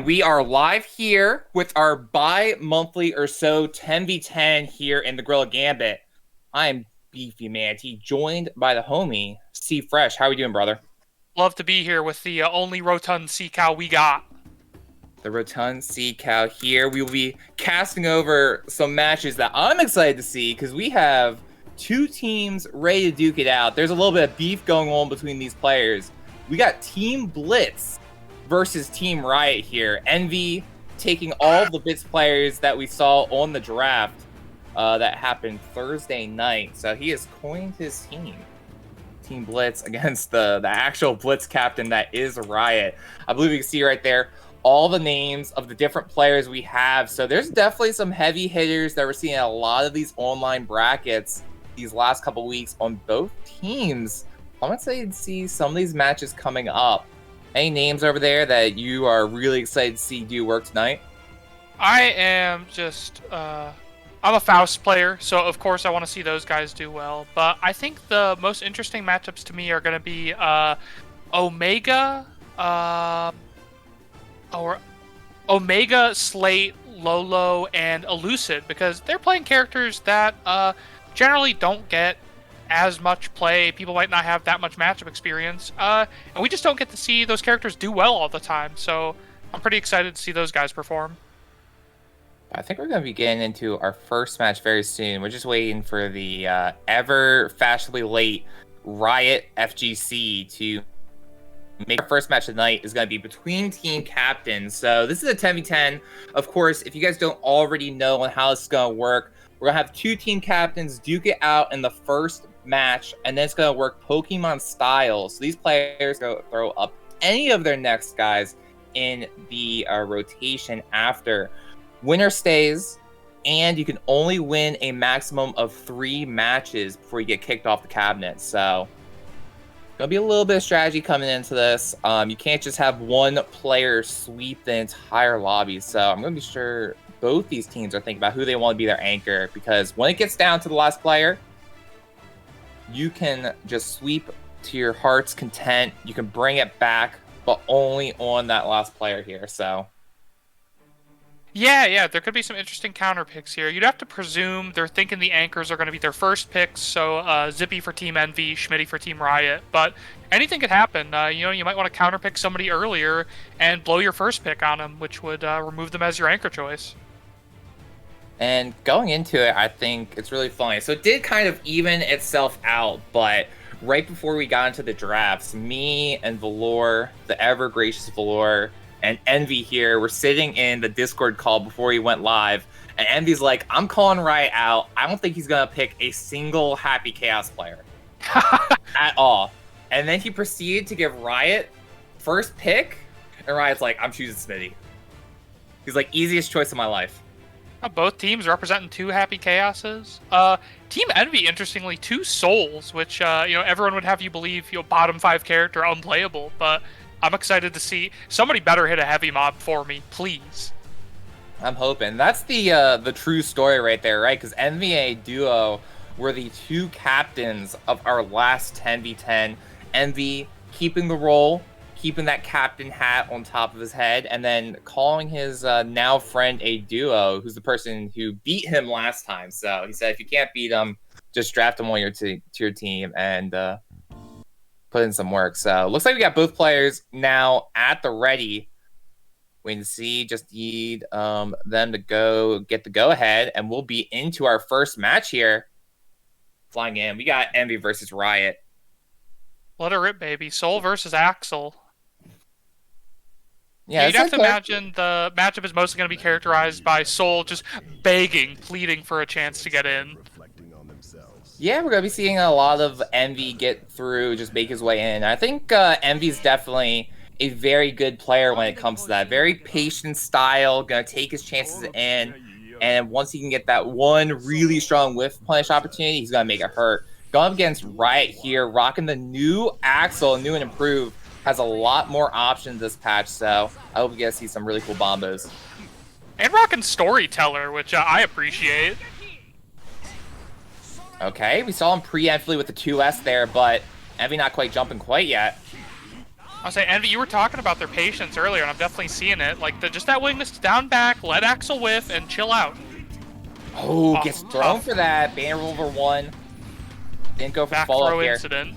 we are live here with our bi-monthly or so 10v10 here in the Gorilla Gambit. I'm Beefy Manty, joined by the homie, C Fresh. How are we doing, brother? Love to be here with the only rotund sea cow we got. The Rotund Sea Cow here. We will be casting over some matches that I'm excited to see because we have two teams ready to duke it out. There's a little bit of beef going on between these players. We got Team Blitz versus Team Riot here. Envy taking all of the Blitz players that we saw on the draft that happened Thursday night. So he has coined his team. Team Blitz against the actual Blitz captain that is Riot. I believe you can see right there all the names of the different players we have. So there's definitely some heavy hitters that we're seeing in a lot of these online brackets these last couple weeks on both teams. I'm excited to see some of these matches coming up. Any names over there that you are really excited to see do work tonight? I am just, I'm a Faust player, so of course I want to see those guys do well. But I think the most interesting matchups to me are going to be Omega, or Omega, Slate, Lolo, and Elucid, because they're playing characters that generally don't get as much play. People might not have that much matchup experience, and we just don't get to see those characters do well all the time. So I'm pretty excited to see those guys perform. I think we're going to be getting into our first match very soon. We're just waiting for the ever fashionably late Riot FGC to make our first match of the night. Is going to be between team captains. So this is a 10v10. Of course, if you guys don't already know on how this is going to work, we're going to have two team captains duke it out in the first match, and then it's going to work Pokemon style. So these players go throw up any of their next guys in the rotation after. Winner stays, and you can only win a maximum of 3 matches before you get kicked off the cabinet. So gonna be a little bit of strategy coming into this. You can't just have one player sweep the entire lobby. So I'm gonna be sure both these teams are thinking about who they want to be their anchor, because when it gets down to the last player, you can just sweep to your heart's content. You can bring it back, but only on that last player here. So Yeah, there could be some interesting counter picks here. You'd have to presume they're thinking the anchors are going to be their first picks, so Zippy for Team Envy, Schmitty for Team Riot, but anything could happen. You might want to counter pick somebody earlier and blow your first pick on them, which would remove them as your anchor choice. And going into it, I think it's really funny. So it did kind of even itself out, but right before we got into the drafts, me and Valor, the ever gracious Valor, and Envy here were sitting in the Discord call before he went live, and Envy's like, I'm calling Riot out. I don't think he's going to pick a single Happy Chaos player at all. And then he proceeded to give Riot first pick, and Riot's like, I'm choosing Smitty. He's like, easiest choice of my life. Both teams representing 2 Happy Chaoses. Team Envy, interestingly, 2 Souls, which everyone would have you believe bottom 5 character unplayable, but I'm excited to see somebody better hit a heavy mob for me, please. I'm hoping. That's the true story right there, right? Because NVA Duo were the 2 captains of our last 10v10. Envy keeping the role, keeping that captain hat on top of his head, and then calling his now friend a duo, who's the person who beat him last time. So he said, if you can't beat him, just draft him on to your team and put in some work. So looks like we got both players now at the ready. We can see, just need them to go get the go ahead, and we'll be into our first match here. Flying in, we got Envy versus Riot. Let her rip, baby. Soul versus Axel. Yeah, you'd have to imagine the matchup is mostly going to be characterized by Soul just begging, pleading for a chance to get in. Yeah, we're going to be seeing a lot of Envy get through, just make his way in. I think Envy's definitely a very good player when it comes to that. Very patient style, going to take his chances in. And once he can get that one really strong whiff punish opportunity, he's going to make it hurt. Going up against Riot here, rocking the new Axel, new and improved. Has a lot more options this patch, so I hope we get to see some really cool bombos. And rocking Storyteller, which I appreciate. Okay, we saw him preemptively with the 2S there, but Envy not quite jumping quite yet. I'll say, Envy, you were talking about their patience earlier, and I'm definitely seeing it. Like, just that willingness to down back, let Axel whiff, and chill out. Oh, gets thrown for that. Banner over 1. Didn't go for back follow-up throw here. incident.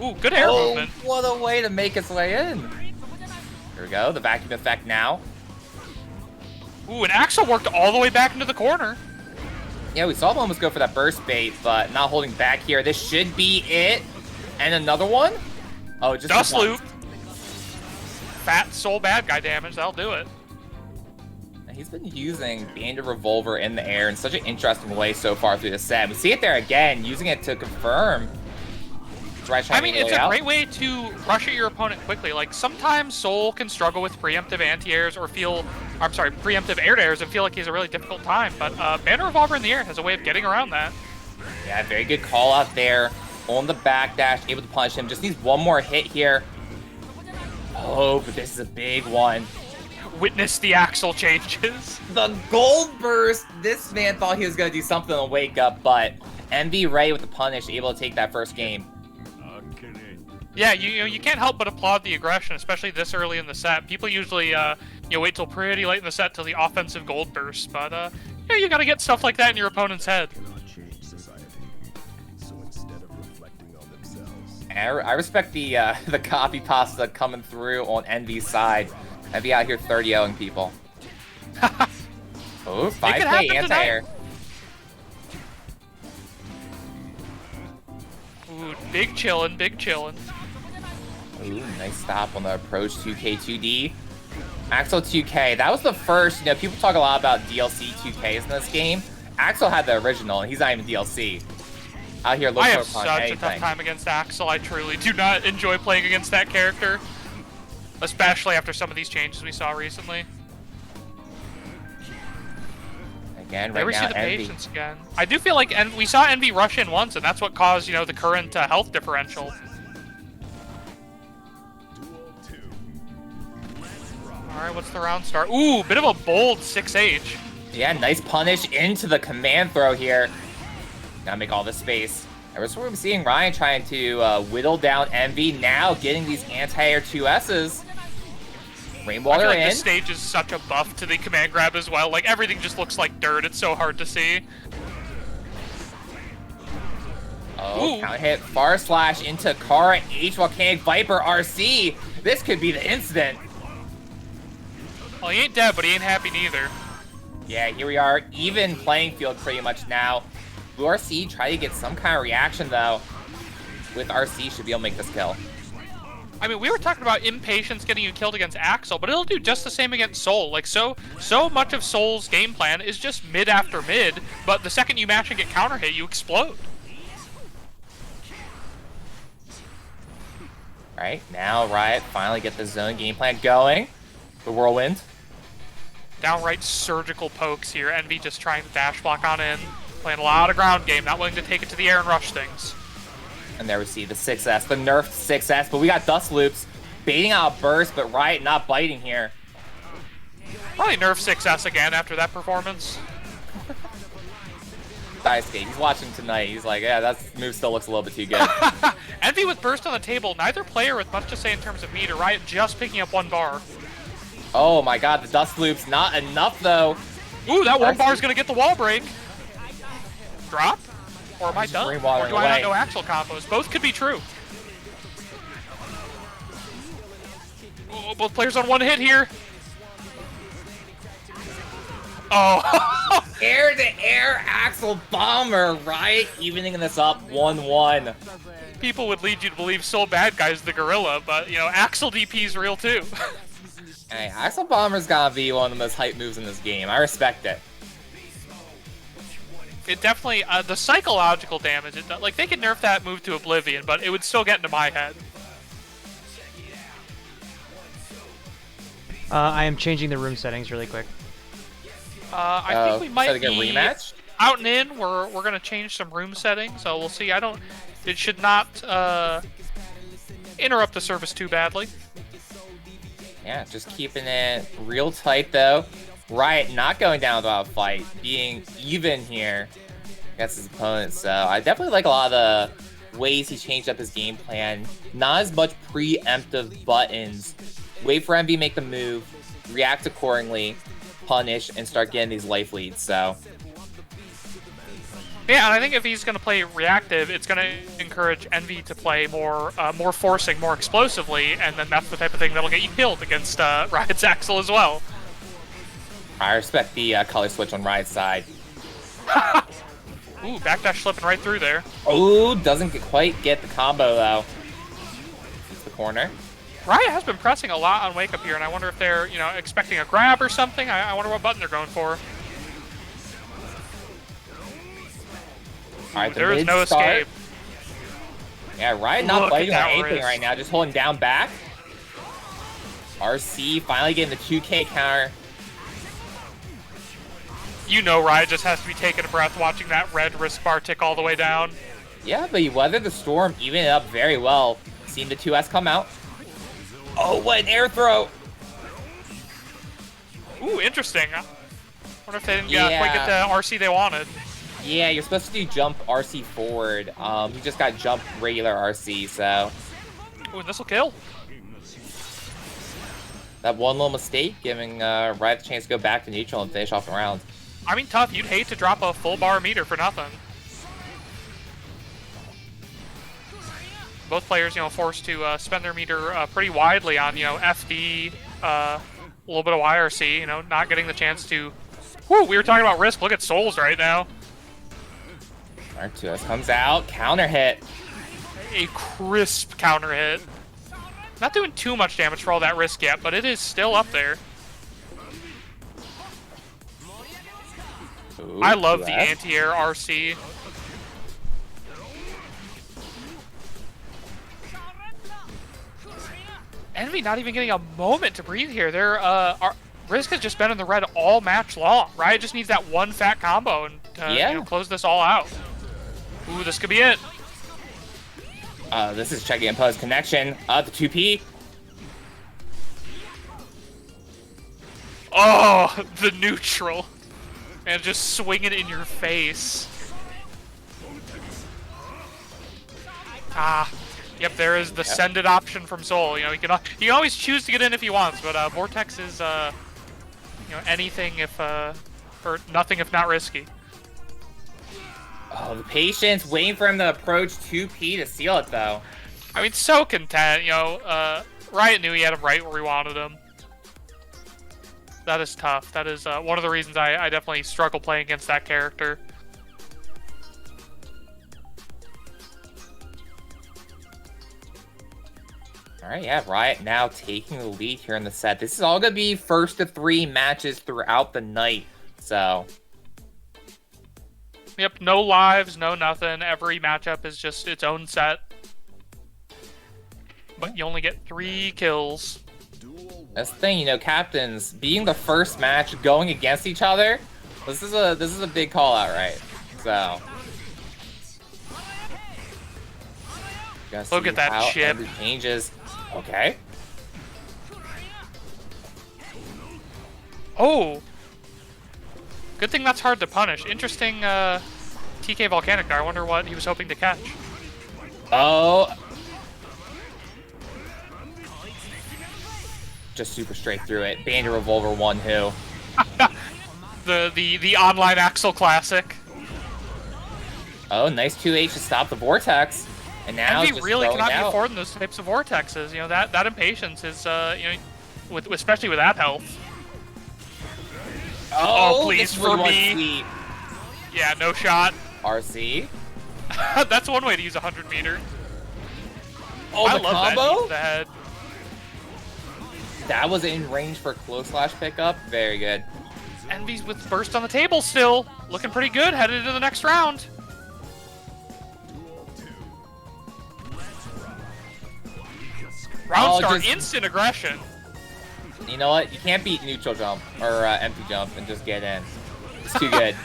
Ooh, good air movement. What a way to make its way in. Here we go, the vacuum effect now. Ooh, and Axel worked all the way back into the corner. Yeah, we saw him almost go for that burst bait, but not holding back here. This should be it. And another one? Oh, just Dust loop. Fat soul bad guy damage, that'll do it. He's been using Bandit Revolver in the air in such an interesting way so far through the set. We see it there again, using it to confirm. I mean, it's a great way to rush at your opponent quickly. Like, sometimes Soul can struggle with preemptive anti-airs or preemptive air-to-airs and feel like he's a really difficult time. But Banner Revolver in the air has a way of getting around that. Yeah, very good call out there. On the backdash, able to punish him. Just needs one more hit here. Oh, but this is a big one. Witness the Axel changes. The gold burst. This man thought he was going to do something to wake up, but MV Ray with the punish, able to take that first game. Yeah, you can't help but applaud the aggression, especially this early in the set. People usually wait till pretty late in the set till the offensive gold burst, but yeah, you gotta get stuff like that in your opponent's head. I respect the copy pasta coming through on Envy's side. Envy out here 30-0ing people. Oh, 5K anti-air. Ooh, big chillin', big chillin'. Ooh, nice stop on the approach 2K 2D. Axel 2K, that was the first, people talk a lot about DLC 2Ks in this game. Axel had the original, and he's not even DLC. Out here looking for I have such a tough time against Axel. I truly do not enjoy playing against that character. Especially after some of these changes we saw recently. Again, right now, Envy. Patience again. I do feel like we saw Envy rush in once, and that's what caused, the current health differential. Alright, what's the round start? Ooh, bit of a bold 6H. Yeah, nice punish into the command throw here. Gotta make all this space. And we're seeing Ryan trying to whittle down Envy, now getting these anti-air 2S's. Rainwater I feel like in. This stage is such a buff to the command grab as well. Like, everything just looks like dirt. It's so hard to see. Oh, count hit. Far slash into Kara, H Volcanic Viper, RC. This could be the incident. Well, he ain't dead, but he ain't happy neither. Yeah, here we are. Even playing field pretty much now. Blue RC try to get some kind of reaction, though. With RC, should be able to make this kill. I mean, we were talking about impatience getting you killed against Axel, but it'll do just the same against Soul. Like, so much of Soul's game plan is just mid after mid, but the second you match and get counter hit, you explode. Alright, now Riot finally get the zone game plan going. The Whirlwind. Downright surgical pokes here. Envy just trying to dash block on in. Playing a lot of ground game, not willing to take it to the air and rush things. And there we see the 6S, the nerfed 6S, but we got Dust Loops baiting out a burst, but Riot not biting here. Probably nerf 6S again after that performance. Daisuke, he's watching tonight. He's like, yeah, that move still looks a little bit too good. Envy with burst on the table. Neither player with much to say in terms of meter. Riot just picking up one bar. Oh my god, the Dust Loops not enough though. Ooh, that one bar is going to get the wall break. Drop? Or am I done? Or do I not know Axel combos? Both could be true. Oh, both players on one hit here. Oh. Air-to-air Axel Bomber. Riot evening this up 1-1. People would lead you to believe Soul Bad Guy's the gorilla, but, Axel DP's real too. Hey, Axel Bomber's gotta be one of the most hype moves in this game. I respect it. It definitely, the psychological damage, like, they could nerf that move to oblivion, but it would still get into my head. I am changing the room settings really quick. I think we might be rematch? out and in. We're going to change some room settings, so we'll see. It should not interrupt the service too badly. Yeah, just keeping it real tight, though. Riot not going down without a fight, being even here against his opponent. So I definitely like a lot of ways he changed up his game plan. Not as much preemptive buttons. Wait for Envy to make the move, react accordingly, punish, and start getting these life leads. So yeah, and I think if he's going to play reactive, it's going to encourage Envy to play more forcing, more explosively, and then that's the type of thing that'll get you killed against Riot's Axel as well. I respect the color switch on Riot's side. Ooh, backdash slipping right through there. Oh, doesn't quite get the combo though. It's the corner. Riot has been pressing a lot on Wake Up here, and I wonder if they're, expecting a grab or something. I wonder what button they're going for. All right, there is no escape. Yeah, Riot not fighting on anything right now, just holding down back. RC finally getting the 2K counter. Riot just has to be taking a breath watching that red risk bar tick all the way down. Yeah, but he weathered the storm, even it up very well. Seen the 2S come out. Oh, what an air throw! Ooh, interesting. I wonder if they didn't quite get the RC they wanted. Yeah, you're supposed to do jump RC forward. He just got jump regular RC, so... Ooh, this'll kill. That one little mistake, giving Riot the chance to go back to neutral and finish off the round. I mean, tough. You'd hate to drop a full bar meter for nothing. Both players, forced to spend their meter pretty widely on, FD, a little bit of YRC, not getting the chance to... Whew, we were talking about risk. Look at Souls right now. R2S comes out, counter hit. A crisp counter hit. Not doing too much damage for all that risk yet, but it is still up there. Ooh, I love the anti-air RC. Envy not even getting a moment to breathe here. Risk has just been in the red all match long. Riot just needs that one fat combo and close this all out. Ooh, this could be it. This is checking Impo's connection. The 2P. Oh, the neutral. And just swing it in your face. Yep, there is the send it option from Soul. He can always choose to get in if he wants, but Vortex is anything if or nothing if not risky. Oh, the patience, waiting for him to approach 2P to seal it though. I mean, so content. Riot knew he had him right where he wanted him. That is tough. That is one of the reasons I definitely struggle playing against that character. Alright, yeah, Riot now taking the lead here in the set. This is all going to be first to 3 matches throughout the night, so... Yep, no lives, no nothing. Every matchup is just its own set. But you only get 3 kills. That's the thing, captains being the first match going against each other. This is a big call out, right? So look at that chip. Changes. Okay. Oh. Good thing that's hard to punish. Interesting TK Volcanic there. I wonder what he was hoping to catch. Oh. Just super straight through it. Bandit Revolver 1 who. the online Axel classic. Oh, nice 2H to stop the Vortex. And now Envy really cannot be affording those types of vortexes. That impatience is especially with that health. Oh, please for me. Sweet. Yeah, no shot. RC. That's one way to use 100 meter. Oh, I the love combo? That. That was in range for close slash pickup. Very good. Envy's with burst on the table still. Looking pretty good. Headed into the next round. Round start, instant aggression. You know what? You can't beat neutral jump or empty jump and just get in. It's too good.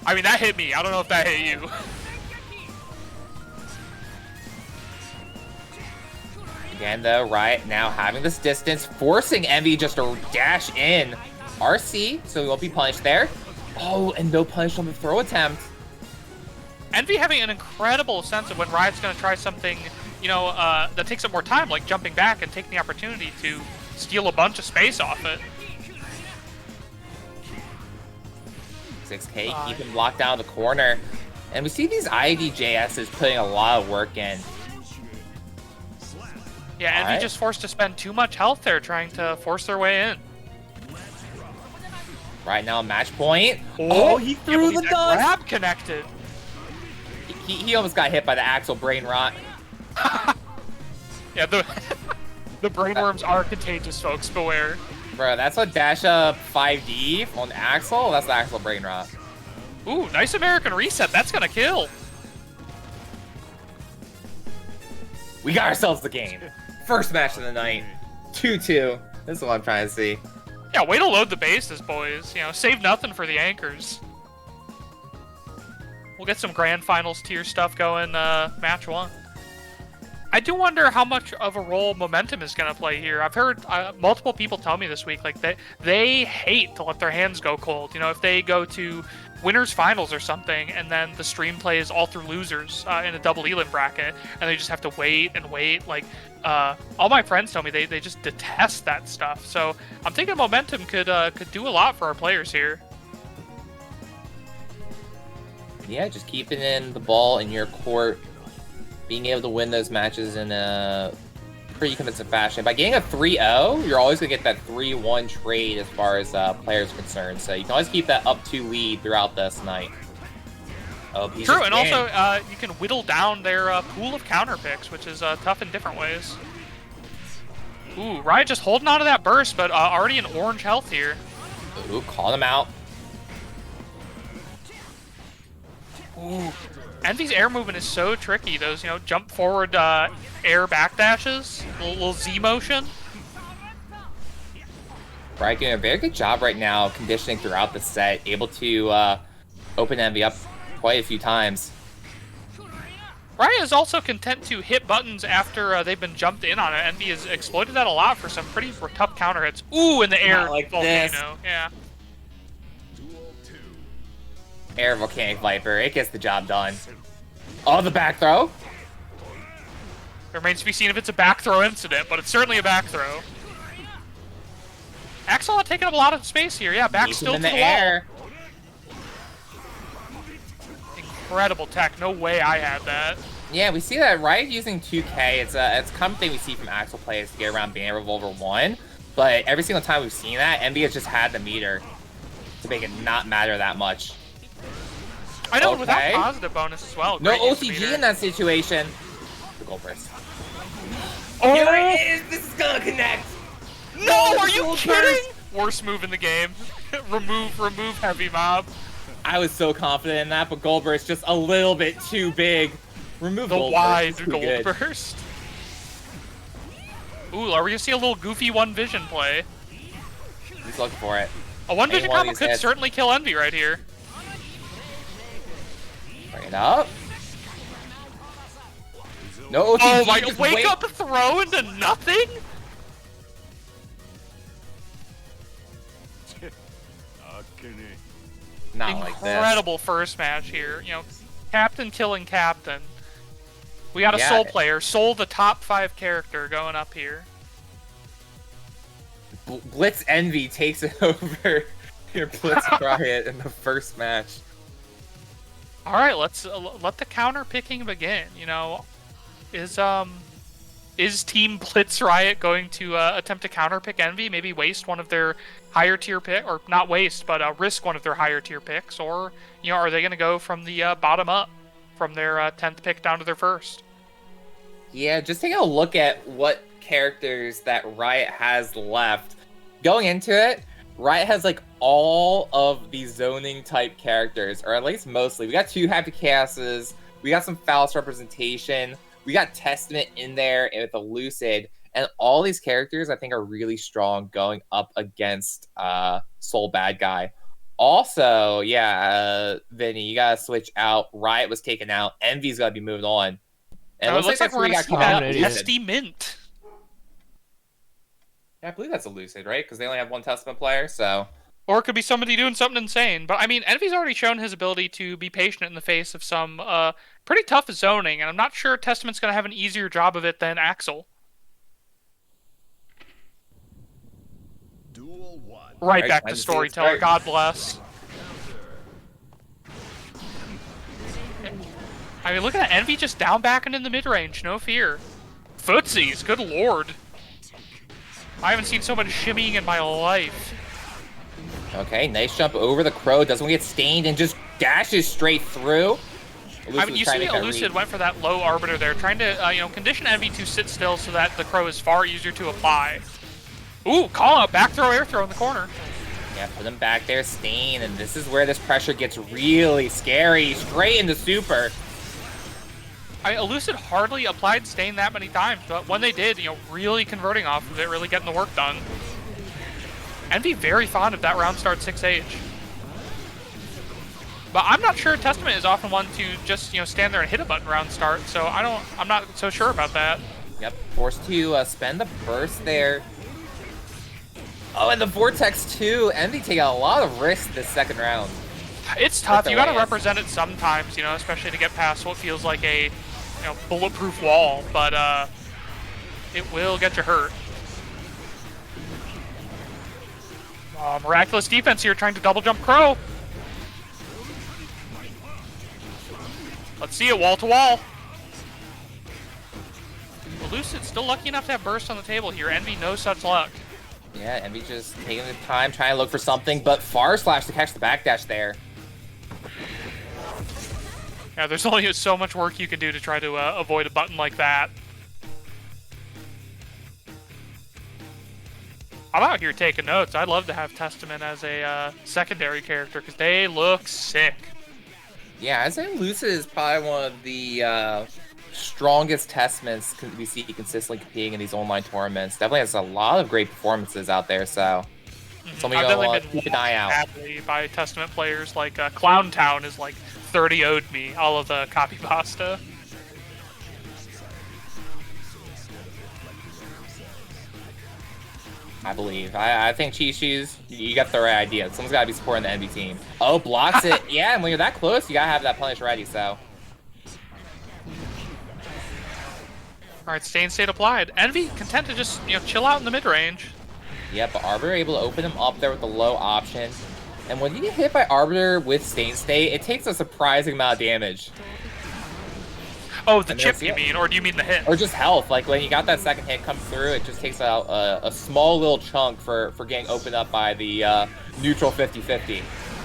I mean, that hit me. I don't know if that hit you. Again, though, Riot now having this distance, forcing Envy just to dash in. RC, so he won't be punished there. Oh, and no punish on the throw attempt. Envy having an incredible sense of when Riot's going to try something, that takes up more time, like jumping back and taking the opportunity to steal a bunch of space off it. 6K, keep him locked down in the corner. And we see these IDJSs putting a lot of work in. Yeah, Envy just forced to spend too much health there trying to force their way in. Right now, match point. Oh, he threw the dust! Grab connected. He almost got hit by the Axel brain rot. Yeah, the brainworms are contagious, folks. Beware. Bro, that's what dash up 5D on Axel. That's the Axel brain rot. Ooh, nice American reset. That's gonna kill. We got ourselves the game. First match of the night. 2-2. This is what I'm trying to see. Yeah, way to load the bases, boys. Save nothing for the anchors. We'll get some grand finals tier stuff going match 1. I do wonder how much of a role momentum is going to play here. I've heard multiple people tell me this week, like, they hate to let their hands go cold. If they go to winners finals or something, and then the stream plays all through losers in a double Elim bracket, and they just have to wait and wait. Like, all my friends tell me they just detest that stuff. So I'm thinking momentum could do a lot for our players here. Yeah, just keeping in the ball in your court, being able to win those matches in a pretty convincing fashion. By getting a 3-0, you're always going to get that 3-1 trade as far as players are concerned. So you can always keep that up 2 lead throughout this night. Oh, true, and also you can whittle down their pool of counter picks, which is tough in different ways. Ooh, Riot just holding on to that burst, but already in orange health here. Ooh, call him out. Ooh, Envy's air movement is so tricky. Those, jump forward air backdashes, little Z motion. Riot doing a very good job right now conditioning throughout the set, able to open Envy up quite a few times. Riot is also content to hit buttons after they've been jumped in on it. Envy has exploited that a lot for some pretty tough counter hits. Ooh, in the air like volcano. This. Yeah. Air Volcanic Viper, it gets the job done. Oh, the back throw. It remains to be seen if it's a back throw incident, but it's certainly a back throw. Axel not taking up a lot of space here. Yeah, back still to the air. Wall. Incredible tech. No way I had that. Yeah, we see that Riot using 2K. It's a common thing we see from Axel players to get around Banner Revolver 1. But every single time we've seen that, Envy has just had the meter to make it not matter that much. I know, without positive bonus as well. No OCG in that situation. The gold burst. Oh! Here it is! This is gonna connect! No, are you kidding? Worst move in the game. remove heavy mob. I was so confident in that, but gold burst just a little bit too big. Remove the gold wide burst. Gold burst. Ooh, are we gonna see a little goofy one vision play? He's looking for it. A one vision combo could certainly kill Envy right here. Bring it up. No OTG. Oh my god, wake up throw into nothing? Not like this. Incredible first match here. Captain killing Captain. We got a Soul player. Soul, the top 5 character, going up here. Blitz Envy takes it over your Blitz Riot in the first match. All right, let's let the counter picking begin. Is Team Blitz Riot going to attempt to counter pick Envy? Maybe waste one of their higher tier pick, or not waste, but risk one of their higher tier picks, or are they going to go from the bottom up, from their 10th pick down to their first? Yeah, just taking a look at what characters that Riot has left. Going into it, Riot has like all of the zoning type characters, or at least mostly. We got 2 Happy Chaoses, we got some Phallus representation, we got Testament in there with a Lucid, and all these characters I think are really strong going up against Soul Bad Guy. Also, Vinny, you gotta switch out. Riot was taken out. Envy's gotta be moved on. And it looks like we're gonna see that Testy Mint. Yeah, I believe that's a Lucid, right? Because they only have 1 Testament player, so... Or it could be somebody doing something insane. But I mean, Envy's already shown his ability to be patient in the face of some pretty tough zoning, and I'm not sure Testament's going to have an easier job of it than Axel. Right back to Storyteller, God bless. I mean, look at that. Envy just down backing in the mid-range, no fear. Footsies, good lord. I haven't seen so much shimmying in my life. Okay, nice jump over the crow. Doesn't get stained and just dashes straight through. I mean, you see Elucid went for that low arbiter there, trying to, condition Envy to sit still so that the crow is far easier to apply. Ooh, call out, back throw, air throw in the corner. Yeah, put him back there, Stain, and this is where this pressure gets really scary. Straight into super. Elucid hardly applied Stain that many times, but when they did, really converting off of it, really getting the work done. Envy very fond of that round start 6H. But I'm not sure Testament is often one to just, stand there and hit a button round start, so I'm not so sure about that. Yep, forced to spend the burst there. Oh, and the Vortex too. Envy taking a lot of risks this second round. It's tough. You gotta represent it sometimes, especially to get past what feels like a, bulletproof wall, but it will get you hurt. Miraculous defense here, trying to double jump Crow. Let's see it, wall to wall. Elucid still lucky enough to have burst on the table here. Envy no such luck. Yeah, Envy just taking the time, trying to look for something, but Far Slash to catch the backdash there. Yeah, there's only so much work you can do to try to avoid a button like that. I'm out here taking notes. I'd love to have Testament as a secondary character because they look sick. Yeah, I'd say Lucid is probably one of the strongest Testaments we see consistently competing in these online tournaments. Definitely has a lot of great performances out there, so something you'll want to keep an eye out. By Testament players like Clown Town is like 30-0'd me all of the copy pasta. I believe. I think Cheat Shoes, you got the right idea. Someone's got to be supporting the Envy team. Oh, blocks it. Yeah, and when you're that close, you got to have that punish ready, so. Alright, Stain State applied. Envy content to just, chill out in the mid-range. Yeah, but Arbiter able to open him up there with the low option. And when you get hit by Arbiter with Stain State, it takes a surprising amount of damage. Oh, the chip you mean, or do you mean the hit? Or just health. Like when you got that second hit come through, it just takes out a small little chunk for getting opened up by the neutral 50-50.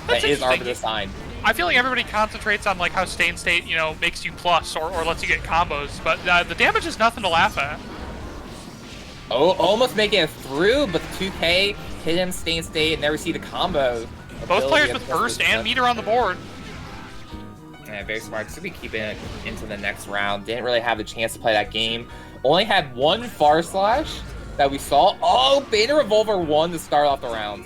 That is Arbiter sign. I feel like everybody concentrates on like how Stain State, makes you plus or lets you get combos, but the damage is nothing to laugh at. Oh, almost making it through, but the 2K hit him Stain State and never see the combo. Both players with burst and meter on the board. Yeah, very smart. Just be keeping it into the next round. Didn't really have the chance to play that game. Only had one Far Slash that we saw. Oh, Beta Revolver won to start off the round.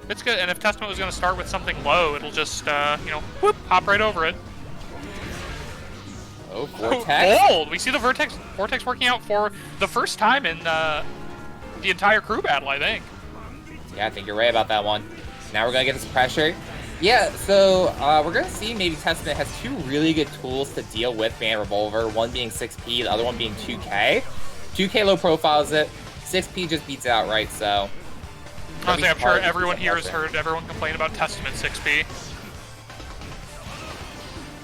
It's good, and if Testament was going to start with something low, it'll just, whoop, hop right over it. Oh, Vortex. Bold! We see the Vortex working out for the first time in the entire crew battle, I think. Yeah, I think you're right about that one. Now we're going to get this pressure. Yeah, so we're going to see maybe Testament has two really good tools to deal with Beta Revolver, one being 6P, the other one being 2K. 2K low profiles it, 6P just beats it outright, so... Honestly, I'm sure everyone here has heard everyone complain about Testament 6P.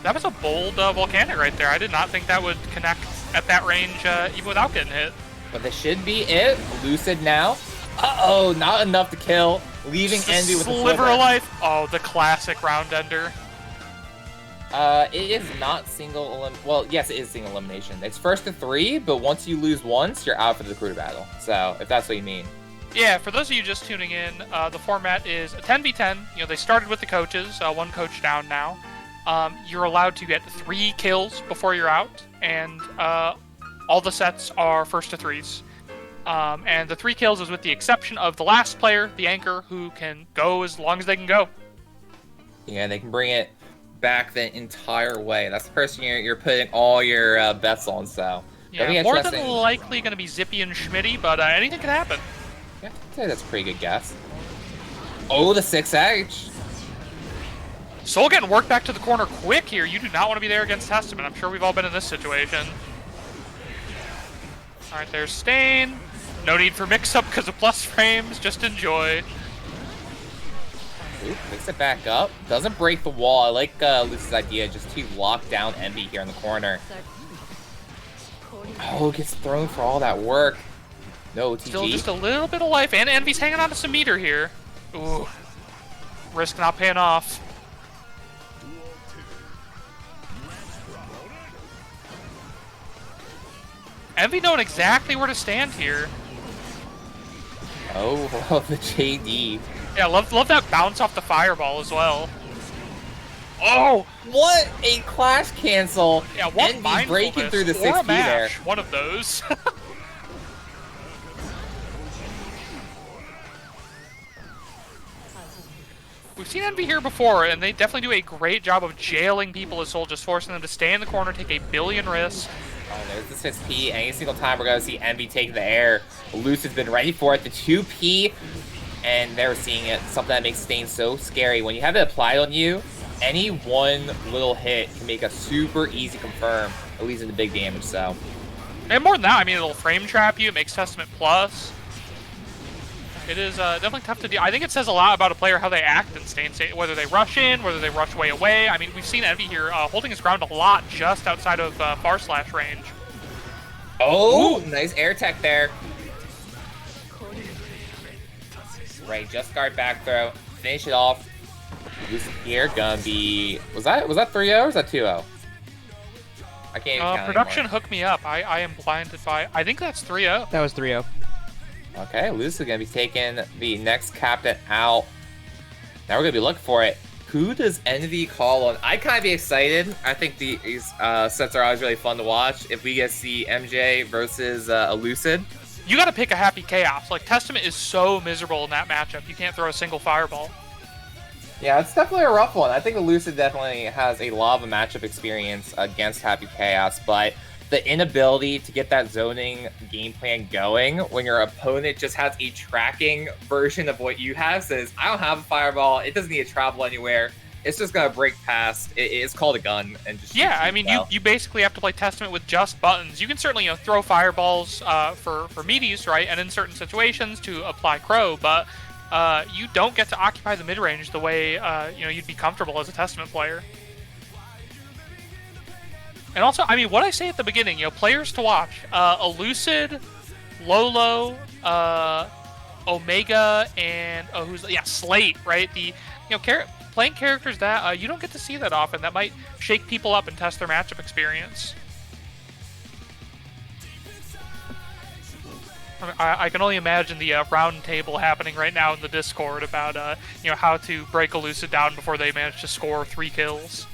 That was a bold Volcanic right there. I did not think that would connect at that range even without getting hit. But this should be it. Lucid now. Uh-oh, not enough to kill. Leaving Envy with a sliver of life. Oh, the classic round ender. It is not single well, yes, it is single elimination. It's first to 3, but once you lose once, you're out for the crew battle. So, if that's what you mean. Yeah, for those of you just tuning in, the format is a 10v10. They started with the coaches, one coach down now. You're allowed to get 3 kills before you're out, and all the sets are first to 3s. And the 3 kills is with the exception of the last player, the anchor, who can go as long as they can go. Yeah, they can bring it back the entire way. That's the person you're putting all your bets on, so. Yeah, more than likely going to be Zippy and Schmitty, but anything can happen. Yeah, I'd say that's a pretty good guess. Oh, the 6H. Soul getting worked back to the corner quick here. You do not want to be there against Testament. I'm sure we've all been in this situation. All right, there's Stain. No need for mix-up because of plus frames. Just enjoy. Ooh, picks it back up. Doesn't break the wall. I like Luce's idea just to lock down Envy here in the corner. Oh, gets thrown for all that work. No, TG. Still just a little bit of life, and Envy's hanging on to some meter here. Ooh. Risk not paying off. Envy knowing exactly where to stand here. Oh, love the JD. Yeah, love that bounce off the fireball as well. Oh! What a clash cancel. Yeah, what Envy breaking through the or 6P a mash, there. one of those. We've seen Envy here before, and they definitely do a great job of jailing people as Soul, just forcing them to stay in the corner, take a billion risks. Oh, there's the 6P. Any single time we're going to see Envy take the air. Lucid's been ready for it. The 2P, and they're seeing it. Something that makes Stain so scary. When you have it applied on you, any one little hit can make a super easy confirm, at least in the big damage, so. And more than that, I mean, it'll frame trap you, it makes Testament plus. It is definitely tough to do. I think it says a lot about a player how they act in Stain State, whether they rush in, whether they rush way away. I mean, we've seen Envy here holding his ground a lot just outside of far slash range. Oh, ooh, nice air tech there. Right, just guard back throw, finish it off. Lucid here gonna be, was that 3-0 or is that 2-0? I can't even count Production anymore. hooked me up. I am blinded by, I think that's 3-0. That was 3-0. Okay, Lucid gonna be taking the next captain out. Now we're gonna be looking for it. Who does Envy call on? I kind of be excited. I think these sets are always really fun to watch. If we get to see MJ versus a Lucid. You gotta pick a Happy Chaos. Like, Testament is so miserable in that matchup. You can't throw a single fireball. Yeah, it's definitely a rough one. I think the Lucid definitely has a lot of matchup experience against Happy Chaos, but the inability to get that zoning game plan going when your opponent just has a tracking version of what you have, says, I don't have a fireball, it doesn't need to travel anywhere, it's just gonna break past, it's called a gun, and just yeah, I mean, you basically have to play Testament with just buttons. You can certainly, throw fireballs for meaties, right, and in certain situations to apply Crow, but you don't get to occupy the mid-range the way, you'd be comfortable as a Testament player. And also, I mean, what I say at the beginning, players to watch. Elucid, Lolo, Omega, and Slate, right? The playing characters that you don't get to see that often. That might shake people up and test their matchup experience. I can only imagine the round table happening right now in the Discord about how to break Elucid down before they manage to score 3 kills.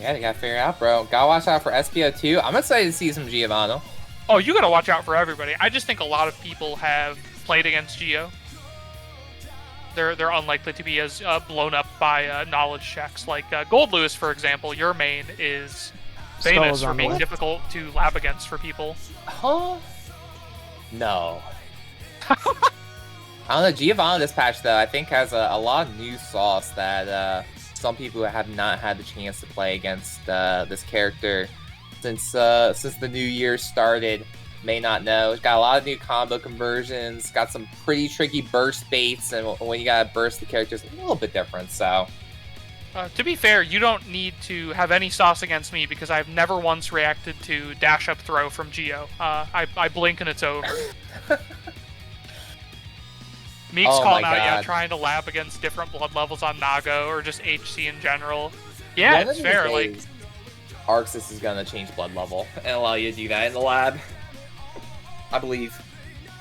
Yeah, they gotta figure it out, bro. Gotta watch out for SPO too. I'm excited to see some Giovanni. Oh, you gotta watch out for everybody. I just think a lot of people have played against Geo. They're unlikely to be as blown up by knowledge checks. Like Gold Lewis, for example, your main is famous for being difficult to lab against for people. Huh? No. I don't know. Giovanni this patch, though, I think has a lot of new sauce that some people have not had the chance to play against this character since the new year started may not know. It's got a lot of new combo conversions, got some pretty tricky burst baits, and when you gotta burst the characters, a little bit different, so. To be fair, you don't need to have any sauce against me because I've never once reacted to dash up throw from Geo. I blink and it's over. Meek's calling out, trying to lab against different blood levels on Nago or just HC in general. Yeah, it's fair. Like, Arxis is gonna change blood level and allow you to do that in the lab, I believe.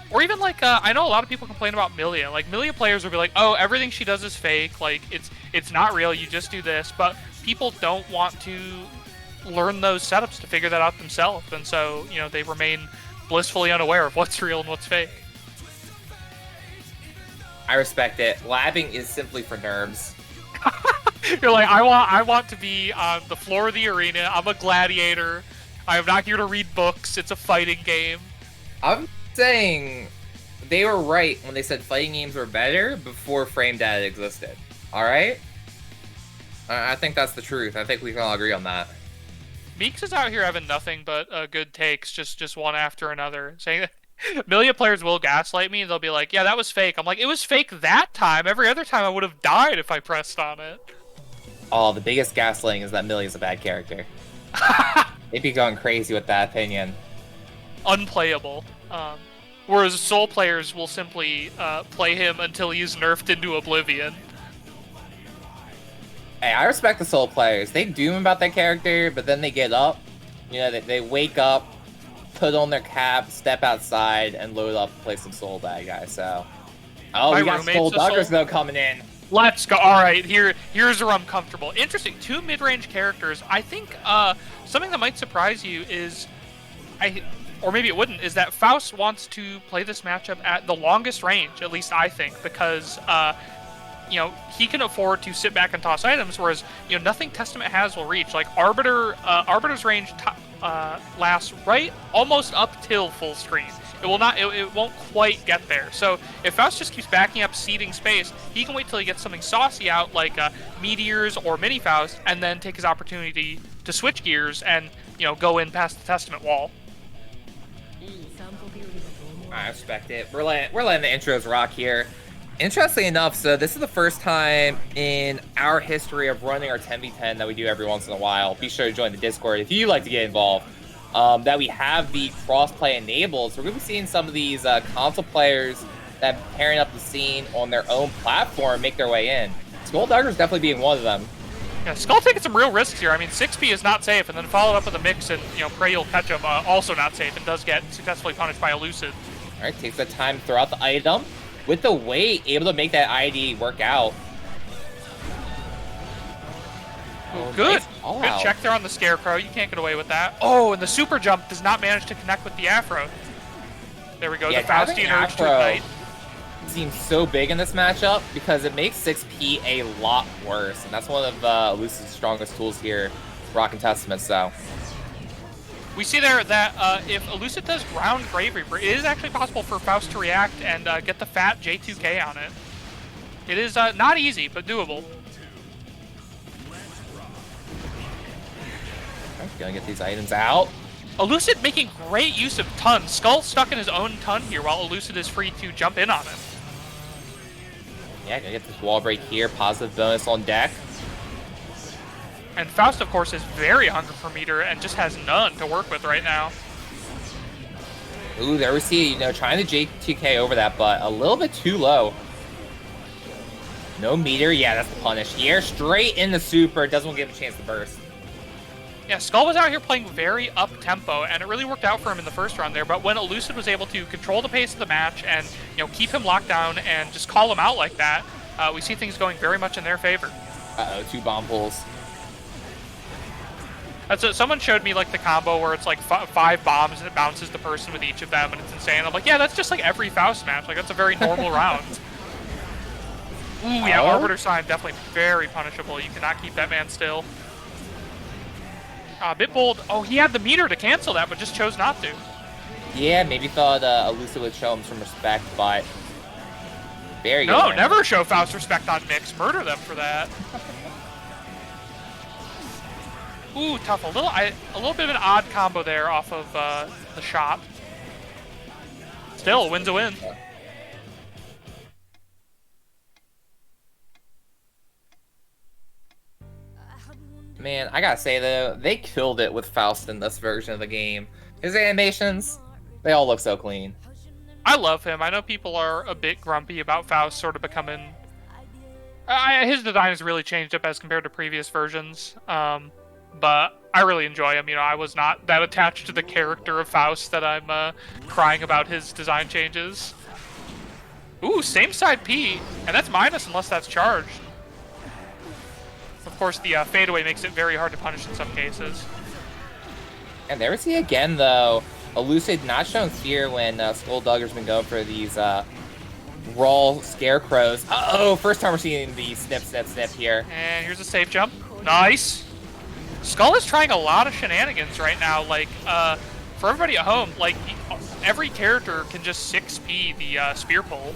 Or even like, I know a lot of people complain about Milia. Like, Milia players will be like, oh, everything she does is fake. Like, it's not real. You just do this. But people don't want to learn those setups to figure that out themselves. And so, they remain blissfully unaware of what's real and what's fake. I respect it. Labbing is simply for nerds. You're like, I want to be on the floor of the arena. I'm a gladiator. I am not here to read books. It's a fighting game. I'm saying they were right when they said fighting games were better before frame data existed. All right? I think that's the truth. I think we can all agree on that. Meeks is out here having nothing but good takes, just one after another, saying that Millia players will gaslight me. They'll be like, yeah, that was fake. I'm like, it was fake that time. Every other time I would have died if I pressed on it. Oh, the biggest gaslighting is that Millia's a bad character. They'd be going crazy with that opinion. Unplayable. Whereas Soul players will simply play him until he's nerfed into oblivion. Hey, I respect the Soul players. They doom about that character, but then they get up. You know, they wake up, put on their cap, step outside, and load up and play some Soul bad guys. So, oh, we got Soul Duggers though coming in. Let's go. All right, here's where I'm comfortable. Interesting. 2 mid-range characters. I think something that might surprise you is, or maybe it wouldn't, is that Faust wants to play this matchup at the longest range. At least I think, because you know, he can afford to sit back and toss items, whereas, you know, nothing Testament has will reach. Like Arbiter's range lasts right almost up till full screen. It will not. It won't quite get there. So if Faust just keeps backing up, ceding space, he can wait till he gets something saucy out, like Meteors or Mini Faust, and then take his opportunity to switch gears and, you know, go in past the Testament wall. I respect it. We're letting the intros rock here. Interestingly enough, so this is the first time in our history of running our 10v10 that we do every once in a while. Be sure to join the Discord if you'd like to get involved. That we have the crossplay enabled. So we're going to be seeing some of these console players that are pairing up the scene on their own platform make their way in. Skullduggers definitely being one of them. Yeah, Skull taking some real risks here. I mean, 6P is not safe, and then followed up with a mix and, you know, pray you'll catch him, also not safe, and does get successfully punished by Elusive. All right, takes the time to throw out the item. With the weight, able to make that ID work out. Oh, good. Good check there on the Scarecrow. You can't get away with that. Oh, and the super jump does not manage to connect with the Afro. There we go. Yeah, the Faustian urge to ignite. Seems so big in this matchup because it makes 6P a lot worse. And that's one of Elusive's strongest tools here, Rock and Testament, so. We see there that if Elusive does ground Grave Reaper, it is actually possible for Faust to react and get the fat J2K on it. It is not easy, but doable. Gonna get these items out. Elusive making great use of Tun. Skull stuck in his own Tun here while Elusive is free to jump in on him. Yeah, gonna get this wall break here. Positive bonus on deck. And Faust, of course, is very hungry for meter and just has none to work with right now. Ooh, there we see, you know, trying to J2K over that, but a little bit too low. No meter. Yeah, that's the punish here. Straight in the super. Doesn't want to give him a chance to burst. Yeah, Skull was out here playing very up-tempo, and it really worked out for him in the first round there, but when Elusive was able to control the pace of the match and, you know, keep him locked down and just call him out like that, we see things going very much in their favor. Uh-oh, 2 bomb pulls. Someone showed me like the combo where it's like 5 bombs and it bounces the person with each of them, and it's insane. I'm like, yeah, that's just like every Faust match. Like, that's a very normal round. Ooh, yeah, Arbiter Sign definitely very punishable. You cannot keep that man still. A bit bold. Oh, he had the meter to cancel that, but just chose not to. Yeah, maybe thought Elusive would show him some respect, but very good. No, never show Faust respect on Mix. Murder them for that. Ooh, tough. A little bit of an odd combo there off of the shot. Still, a win's a win. Man, I gotta say though, they killed it with Faust in this version of the game. His animations, they all look so clean. I love him. I know people are a bit grumpy about Faust sort of becoming... his design has really changed up as compared to previous versions. But I really enjoy him. You know, I was not that attached to the character of Faust that I'm crying about his design changes. Ooh, same side P, and that's minus unless that's charged. Of course, the fadeaway makes it very hard to punish in some cases. And there we see again, though, Elusive not showing fear when Skulldugger's been going for these raw scarecrows. Uh-oh, first time we're seeing the snip, snip, snip here. And here's a safe jump. Nice. Skull is trying a lot of shenanigans right now. Like, for everybody at home, like, every character can just 6p the spear pull.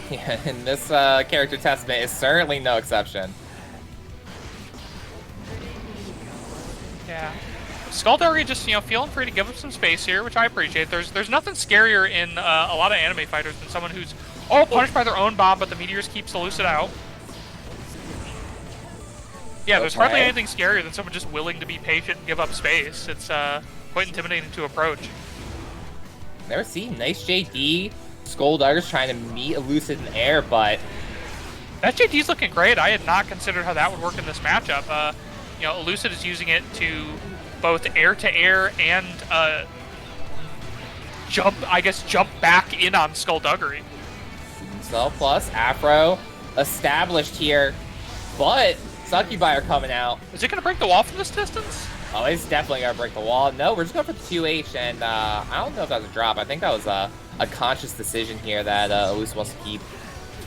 Yeah, and this character testament is certainly no exception. Yeah. Skullduggery just, feeling free to give up some space here, which I appreciate. There's nothing scarier in a lot of anime fighters than someone who's punished by their own bomb, but the meteors keeps Elucid out. Yeah, there's hardly anything scarier than someone just willing to be patient and give up space. It's quite intimidating to approach. Never seen nice JD. Skulldugger's trying to meet Elucid in the air, but that JD's looking great. I had not considered how that would work in this matchup. Elucid is using it to both air-to-air and jump back in on Skullduggery. So plus Afro established here, but Succubi are coming out. Is it going to break the wall from this distance? Oh, it's definitely going to break the wall. No, we're just going for the 2H, and I don't know if that was a drop. I think that was a conscious decision here that Elucid wants to keep.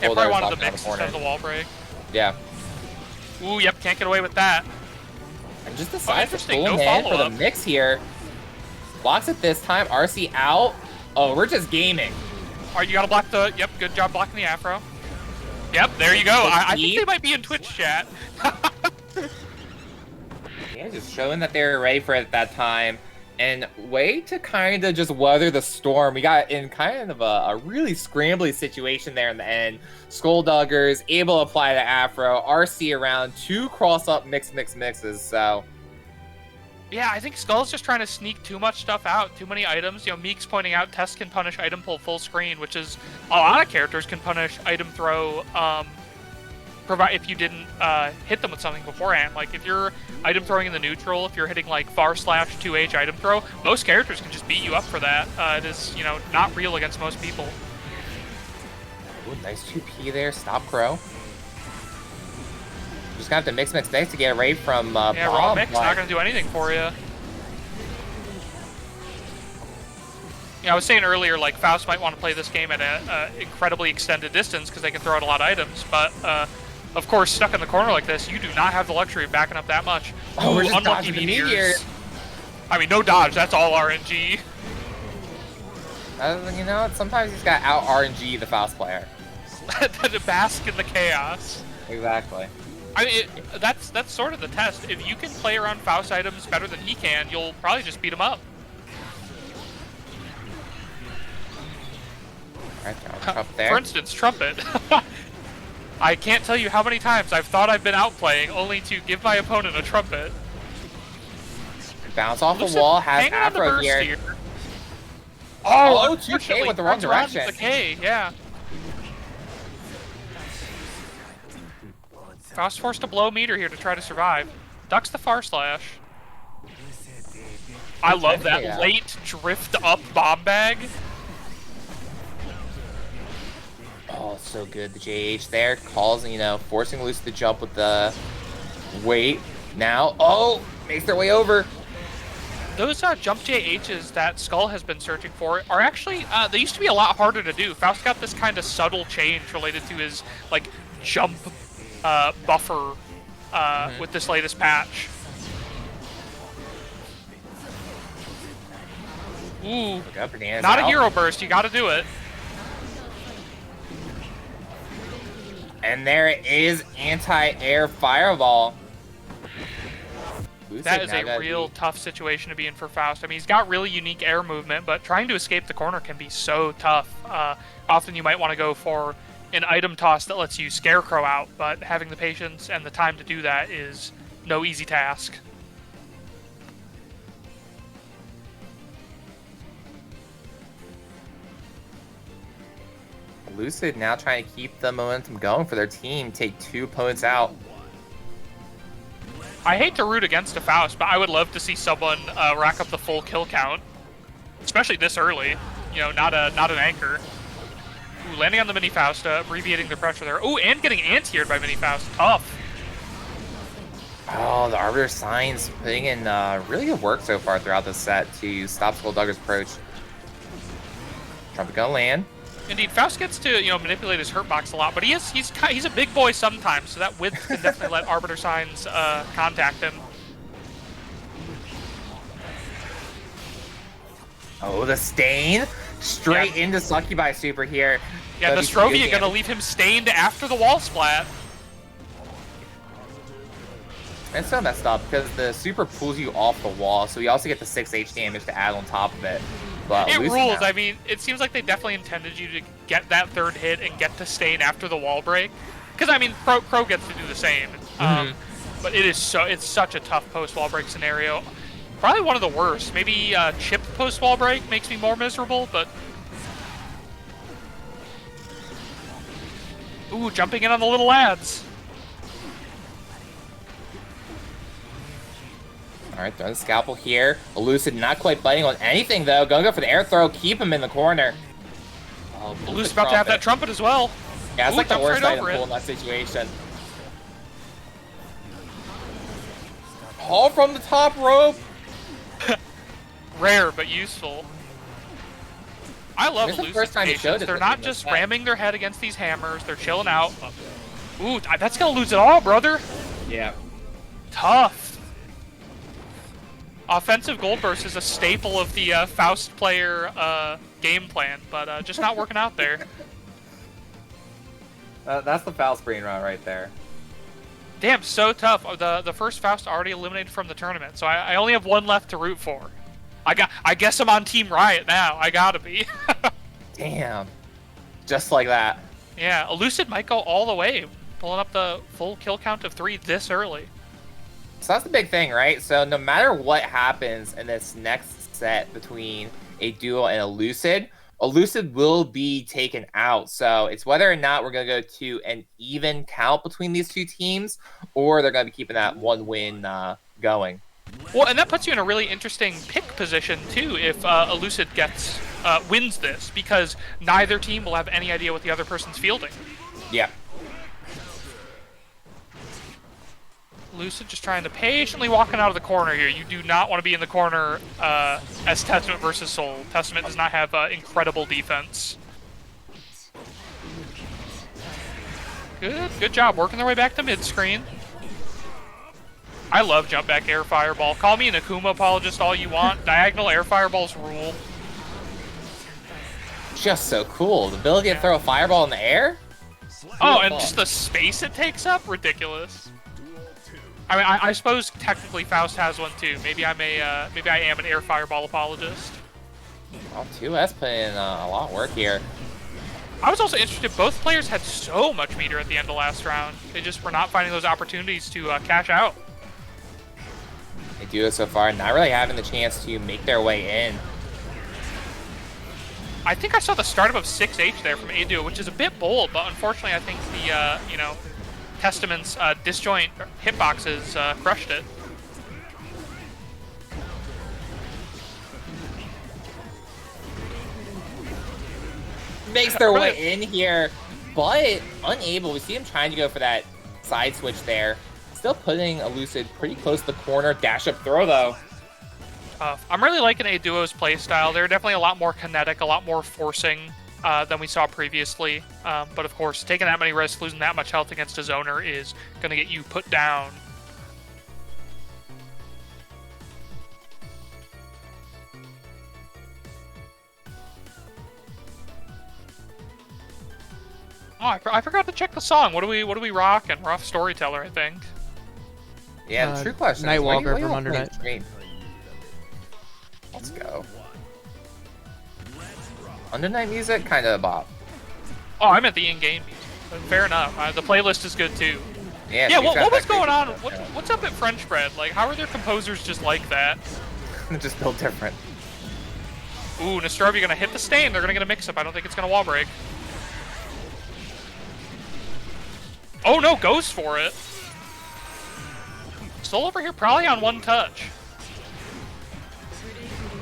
Yeah, probably wanted the mix instead of the wall break. Yeah. Ooh, yep, can't get away with that. And just decides to pull no in for the mix here. Blocks it this time. RC out. Oh, we're just gaming. Alright, you gotta block the... Yep, good job blocking the Afro. Yep, there you go. I think they might be in Twitch chat. Yeah, just showing that they're ready for it at that time. And way to kind of just weather the storm. We got in kind of a really scrambly situation there in the end. Skullduggers able to apply the Afro. RC around 2 cross-up mixes, so... Yeah, I think Skull's just trying to sneak too much stuff out, too many items. Meek's pointing out Test can punish item pull full screen, which is a lot of characters can punish item throw if you didn't hit them with something beforehand. Like if you're item throwing in the neutral, if you're hitting like /2H item throw, most characters can just beat you up for that. It is, not real against most people. Ooh, nice 2P there, stop Crow. Just gonna have to mix to get away from yeah, bomb, raw mix not gonna do anything for you. Yeah, I was saying earlier, like Faust might want to play this game at an incredibly extended distance because they can throw out a lot of items, but of course, stuck in the corner like this, you do not have the luxury of backing up that much. Oh, we're just unlucky dodging meteors. I mean, no dodge. That's all RNG. Sometimes he's got out RNG the Faust player. To bask in the chaos. Exactly. I mean, that's sort of the test. If you can play around Faust items better than he can, you'll probably just beat him up. Up there. For instance, Trumpet. I can't tell you how many times I've thought I've been outplaying only to give my opponent a Trumpet. Bounce off the wall, has Afro here. Oh, 2K with the wrong direction. The K, yeah. Faust forced to blow meter here to try to survive. Ducks the far slash. I love that late drift up bomb bag. Oh, so good. The JH there calls, forcing Luce to jump with the weight. Now, makes their way over. Those jump JHs that Skull has been searching for are actually, they used to be a lot harder to do. Faust got this kind of subtle change related to his, jump buffer with this latest patch. Ooh, not a hero burst, you gotta do it. And there it is, anti-air fireball. That is a real tough situation to be in for Faust. I mean, he's got really unique air movement, but trying to escape the corner can be so tough. Often you might want to go for an item toss that lets you Scarecrow out, but having the patience and the time to do that is no easy task. Lucid now trying to keep the momentum going for their team, take 2 opponents out. I hate to root against a Faust, but I would love to see someone rack up the full kill count, especially this early. Not an anchor. Ooh, landing on the Mini Faust, abbreviating the pressure there. Ooh, and getting anti-aired by Mini Faust. Tough. Oh, the Arbiter Signs putting in really good work so far throughout the set to stop Skulldugger's approach. Trumpet gonna land. Indeed, Faust gets to manipulate his hurt box a lot, but he's a big boy sometimes, so that width can definitely let Arbiter Signs contact him. Oh, the stain straight into Succubi Super here. Yeah, Nostrovia gonna leave him stained after the wall splat. It's so messed up because the super pulls you off the wall, so you also get the 6H damage to add on top of it. But it rules. I mean, it seems like they definitely intended you to get that third hit and get to stain after the wall break. Because I mean, Crow gets to do the same. But it's such a tough post wall break scenario. Probably one of the worst. Maybe chip post wall break makes me more miserable, but. Ooh, jumping in on the little lads. Alright, throwing the scalpel here. Elucid not quite biting on anything, though. Gonna go for the air throw, keep him in the corner. Oh, Elucid's about to have that trumpet as well. Yeah, it's like the worst item pull in that situation. All from the top rope. Rare, but useful. I love Elucid's patience. They're not just ramming their head against these hammers. They're chilling out. Ooh, that's gonna lose it all, brother. Yeah. Tough. Offensive gold burst is a staple of the Faust player game plan, but just not working out there. That's the Faust brain run right there. Damn, so tough. The first Faust already eliminated from the tournament, so I only have one left to root for. I guess I'm on Team Riot now. I gotta be. Damn. Just like that. Yeah, Elucid might go all the way, pulling up the full kill count of 3 this early. So that's the big thing, right? So no matter what happens in this next set between a duo and Elucid, Elucid will be taken out. So it's whether or not we're going to go to an even count between these two teams, or they're going to be keeping that one win going. Well, and that puts you in a really interesting pick position, too, if Elucid wins this, because neither team will have any idea what the other person's fielding. Yeah. Lucid just trying to patiently walking out of the corner here. You do not want to be in the corner as Testament versus Soul. Testament does not have incredible defense. Good job working their way back to mid-screen. I love jump back air fireball. Call me an Akuma apologist all you want. Diagonal air fireballs rule. Just so cool. The ability to throw a fireball in the air? Oh, and just the space it takes up? Ridiculous. I mean, I suppose technically Faust has one too. Maybe I am an air fireball apologist. Well, 2S put in a lot of work here. I was also interested. Both players had so much meter at the end of last round. They just were not finding those opportunities to cash out. They do it so far, not really having the chance to make their way in. I think I saw the startup of 6H there from Adu, which is a bit bold, but unfortunately, I think the Testament's disjoint hitboxes crushed it. Makes their way in here, but unable. We see him trying to go for that side switch there. Still putting Elucid pretty close to the corner. Dash up throw, though. I'm really liking A-Duo's playstyle. They're definitely a lot more kinetic, a lot more forcing than we saw previously. But of course, taking that many risks, losing that much health against a zoner is going to get you put down. Oh, I forgot to check the song. What do we rock? And rough storyteller, I think. Yeah, the true question. Nightwalker from Under Night. Let's go. Under Night music, kind of a bop. Oh, I meant the in-game music. Fair enough. The playlist is good too. Yeah. What was going on? What's up at French Bread? Like, how are their composers just like that? Just built different. Ooh, Nostrovia gonna hit the stain. They're gonna get a mix-up. I don't think it's gonna wall break. Oh no, goes for it. Soul over here probably on one touch.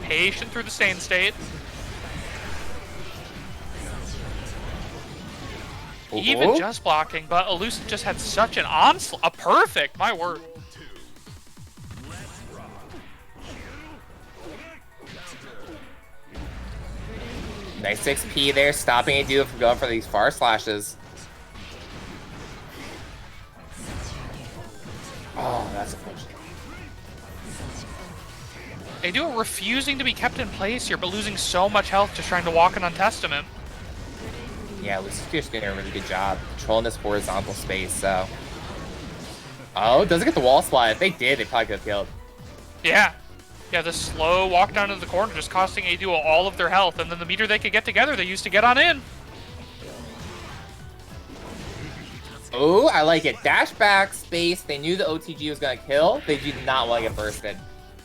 Patient through the stain state. Even just blocking, but Elucid just had such an onslaught. A perfect, my word. Nice XP there, stopping a duo from going for these far slashes. Oh, that's unfortunate. They do it refusing to be kept in place here, but losing so much health just trying to walk in on Testament. Yeah, Lucid's just doing a really good job controlling this horizontal space, so... Oh, doesn't get the wall slide. If they did, they probably could have killed. Yeah. Yeah, the slow walk down to the corner just costing A Duo all of their health, and then the meter they could get together they used to get on in. Oh, I like it. Dash back space. They knew the OTG was going to kill. They did not want to get bursted.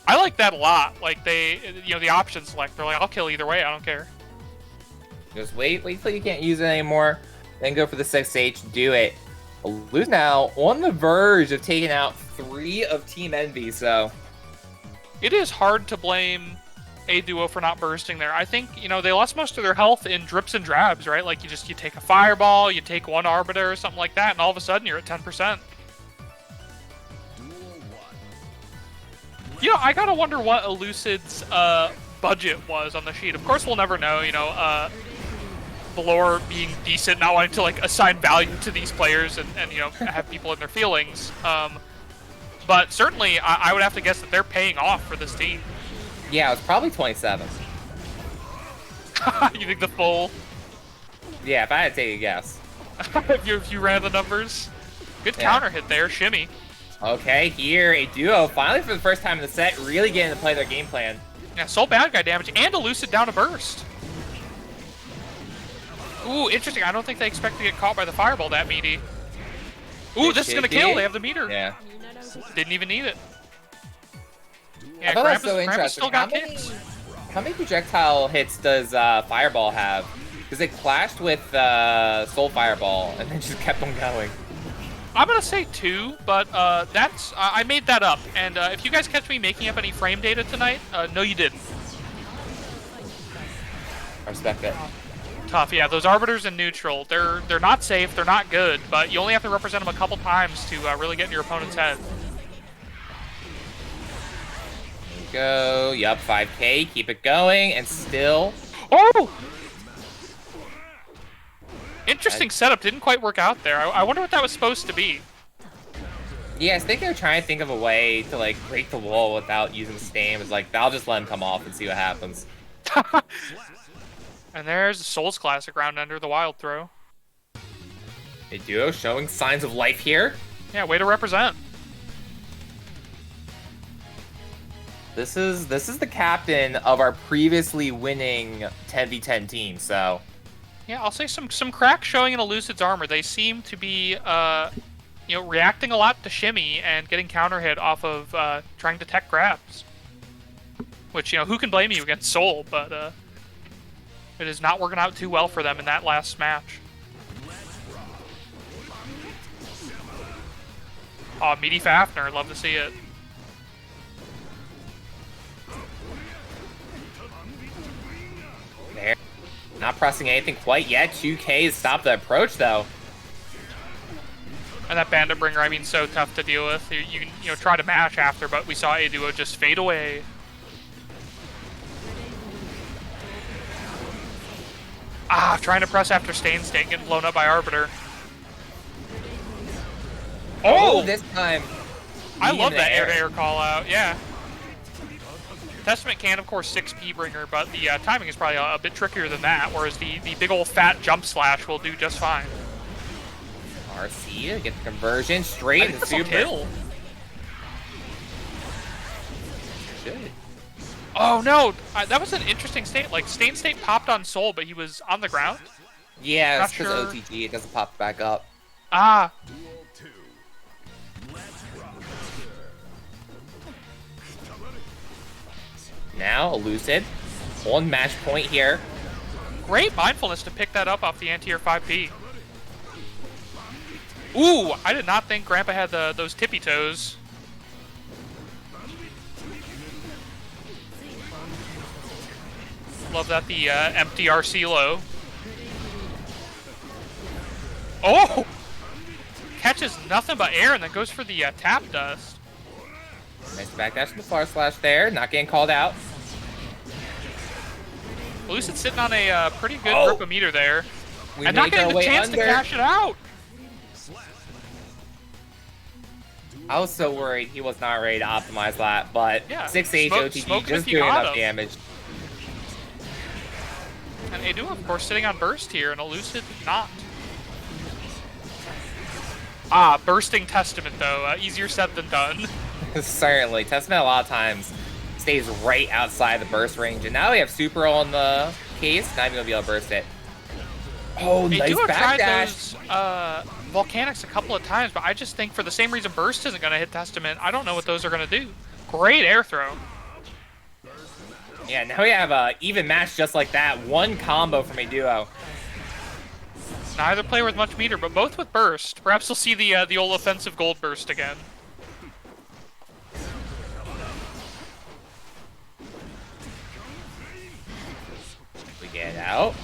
I like that a lot. Like, they, the option select. They're like, I'll kill either way, I don't care. Just wait till you can't use it anymore. Then go for the 6H. Do it. Lose now on the verge of taking out 3 of Team Envy, so... It is hard to blame A Duo for not bursting there. I think, they lost most of their health in drips and drabs, right? Like, you take a fireball, you take one Arbiter or something like that, and all of a sudden you're at 10%. I gotta wonder what Elucid's budget was on the sheet. Of course, we'll never know, Valor being decent, not wanting to, assign value to these players and have people in their feelings. But certainly, I would have to guess that they're paying off for this team. Yeah, it was probably 27. You think the full? Yeah, if I had to take a guess. if you ran the numbers. Good counter hit there, shimmy. Okay, here, A Duo, finally for the first time in the set, really getting to play their game plan. Yeah, Soul bad guy damage and Elucid down a burst. Ooh, interesting. I don't think they expect to get caught by the fireball that meaty. Ooh, this is going to kill. They have the meter. Yeah. Didn't even need it. Yeah, I thought that was so Grandpa's interesting. still got kicks. How many projectile hits does Fireball have? Because it clashed with Soul Fireball and then just kept on going. I'm going to say 2, but that's... I made that up. And if you guys catch me making up any frame data tonight, no you didn't. I respect it. Tough, yeah. Those Arbiters in neutral, they're not safe, they're not good, but you only have to represent them a couple times to really get in your opponent's head. There you go. Yup, 5K. Keep it going, and still... Oh! Interesting setup. Didn't quite work out there. I wonder what that was supposed to be. Yeah, I think they're trying to think of a way to, break the wall without using Stam. It's like, I'll just let him come off and see what happens. And there's the Souls Classic round under the Wild Throw. A Duo showing signs of life here. Yeah, way to represent. This is the captain of our previously winning 10v10 team, so... Yeah, I'll say some cracks showing in Elucid's armor. They seem to be, reacting a lot to shimmy and getting counter hit off of trying to tech grabs. Which, who can blame you against Soul, but it is not working out too well for them in that last match. Oh, Meaty Fafner, love to see it. There. Not pressing anything quite yet. 2K has stopped the approach, though. And that Bandit Bringer, I mean, so tough to deal with. You can, try to mash after, but we saw A Duo just fade away. Ah, trying to press after Stain State, getting blown up by Arbiter. Oh! This time. I love that air-to-air call-out, yeah. Testament can, of course, 6P Bringer, but the timing is probably a bit trickier than that, whereas the big old fat jump slash will do just fine. RC to get the conversion straight into super. Kill. Should. Oh no, that was an interesting state. Like, Stain State popped on Soul, but he was on the ground? Yeah, it's because of OTG, it doesn't pop back up. Ah. Now, Elucid on match point here. Great mindfulness to pick that up off the anti-air 5P. Ooh, I did not think Grandpa had those tippy toes. Love that, the empty RC low. Oh! Catches nothing but air and then goes for the tap dust. Nice backdash from the far slash there, not getting called out. Elucid's sitting on a pretty good grip-o-meter there. And not getting the chance to cash it out! I was so worried he was not ready to optimize that, but Yeah, 6H OTG smoke just if you doing got enough him. damage. And Edu, of course, sitting on burst here, and Elucid not. Ah, bursting Testament, though. Easier said than done. Certainly. Testament a lot of times stays right outside the burst range, and now we have Super on the case. Not even gonna be able to burst it. Oh, They nice do have tried backdash. those volcanics a couple of times, but I just think for the same reason burst isn't going to hit Testament, I don't know what those are going to do. Great air throw. Yeah, now we have a even match just like that. One combo from a duo. Neither player with much meter, but both with burst. Perhaps we'll see the old offensive gold burst again. We get out.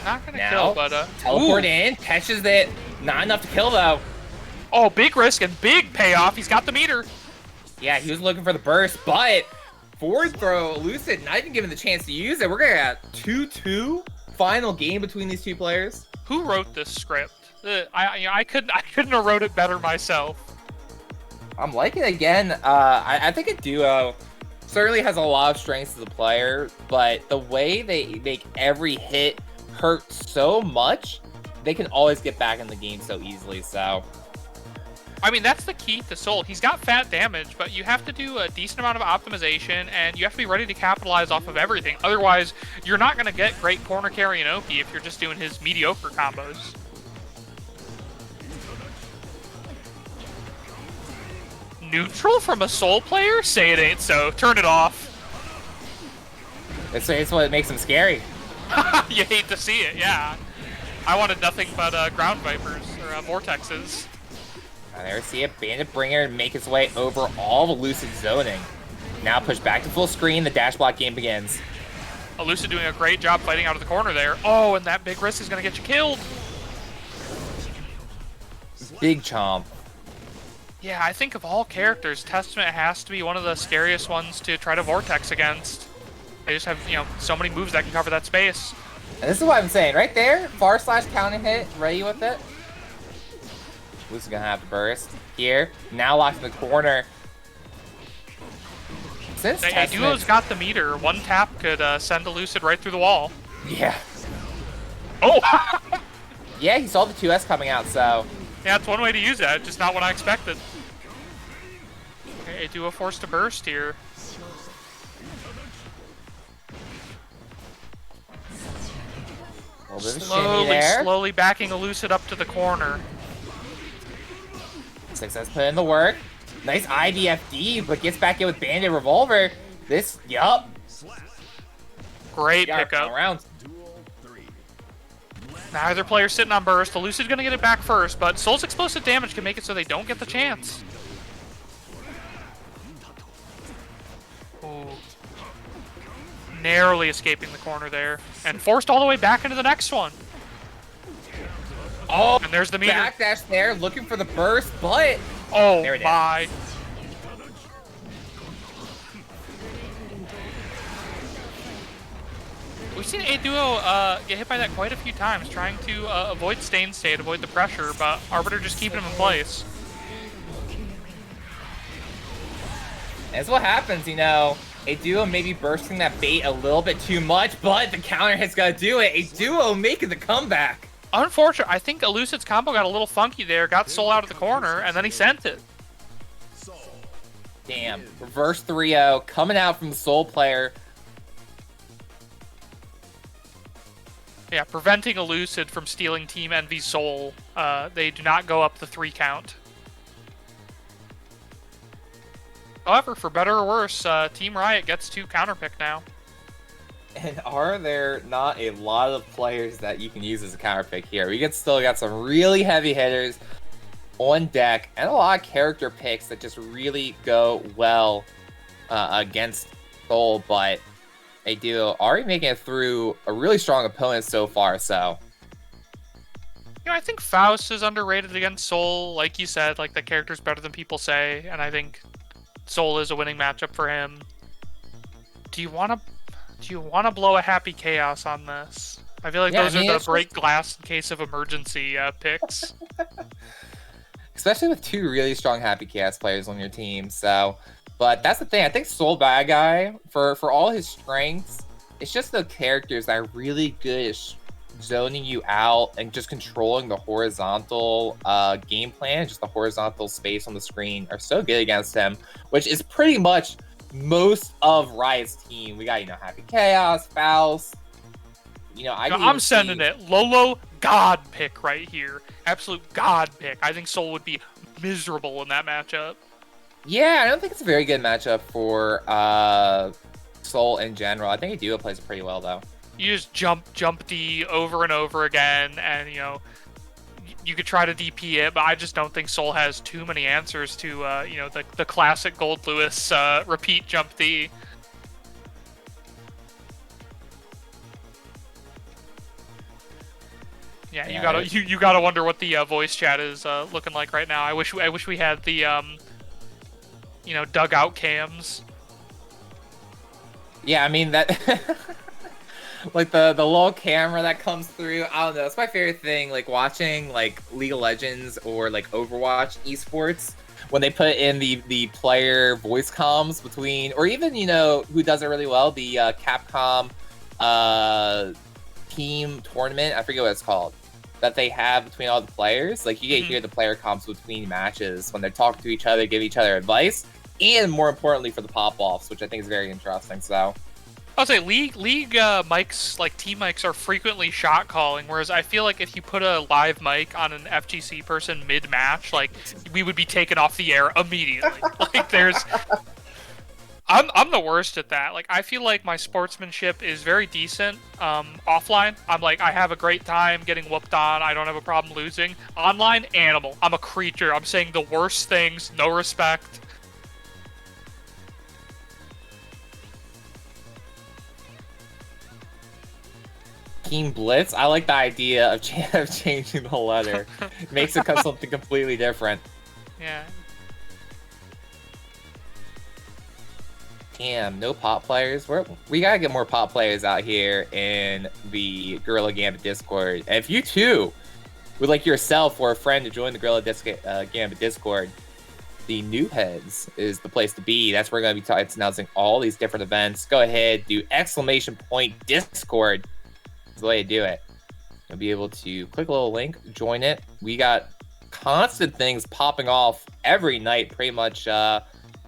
Not gonna Now, kill, but teleport ooh. in, catches it. Not enough to kill though. Oh, big risk and big payoff. He's got the meter. Yeah, he was looking for the burst, but forward throw, Lucid not even given the chance to use it. We're gonna get 2-2 final game between these two players. Who wrote this script? I couldn't have wrote it better myself. I'm liking it again. I think a duo certainly has a lot of strengths to the player, but the way they make every hit hurt so much, they can always get back in the game so easily. So, I mean, that's the key to Soul. He's got fat damage, but you have to do a decent amount of optimization, and you have to be ready to capitalize off of everything. Otherwise, you're not going to get great corner carry and OP if you're just doing his mediocre combos. Neutral from a Soul player? Say it ain't so. Turn it off. it's what makes him scary. You hate to see it, yeah. I wanted nothing but ground vipers or vortexes. I never see a Bandit Bringer make his way over all the Lucid zoning. Now push back to full screen, the dash block game begins. Elucid doing a great job fighting out of the corner there. Oh, and that big risk is going to get you killed. Big chomp. Yeah, I think of all characters, Testament has to be one of the scariest ones to try to vortex against. They just have, so many moves that can cover that space. And this is what I'm saying, right there, far slash counter hit, ready with it. Lucid's gonna have to burst here. Now locked in the corner. Since Duo's got the meter, one tap could send Elucid right through the wall. Yeah. Oh! Yeah, he saw the 2S coming out, so. Yeah, that's one way to use that, just not what I expected. Okay, Duo forced to burst here. Slowly backing Elucid up to the corner. Success put in the work. Nice IDFD, but gets back in with Bandit Revolver. Great pickup. Around. Neither player sitting on burst. Elucid's gonna get it back first, but Soul's explosive damage can make it so they don't get the chance. Ooh. Narrowly escaping the corner there, and forced all the way back into the next one. Oh, and there's the meter. Backdash there, looking for the burst, but oh there it my! Is. We've seen a duo get hit by that quite a few times, trying to avoid stain state, avoid the pressure, but Arbiter just keeping him in place. That's what happens, A duo maybe bursting that bait a little bit too much, but the counter hit's gotta do it. A duo making the comeback. Unfortunate. I think Elucid's combo got a little funky there, got Soul out of the corner, and then he sent it. Damn. Reverse 3-0 coming out from the Soul player. Yeah, preventing Elucid from stealing Team Envy's Soul. They do not go up the 3 count. However, for better or worse, Team Riot gets to counterpick now. And are there not a lot of players that you can use as a counterpick here? We still got some really heavy hitters on deck and a lot of character picks that just really go well against Soul, but they do already making it through a really strong opponent so far, so. I think Faust is underrated against Soul. Like you said, like the character's better than people say, and I think Soul is a winning matchup for him. Do you want to blow a Happy Chaos on this? I feel like those are the break glass in case of emergency picks. especially with two really strong Happy Chaos players on your team. So, but that's the thing. I think Soul Bad Guy, for all his strengths, it's just the characters that are really good at zoning you out and just controlling the horizontal game plan, just the horizontal space on the screen are so good against him, which is pretty much most of Riot's team. We got, Happy Chaos, Faust. I'm sending it. Lolo, God pick right here. Absolute God pick. I think Soul would be miserable in that matchup. Yeah, I don't think it's a very good matchup for Soul in general. I think Adua plays it pretty well, though. You just jump D over and over again, and, you could try to DP it, but I just don't think Soul has too many answers to, the classic Gold Lewis repeat jump D. Yeah, you gotta wonder what the voice chat is looking like right now. I wish we had the dugout cams. Yeah, I mean that like the little camera that comes through. I don't know. It's my favorite thing. Like watching like League of Legends or like Overwatch esports when they put in the player voice comms between, or even who does it really well, the Capcom team tournament. I forget what it's called. That they have between all the players. Like you get to hear the player comms between matches when they're talking to each other, give each other advice, and more importantly for the pop-offs, which I think is very interesting. So I'll say League mics, like team mics, are frequently shot calling, whereas I feel like if you put a live mic on an FGC person mid-match, like we would be taken off the air immediately. Like I'm the worst at that. Like I feel like my sportsmanship is very decent offline. I have a great time getting whooped on. I don't have a problem losing. Online, animal. I'm a creature. I'm saying the worst things. No respect. Team Blitz. I like the idea of changing the letter. It makes it something completely different. Yeah. Damn, no pop players. We gotta get more pop players out here in the Gorilla Gambit Discord. And if you too would like yourself or a friend to join the Gorilla Gambit Discord, the Noob Heads is the place to be. That's where we're gonna be announcing all these different events. Go ahead, do !Discord. That's the way to do it. You'll be able to click a little link, join it. We got constant things popping off every night, pretty much.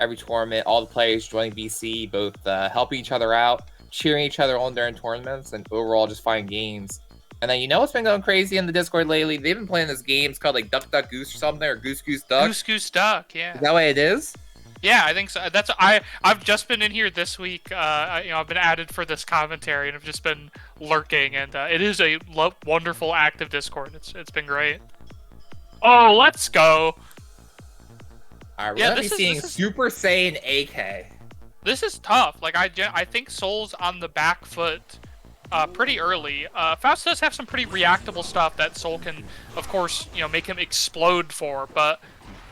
Every tournament, all the players joining BC, both helping each other out, cheering each other on during tournaments, and overall just finding games. And then what's been going crazy in the Discord lately? They've been playing this game. It's called like Duck Duck Goose or something, or Goose Goose Duck. Goose Goose Duck, yeah. Is that what it is? Yeah, I think so. I've just been in here this week. I've been added for this commentary, and I've just been lurking. And it is a wonderful, active Discord. It's been great. Oh, let's go. Alright, we're gonna be seeing Super Saiyan AK. This is tough. Like I think Soul's on the back foot pretty early. Faust does have some pretty reactable stuff that Soul can, of course, make him explode for. But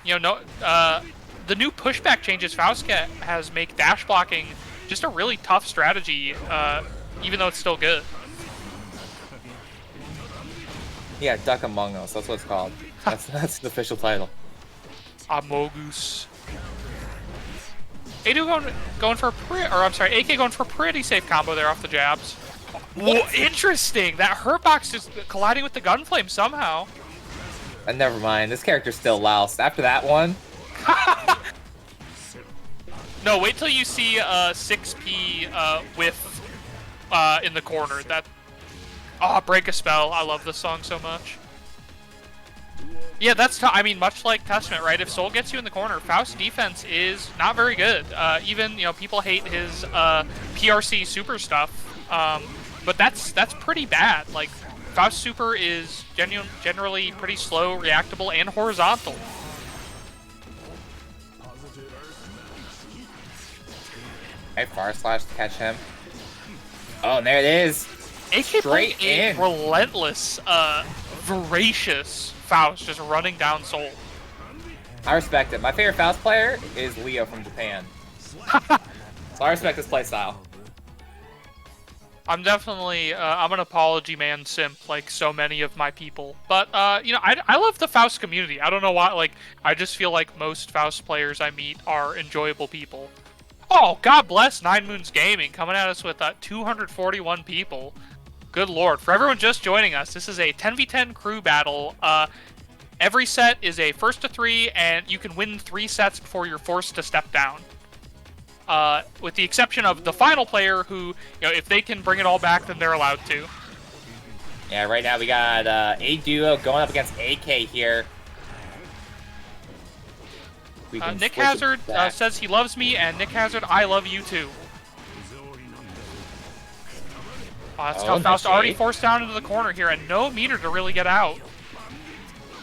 the new pushback changes Faust has make dash blocking just a really tough strategy, even though it's still good. Yeah, Duck Among Us. That's what it's called. That's the official title. Amogus. AK going for a pretty safe combo there off the jabs. Whoa, interesting. That hurt box is colliding with the gunflame somehow. Never mind. This character's still loused. After that one. No, wait till you see 6P with in the corner. Break a Spell. I love this song so much. Yeah, much like Testament, right? If Soul gets you in the corner, Faust's defense is not very good. Even, people hate his PRC super stuff, but that's pretty bad. Like, Faust super is generally pretty slow, reactable, and horizontal. Hey, Far Slash to catch him. Oh, and there it is. AK straight in. Relentless, voracious Faust just running down Soul. I respect it. My favorite Faust player is Leo from Japan. So I respect his playstyle. I'm definitely I'm an apology man simp like so many of my people. But you know, I love the Faust community. I don't know why, like I just feel like most Faust players I meet are enjoyable people. Oh, God bless Nine Moons Gaming coming at us with 241 people. Good lord. For everyone just joining us, this is a 10v10 crew battle. Every set is a first to 3, and you can win 3 sets before you're forced to step down. With the exception of the final player who, you know, if they can bring it all back, then they're allowed to. Yeah, right now we got a duo going up against AK here. Nick Hazard says he loves me, and Nick Hazard, I love you too. That's how Faust already forced down into the corner here, and no meter to really get out.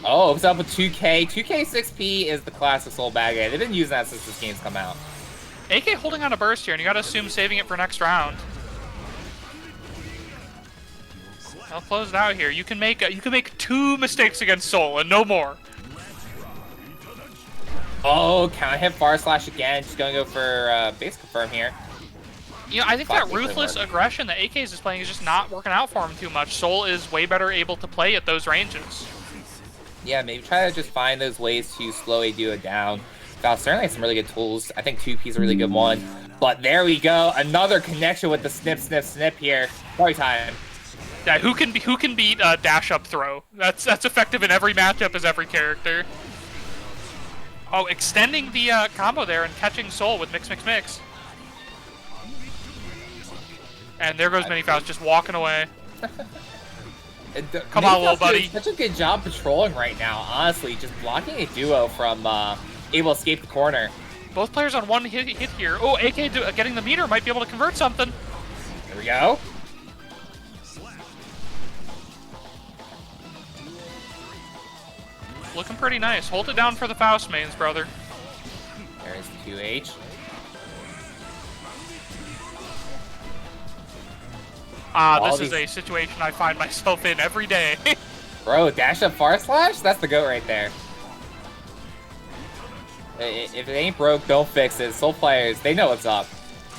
Oh, it's up with 2K. 2K 6P is the classic Soul Bag. They've been using that since this game's come out. AK holding on a burst here, and you gotta assume saving it for next round. I'll close it out here. You can make 2 mistakes against Soul, and no more. Oh, counter hit far slash again. Just gonna go for base confirm here. You know, I think that ruthless aggression that AKs is playing is just not working out for him too much. Soul is way better able to play at those ranges. Yeah, maybe try to just find those ways to slow a duo down. Faust certainly has some really good tools. I think 2P is a really good one. But there we go. Another connection with the snip, snip, snip here. Party time. Yeah, who can beat dash up throw? That's effective in every matchup as every character. Oh, extending the combo there and catching Soul with mix, mix, mix. And there goes Mini Faust just walking away. Come on, little buddy. Such a good job patrolling right now, honestly. Just blocking a duo from able to escape the corner. Both players on one hit here. Oh, AK getting the meter might be able to convert something. There we go. Looking pretty nice. Hold it down for the Faust mains, brother. There's 2H. This is a situation I find myself in every day. Bro, dash up far slash? That's the goat right there. If it ain't broke, don't fix it. Soul players, they know what's up.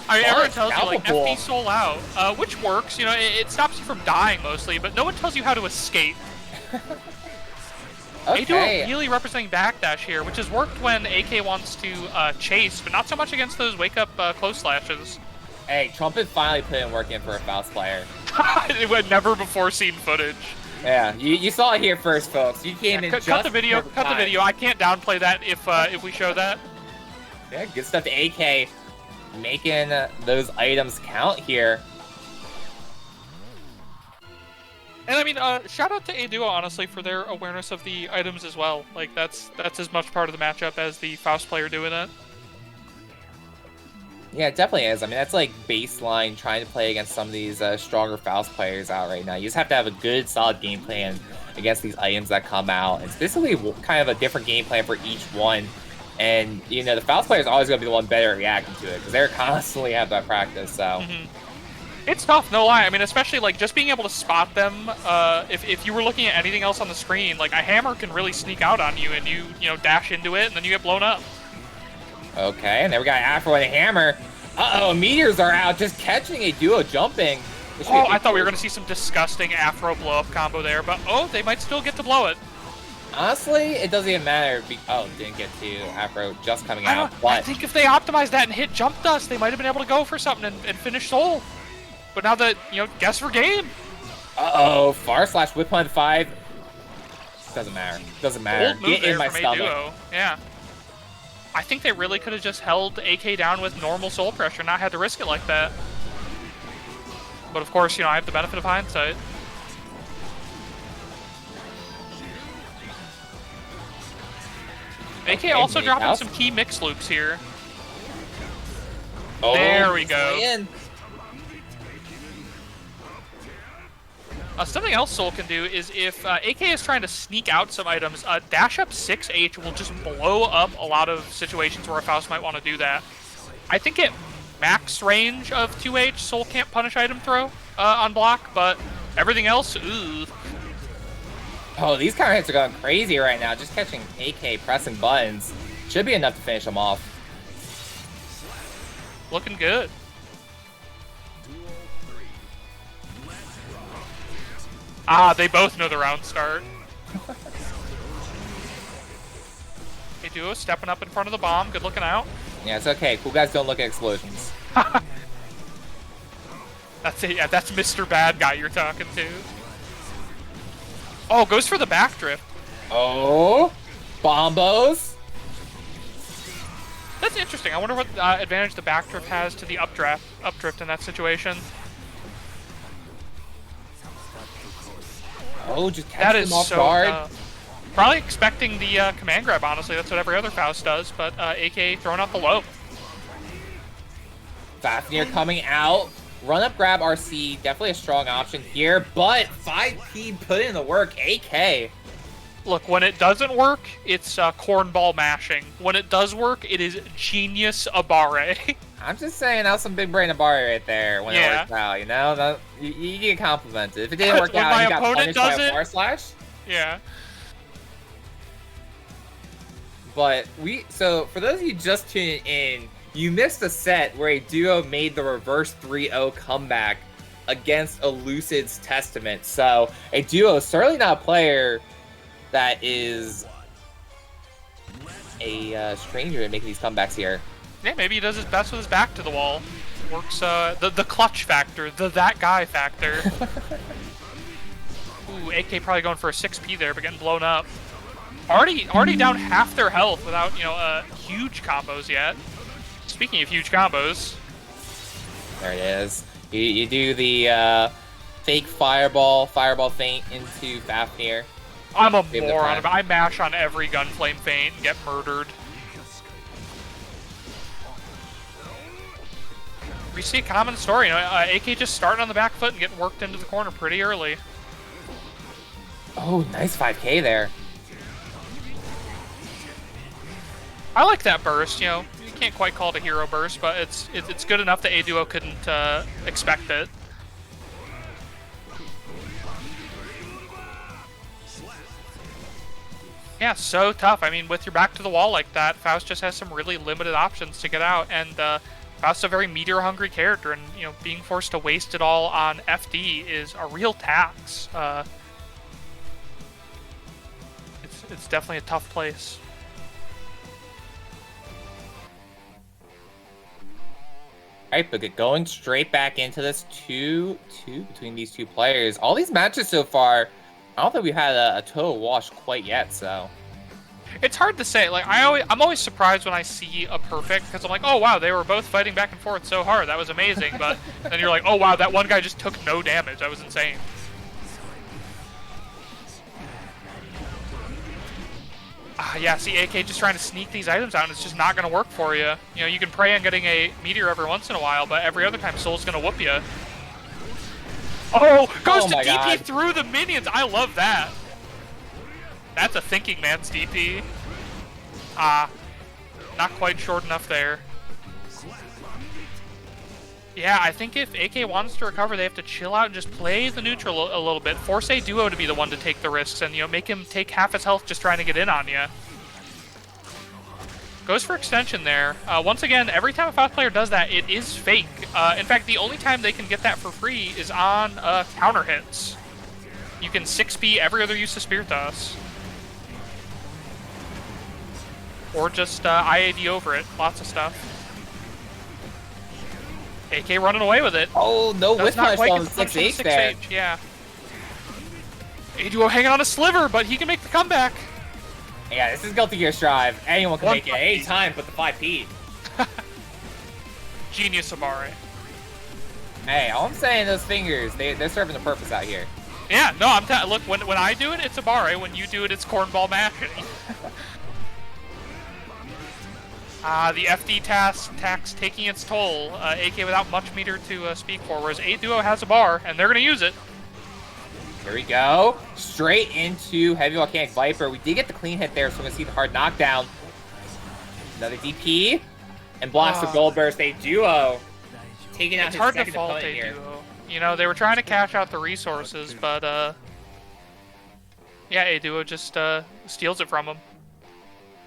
I mean, everyone tells you, like, FP Soul out, which works. You know, it stops you from dying mostly, but no one tells you how to escape. Okay. A2 really representing backdash here, which has worked when AK wants to chase, but not so much against those wake-up close slashes. Hey, Trumpet finally put in work in for a Faust player. It was never before seen footage. Yeah, you saw it here first, folks. You came in cut the video. Cut the video. I can't downplay that if we show that. Yeah, good stuff to AK, making those items count here. And I mean, shout out to A-Duo, honestly, for their awareness of the items as well. Like, that's as much part of the matchup as the Faust player doing it. Yeah, it definitely is. I mean, that's like baseline trying to play against some of these stronger Faust players out right now. You just have to have a good, solid game plan against these items that come out. It's basically kind of a different game plan for each one. And, you know, the Faust player is always going to be the one better at reacting to it because they're constantly have that practice, so... It's tough, no lie. I mean, especially, like, just being able to spot them, if you were looking at anything else on the screen, like, a hammer can really sneak out on you, and you know, dash into it, and then you get blown up. Okay, and there we got Afro and a hammer. Uh-oh, meteors are out, just catching a duo jumping. Oh, I thought we were going to see some disgusting Afro blow-up combo there, but, oh, they might still get to blow it. Honestly, it doesn't even matter. Oh, didn't get to Afro just coming out. I think if they optimized that and hit Jump Dust, they might have been able to go for something and finish Soul. But now that, you know, guess for game. Uh-oh, far slash whip on 5. Doesn't matter. Doesn't matter. Old move Get in there my from stomach. A-Duo. Yeah. I think they really could have just held AK down with normal Soul pressure, not had to risk it like that. But of course, you know, I have the benefit of hindsight. AK also dropping some key mix loops here. Oh, there we go. In. Something else Soul can do is if AK is trying to sneak out some items, dash up 6H will just blow up a lot of situations where a Faust might want to do that. I think at max range of 2H, Soul can't punish item throw on block, but everything else, ooh. Oh, these counter hits are going crazy right now. Just catching AK pressing buttons should be enough to finish them off. Looking good. Ah, they both know the round start. Hey, Duo stepping up in front of the bomb. Good looking out. Yeah, it's okay. Cool guys don't look at explosions. That's it. Yeah, that's Mr. Bad Guy you're talking to. Oh, goes for the backdrift. Oh, bombos. That's interesting. I wonder what advantage the backdrift has to the updrift in that situation. Oh, just catch That them is off so guard. probably expecting the command grab, honestly. That's what every other Faust does, but AK throwing out the low. Fafnir coming out. Run up grab RC, definitely a strong option here, but 5P put in the work. AK. Look, when it doesn't work, it's cornball mashing. When it does work, it is genius Abare. I'm just saying, that was some big brain Abari right there when it Yeah. works out, you know? You get complimented. If it didn't work When out, my you got opponent punished by does a it- bar slash. Yeah. But so for those of you just tuning in, you missed a set where a duo made the reverse 3-0 comeback against Elucid's Testament. So a duo is certainly not a player that is a stranger to making these comebacks here. Yeah, maybe he does his best with his back to the wall. Works the clutch factor, that guy factor. Ooh, AK probably going for a 6P there, but getting blown up. Already down half their health without, huge combos yet. Speaking of huge combos. There it is. You do the fake fireball feint into Fafnir. I'm a Save the moron. plan. I mash on every gunflame feint and get murdered. We see a common story. AK just starting on the back foot and getting worked into the corner pretty early. Oh, nice 5K there. I like that burst. You can't quite call it a hero burst, but it's good enough that A-Duo couldn't expect it. Yeah, so tough. I mean, with your back to the wall like that, Faust just has some really limited options to get out, and Faust's a very meteor-hungry character, and being forced to waste it all on FD is a real tax. It's definitely a tough place. Alright, but going straight back into this 2-2 between these two players. All these matches so far, I don't think we've had a total wash quite yet, so. It's hard to say. Like I'm always surprised when I see a perfect, because I'm like, oh wow, they were both fighting back and forth so hard. That was amazing. But then you're like, oh wow, that one guy just took no damage. That was insane. Yeah, see, AK just trying to sneak these items out, and it's just not going to work for you. You can pray on getting a meteor every once in a while, but every other time Soul's going to whoop you. Oh, goes to my DP God. through the minions. I love that. That's a thinking man's DP. Not quite short enough there. Yeah, I think if AK wants to recover, they have to chill out and just play the neutral a little bit. Force a duo to be the one to take the risks and, make him take half his health just trying to get in on you. Goes for extension there. Once again, every time a Faust player does that, it is fake. In fact, the only time they can get that for free is on counter hits. You can 6P every other use of Spirit Toss. Or just IAD over it. Lots of stuff. AK running away with it. Oh, no whiff punish on the 6H there. 6H, yeah. A-Duo hanging on a sliver, but he can make the comeback. Yeah, this is Guilty Gear Strive. Anyone can One make it 5P. any time but the 5P. Genius Amare. Hey, all I'm saying, those fingers, they're serving the purpose out here. Yeah, no, look, when I do it, it's Abare. When you do it, it's cornball mashing. The FD tax taking its toll. AK without much meter to speak for, whereas A-Duo has a bar, and they're going to use it. Here we go. Straight into Heavy Volcanic Viper. We did get the clean hit there, so we're going to see the hard knockdown. Another DP. And blocks the Gold Burst. A-Duo taking out It's his hard to second fault opponent here. A-Duo. They were trying to cash out the resources, but, yeah, A-Duo just steals it from him.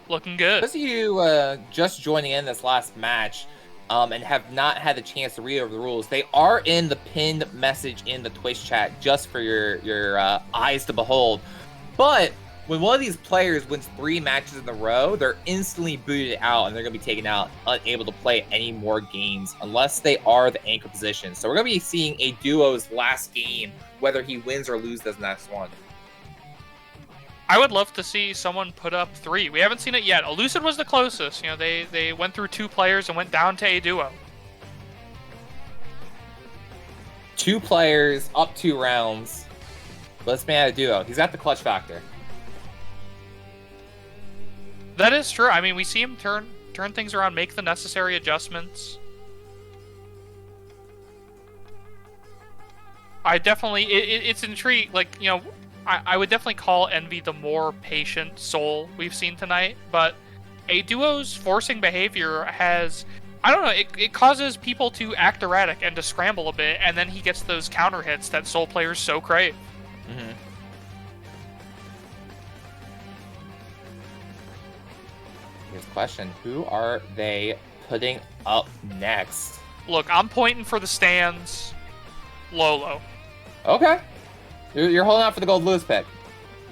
Looking good. Those of you just joining in this last match, and have not had the chance to read over the rules, they are in the pinned message in the Twitch chat just for your eyes to behold. But when one of these players wins 3 matches in a row, they're instantly booted out, and they're going to be taken out, unable to play any more games unless they are the anchor position. So we're going to be seeing a duo's last game, whether he wins or loses this next one. I would love to see someone put up 3. We haven't seen it yet. Elucid was the closest. You know, they went through 2 players and went down to a duo. 2 players, up 2 rounds. Let's make it a duo. He's got the clutch factor. That is true. I mean, we see him turn things around, make the necessary adjustments. I definitely, it's intriguing. Like, you know, I would definitely call Envy the more patient soul we've seen tonight, but a duo's forcing behavior has, I don't know, it causes people to act erratic and to scramble a bit, and then he gets those counter hits that soul players so crave. Mm-hmm. Here's the question. Who are they putting up next? Look, I'm pointing for the stands. Lolo. Okay. You're holding out for the Gold Lewis pick.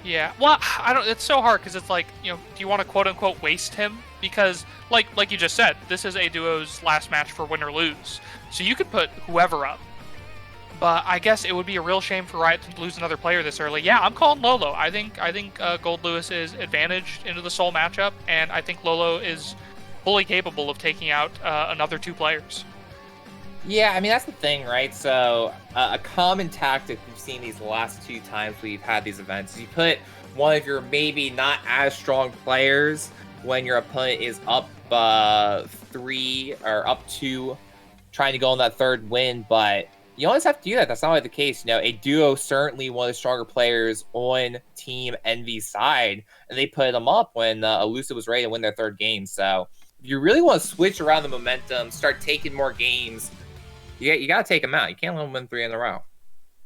Yeah. Well, I don't. It's so hard because it's like, you know, do you want to quote unquote waste him? Because like you just said, this is a duo's last match for win or lose. So you could put whoever up. But I guess it would be a real shame for Riot to lose another player this early. Yeah, I'm calling Lolo. I think Gold Lewis is advantaged into the Soul matchup, and I think Lolo is fully capable of taking out another 2 players. Yeah, I mean, that's the thing, right? So a common tactic we've seen these last 2 times we've had these events is you put one of your maybe not as strong players when your opponent is up 3 or up 2, trying to go on that 3rd win, but you always have to do that. That's not really the case. You know, a duo certainly one of the stronger players on Team Envy's side, and they put them up when Elusive was ready to win their 3rd game. So if you really want to switch around the momentum, start taking more games, you got to take them out. You can't let them win 3 in a row.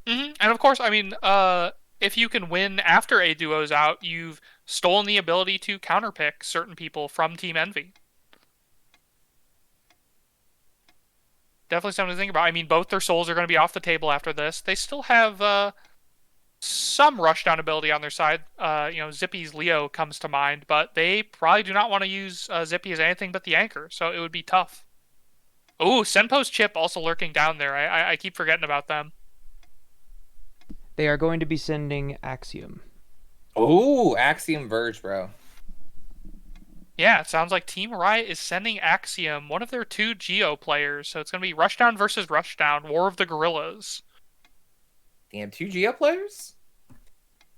Mm-hmm. And of course, I mean, if you can win after a duo's out, you've stolen the ability to counterpick certain people from Team Envy. Definitely something to think about. I mean, both their souls are going to be off the table after this. They still have some rushdown ability on their side. You know, Zippy's Leo comes to mind, but they probably do not want to use Zippy as anything but the anchor, so it would be tough. Ooh, Senpo's Chip also lurking down there. I keep forgetting about them. They are going to be sending Axiom. Ooh, Axiom Verge, bro. Yeah, it sounds like Team Riot is sending Axiom, one of their 2 Geo players. So it's going to be Rushdown versus Rushdown, War of the Gorillas. Damn, 2 Geo players?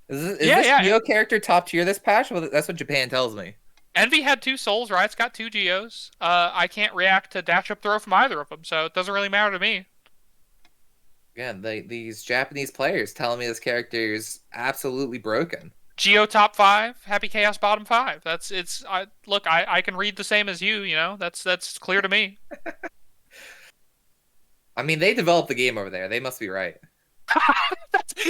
Is Yeah, this yeah. Geo character top tier this patch? Well, that's what Japan tells me. Envy had 2 souls, Riot's got 2 Geos. I can't react to dash up throw from either of them, so it doesn't really matter to me. Again, these Japanese players telling me this character is absolutely broken. Geo top 5, Happy Chaos bottom 5. Look, I can read the same as you, you know? That's clear to me. I mean, they developed the game over there. They must be right.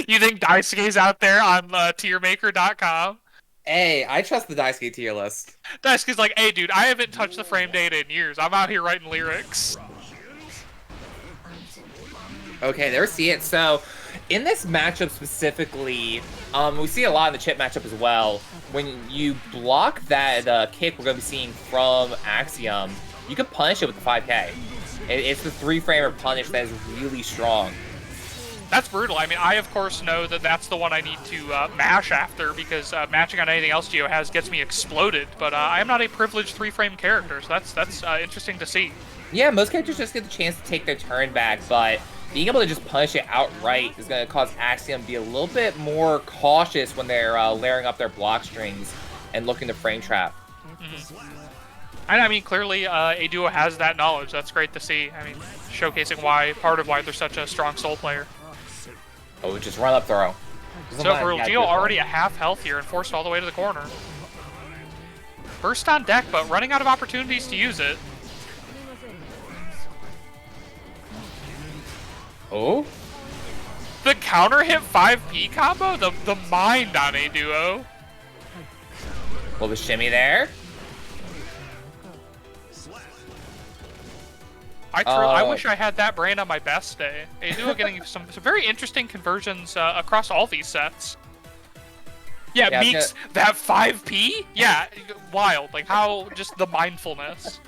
You think Daisuke's out there on tiermaker.com? Hey, I trust the Daisuke tier list. Daisuke's like, hey dude, I haven't touched the frame data in years. I'm out here writing lyrics. Okay, there we see it. So, in this matchup specifically, we see a lot in the chip matchup as well. When you block that kick we're going to be seeing from Axiom, you can punish it with the 5K. It's the 3-framer punish that is really strong. That's brutal. I mean, I of course know that that's the one I need to mash after, because matching on anything else Geo has gets me exploded. But I am not a privileged 3-frame character, so that's interesting to see. Yeah, most characters just get the chance to take their turn back, but being able to just punish it outright is going to cause Axiom to be a little bit more cautious when they're layering up their block strings and looking to frame trap. Mm-hmm. And I mean, clearly, a duo has that knowledge. That's great to see. I mean, showcasing part of why they're such a strong soul player. Oh, just run up throw. So for Geo already at half health here and forced all the way to the corner. Burst on deck, but running out of opportunities to use it. Oh? The counter hit 5P combo? The mind on a duo. Well, the shimmy there. I wish I had that brain on my best day. Aduo getting some very interesting conversions across all these sets. Yeah, Meeks, that 5P? Yeah, wild. Like, how, just the mindfulness.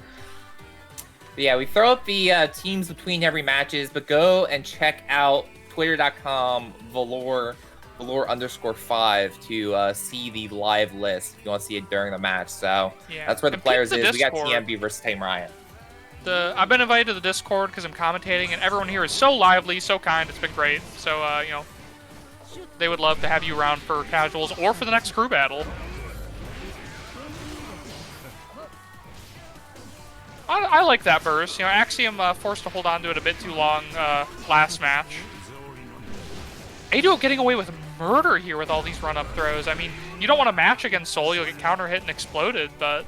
Yeah, we throw up the teams between every matches, but go and check out twitter.com Valor_5 to see the live list if you want to see it during the match. So yeah. that's where the players is. We got TMB versus Tame Riot. I've been invited to the Discord because I'm commentating, and everyone here is so lively, so kind. It's been great. So, you know, they would love to have you around for casuals or for the next crew battle. I like that burst. You know, Axiom forced to hold on to it a bit too long last match. Aduo getting away with murder here with all these run-up throws. I mean, you don't want to match against Soul. You'll get counter-hit and exploded, but...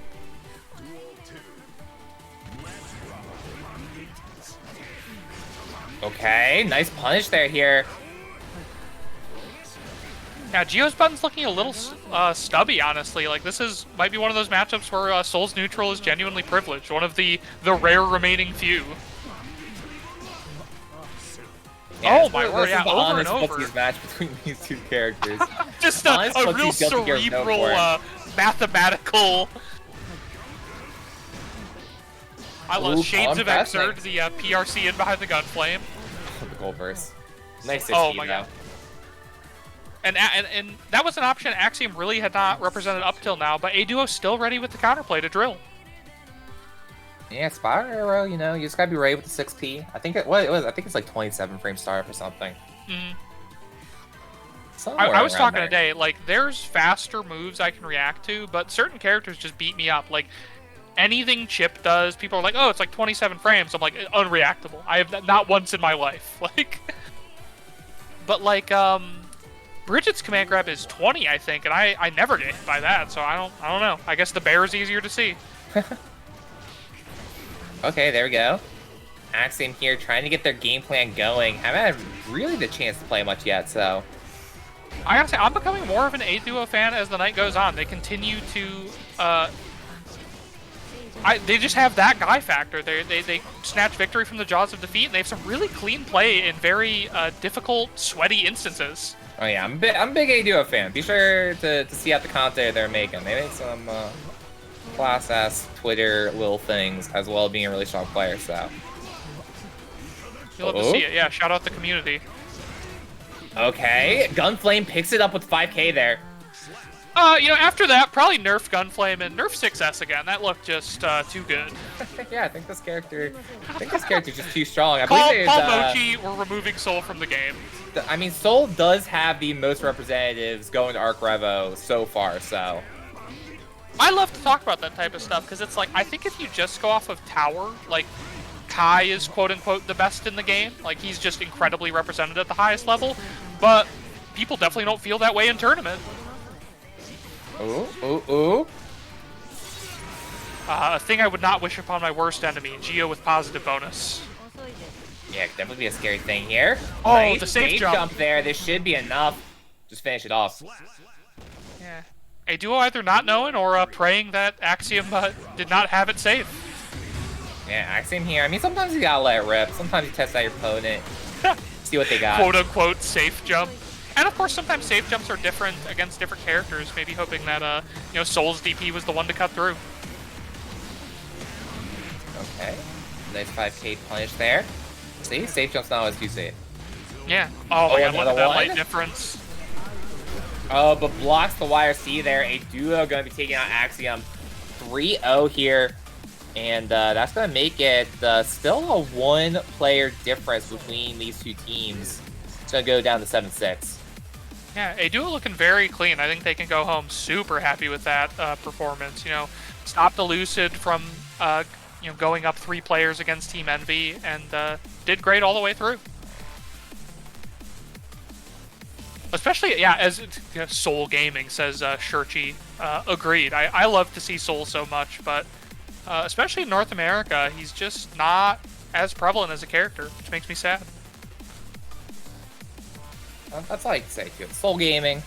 Okay, nice punish there here. Yeah, Geo's button's looking a little stubby, honestly. Like, this might be one of those matchups where Soul's neutral is genuinely privileged. One of the rare remaining few. Yeah, oh my word, yeah, over and over. Match between these two characters. Just a real cerebral, mathematical... I love Shades of Exerd, the PRC in behind the gunflame. The gold burst. Nice 16, oh my god. And that was an option Axiom really had not represented up till now, but Aduo's still ready with the counterplay to drill. Yeah, Spire Arrow, you know, you just gotta be ready with the 6P. I think I think it's like 27 frame startup or something. I was talking today, like, there's faster moves I can react to, but certain characters just beat me up. Like, anything Chip does, people are like, oh, it's like 27 frames. I'm like, unreactable. I have not once in my life. Like, but like, Bridget's command grab is 20, I think, and I never get hit by that, so I don't know. I guess the bear is easier to see. Okay, there we go. Axiom here trying to get their game plan going. Haven't had really the chance to play much yet, so. I gotta say, I'm becoming more of an Aduo fan as the night goes on. They continue to, they just have that guy factor. They snatch victory from the jaws of defeat, and they have some really clean play in very difficult, sweaty instances. Oh yeah, I'm a big Aduo fan. Be sure to see out the content they're making. They make some class-ass Twitter little things, as well as being a really strong player, so. You'll love to see it, yeah. Shout out the community. Okay, Gunflame picks it up with 5K there. You know, after that, probably nerf Gunflame and nerf 6S again. That looked just too good. Yeah, I think this character's just too strong. I believe Paul Mochi, we're removing Soul from the game. I mean, Soul does have the most representatives going to Arc Revo so far, so. I love to talk about that type of stuff, because it's like, I think if you just go off of Tower, like, Kai is quote-unquote the best in the game. Like, he's just incredibly represented at the highest level, but people definitely don't feel that way in tournament. Ooh. A thing I would not wish upon my worst enemy, Geo with positive bonus. Yeah, could definitely be a scary thing here. Oh, nice the safe jump there. This should be enough. Just finish it off. Yeah. Aduo either not knowing or praying that Axiom did not have it safe. Yeah, Axiom here. I mean, sometimes you gotta let it rip. Sometimes you test out your opponent. See what they got. Quote-unquote safe jump. And of course, sometimes safe jumps are different against different characters. Maybe hoping that, you know, Soul's DP was the one to cut through. Okay. Nice 5K punish there. See, safe jump's not always too safe. Yeah. Oh my god, look at that light difference. Oh, but blocks the YRC there. Aduo gonna be taking out Axiom. 3-0 here. And that's gonna make it still a one-player difference between these two teams. It's gonna go down to 7-6. Yeah, Aduo looking very clean. I think they can go home super happy with that performance. You know, stopped Elucid from you know, going up 3 players against Team Envy, and did great all the way through. Especially, yeah, as you know, Soul Gaming says, Shurchi, agreed. I love to see Soul so much, but especially in North America, he's just not as prevalent as a character, which makes me sad. That's all I can say too. Soul Gaming,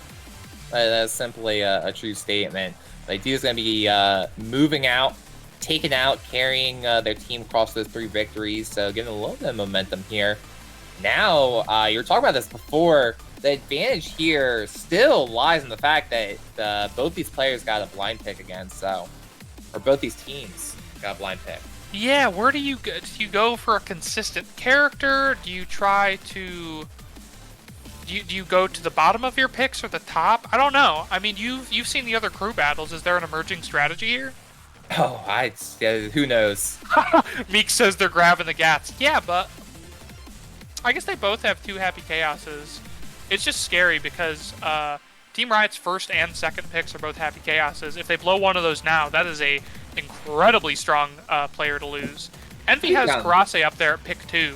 that's simply a true statement. Like, dude's gonna be moving out taken out, carrying their team across those 3 victories, so giving a little bit of momentum here. Now, you were talking about this before, the advantage here still lies in the fact that both these players got a blind pick again, so, or both these teams got a blind pick. Yeah, where do you go? Do you go for a consistent character? Do you try to... Do you go to the bottom of your picks or the top? I don't know. I mean, you've seen the other crew battles. Is there an emerging strategy here? Oh, who knows? Meek says they're grabbing the gats. Yeah, but I guess they both have 2 Happy Chaoses. It's just scary because Team Riot's first and second picks are both Happy Chaoses. If they blow one of those now, that is a incredibly strong player to lose. Envy has Karase up there at pick 2.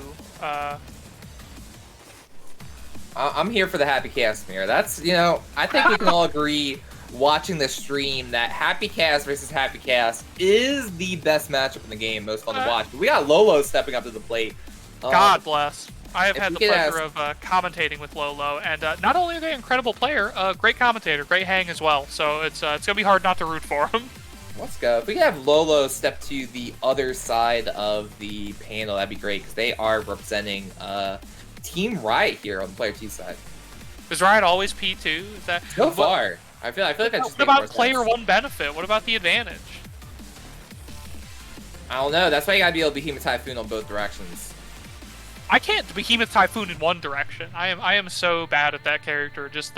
I'm here for the Happy Chaos mirror. That's, I think we can all agree watching the stream that Happy Chaos versus Happy Chaos is the best matchup in the game, most fun to watch. But we got Lolo stepping up to the plate. God bless. I have had the pleasure of commentating with Lolo, and not only are they an incredible player, great commentator, great hang as well. So it's gonna be hard not to root for him. Let's go. If we can have Lolo step to the other side of the panel, that'd be great, because they are representing Team Riot here on the player T side. Is Riot always P2? Is that so far? I feel like that just. What about player 1 benefit? What about the advantage? I don't know. That's why you gotta be able to Behemoth Typhoon on both directions. I can't Behemoth Typhoon in one direction. I am so bad at that character. Just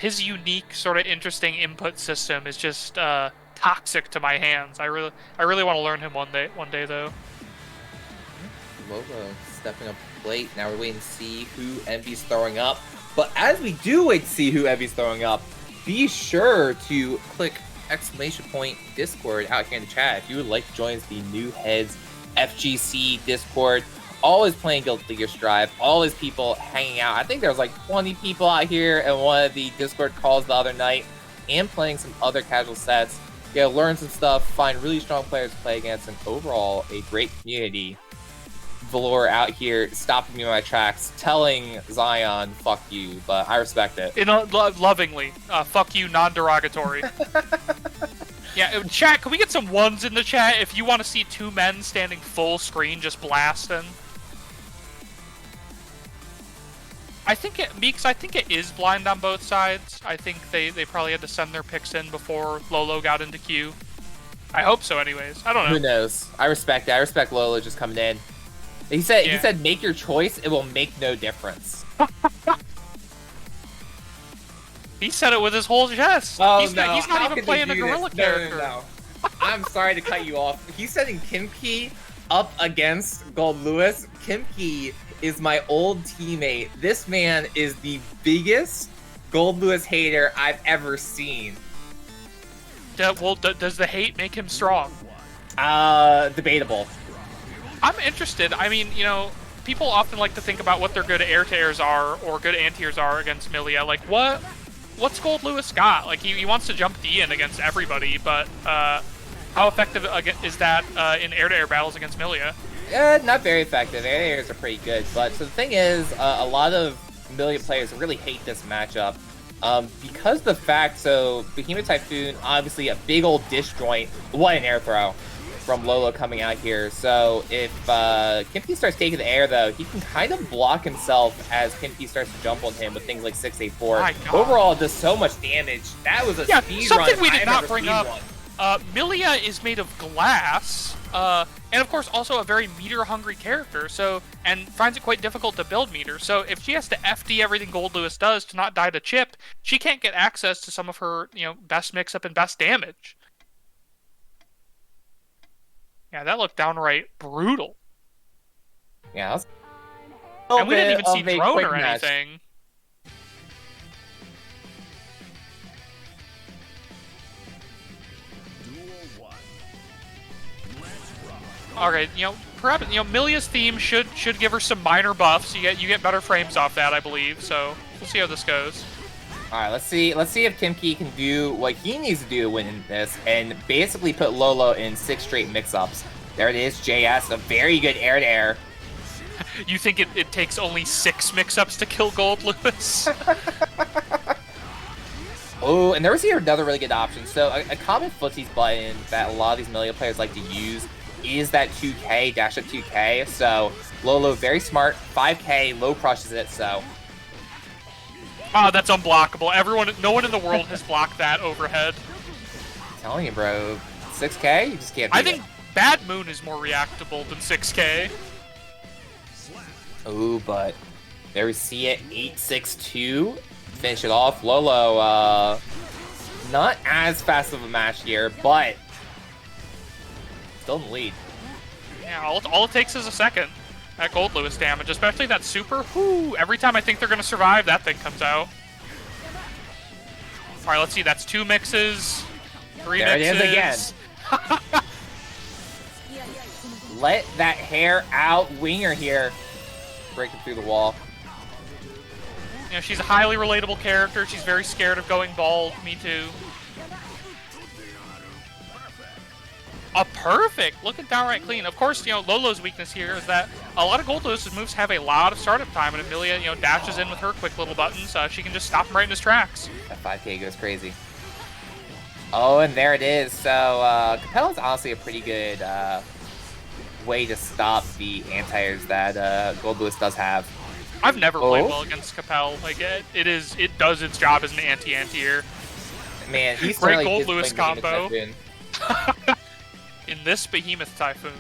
his unique sort of interesting input system is just toxic to my hands. I really want to learn him one day though. Lobo stepping up to the plate. Now we're waiting to see who Envy's throwing up. But as we do wait to see who Envy's throwing up, be sure to click !Discord out here in the chat if you would like to join the New Heads FGC Discord. Always playing Guilty Gear Strive, always people hanging out. I think there was like 20 people out here in one of the Discord calls the other night, and playing some other casual sets. Learn some stuff, find really strong players to play against, and overall a great community. Valor out here stopping me in my tracks, telling Zion, fuck you, but I respect it. Lovingly. Fuck you, non-derogatory. Yeah, chat, can we get some ones in the chat if you want to see 2 men standing full screen just blasting? I think it is blind on both sides. I think they probably had to send their picks in before Lolo got into queue. I hope so anyways. I don't know. Who knows? I respect it. I respect Lolo just coming in. He said make your choice, it will make no difference. He said it with his whole chest. Oh, he's not even playing a gorilla character. No. I'm sorry to cut you off. He's setting Kimki up against Gold Lewis. Kimki is my old teammate. This man is the biggest Gold Lewis hater I've ever seen. Does the hate make him strong? Debatable. I'm interested. I mean, people often like to think about what their good air-to-airs are or good anti-airs are against Milia. Like, what's Gold Lewis got? Like, he wants to jump D in against everybody, but how effective is that in air-to-air battles against Milia? Not very effective. Air-to-airs are pretty good, but so the thing is, a lot of Milia players really hate this matchup. Because the fact, Behemoth Typhoon, obviously a big old disjoint. What an air throw from Lolo coming out here. So if Kimki starts taking the air, though, he can kind of block himself as Kimki starts to jump on him with things like 684. Overall, it does so much damage. That was a speed run. Something we did not bring up. Milia is made of glass, and of course also a very meter-hungry character, and finds it quite difficult to build meter. So if she has to FD everything Gold Lewis does to not die to chip, she can't get access to some of her, best mix-up and best damage. Yeah, that looked downright brutal. Yeah. And we didn't even see drone or anything. Alright, perhaps Milia's theme should give her some minor buffs. You get better frames off that, I believe. So we'll see how this goes. All right, let's see if Kimki can do what he needs to do to win this, and basically put Lolo in 6 straight mix-ups. There it is, JS, a very good air-to-air. You think it takes only 6 mix-ups to kill Gold Lewis? Oh, and there was here another really good option. So a common footsies button that a lot of these Melia players like to use is that 2K, dash up 2K. So Lolo, very smart, 5K, low crushes it, so. Oh, that's unblockable. No one in the world has blocked that overhead. I'm telling you, bro, 6K, you just can't beat I think Bad Moon is more reactable than 6K. Oh, but there we see it, 8-6-2. Finish it off. Lolo, not as fast of a match here, but still in the lead. Yeah, all it takes is a second at Gold Lewis damage, especially that super. Whoo, every time I think they're going to survive, that thing comes out. All right, let's see. That's 2 mixes, 3 there mixes. There it is again. Let that hair out. Winger here. Breaking through the wall. You know, she's a highly relatable character. She's very scared of going bald. Me too. A perfect! Looking downright clean. Of course, you know, Lolo's weakness here is that a lot of Gold Lewis's moves have a lot of startup time, and Amelia, you know, dashes in with her quick little buttons. She can just stop him right in his tracks. That 5K goes crazy. Oh, and there it is. So, Capella is honestly a pretty good way to stop the anti-airs that Gold Lewis does have. I've never played well against Capel. Like it does its job as an anti-air. Man, he's great Gold Lewis combo. In this Behemoth Typhoon.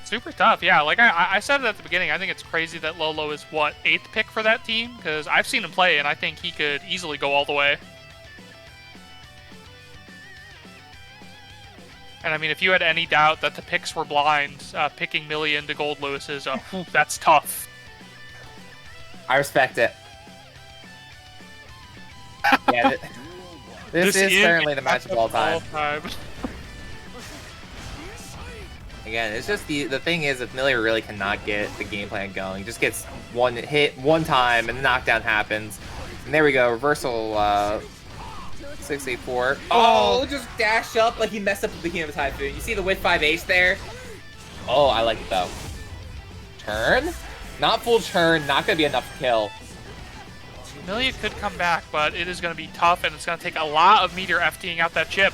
Super tough, yeah. Like I said it at the beginning, I think it's crazy that Lolo is, what, 8th pick for that team? Because I've seen him play, and I think he could easily go all the way. And I mean, if you had any doubt that the picks were blind, picking Millie into Gold Lewis is, that's tough. I respect it. Yeah, this is certainly the match of all time. Again, it's just the thing is, if Millie really cannot get the game plan going, he just gets one hit one time and the knockdown happens. And there we go, reversal 684. Oh, just dash up like he messed up the beginning of the Typhoon. You see the with 5H there? Oh, I like it though. Turn? Not full turn, not gonna be enough to kill. Amelia could come back, but it is going to be tough, and it's going to take a lot of Meteor FTing out that chip.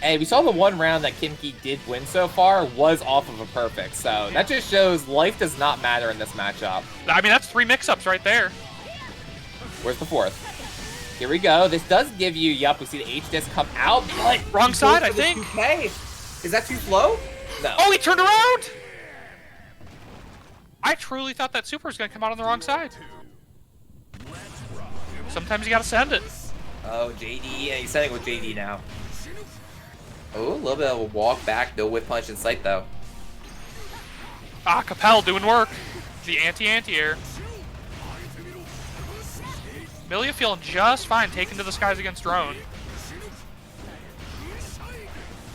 Hey, we saw the one round that Kimki did win so far was off of a perfect, so that just shows life does not matter in this matchup. I mean, that's 3 mix-ups right there. Where's the 4th? Here we go. This does give you, yup, we see the H-Disc come out, but... Wrong side, I think. Okay. Is that too slow? No. Oh, he turned around! I truly thought that super was going to come out on the wrong side. Sometimes you gotta send it. Oh, JD. Yeah, he's sending with JD now. Oh, a little bit of a walk back. No whip punch in sight, though. Ah, Capel doing work. The anti-air. Amelia feeling just fine, taken to the skies against drone.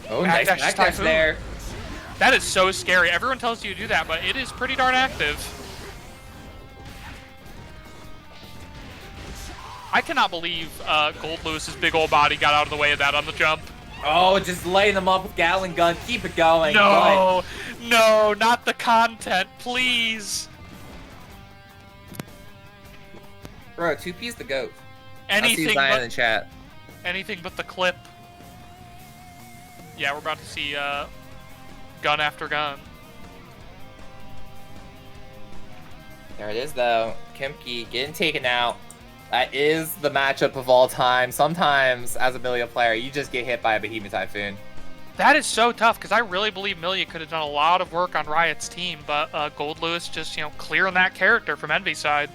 Oh, nice backdash there. That is so scary. Everyone tells you to do that, but it is pretty darn active. I cannot believe Gold Lewis's big old body got out of the way of that on the jump. Oh, just laying them up with Gatling gun. Keep it going. No, no, not the content, please. Bro, 2P's the GOAT. Anything but in the chat. Anything but the clip. Yeah, we're about to see gun after gun. There it is, though. Kimki getting taken out. That is the matchup of all time. Sometimes, as a Milia player, you just get hit by a Behemoth Typhoon. That is so tough, because I really believe Milia could have done a lot of work on Riot's team, but Gold Lewis just, you know, clearing that character from Envy's side.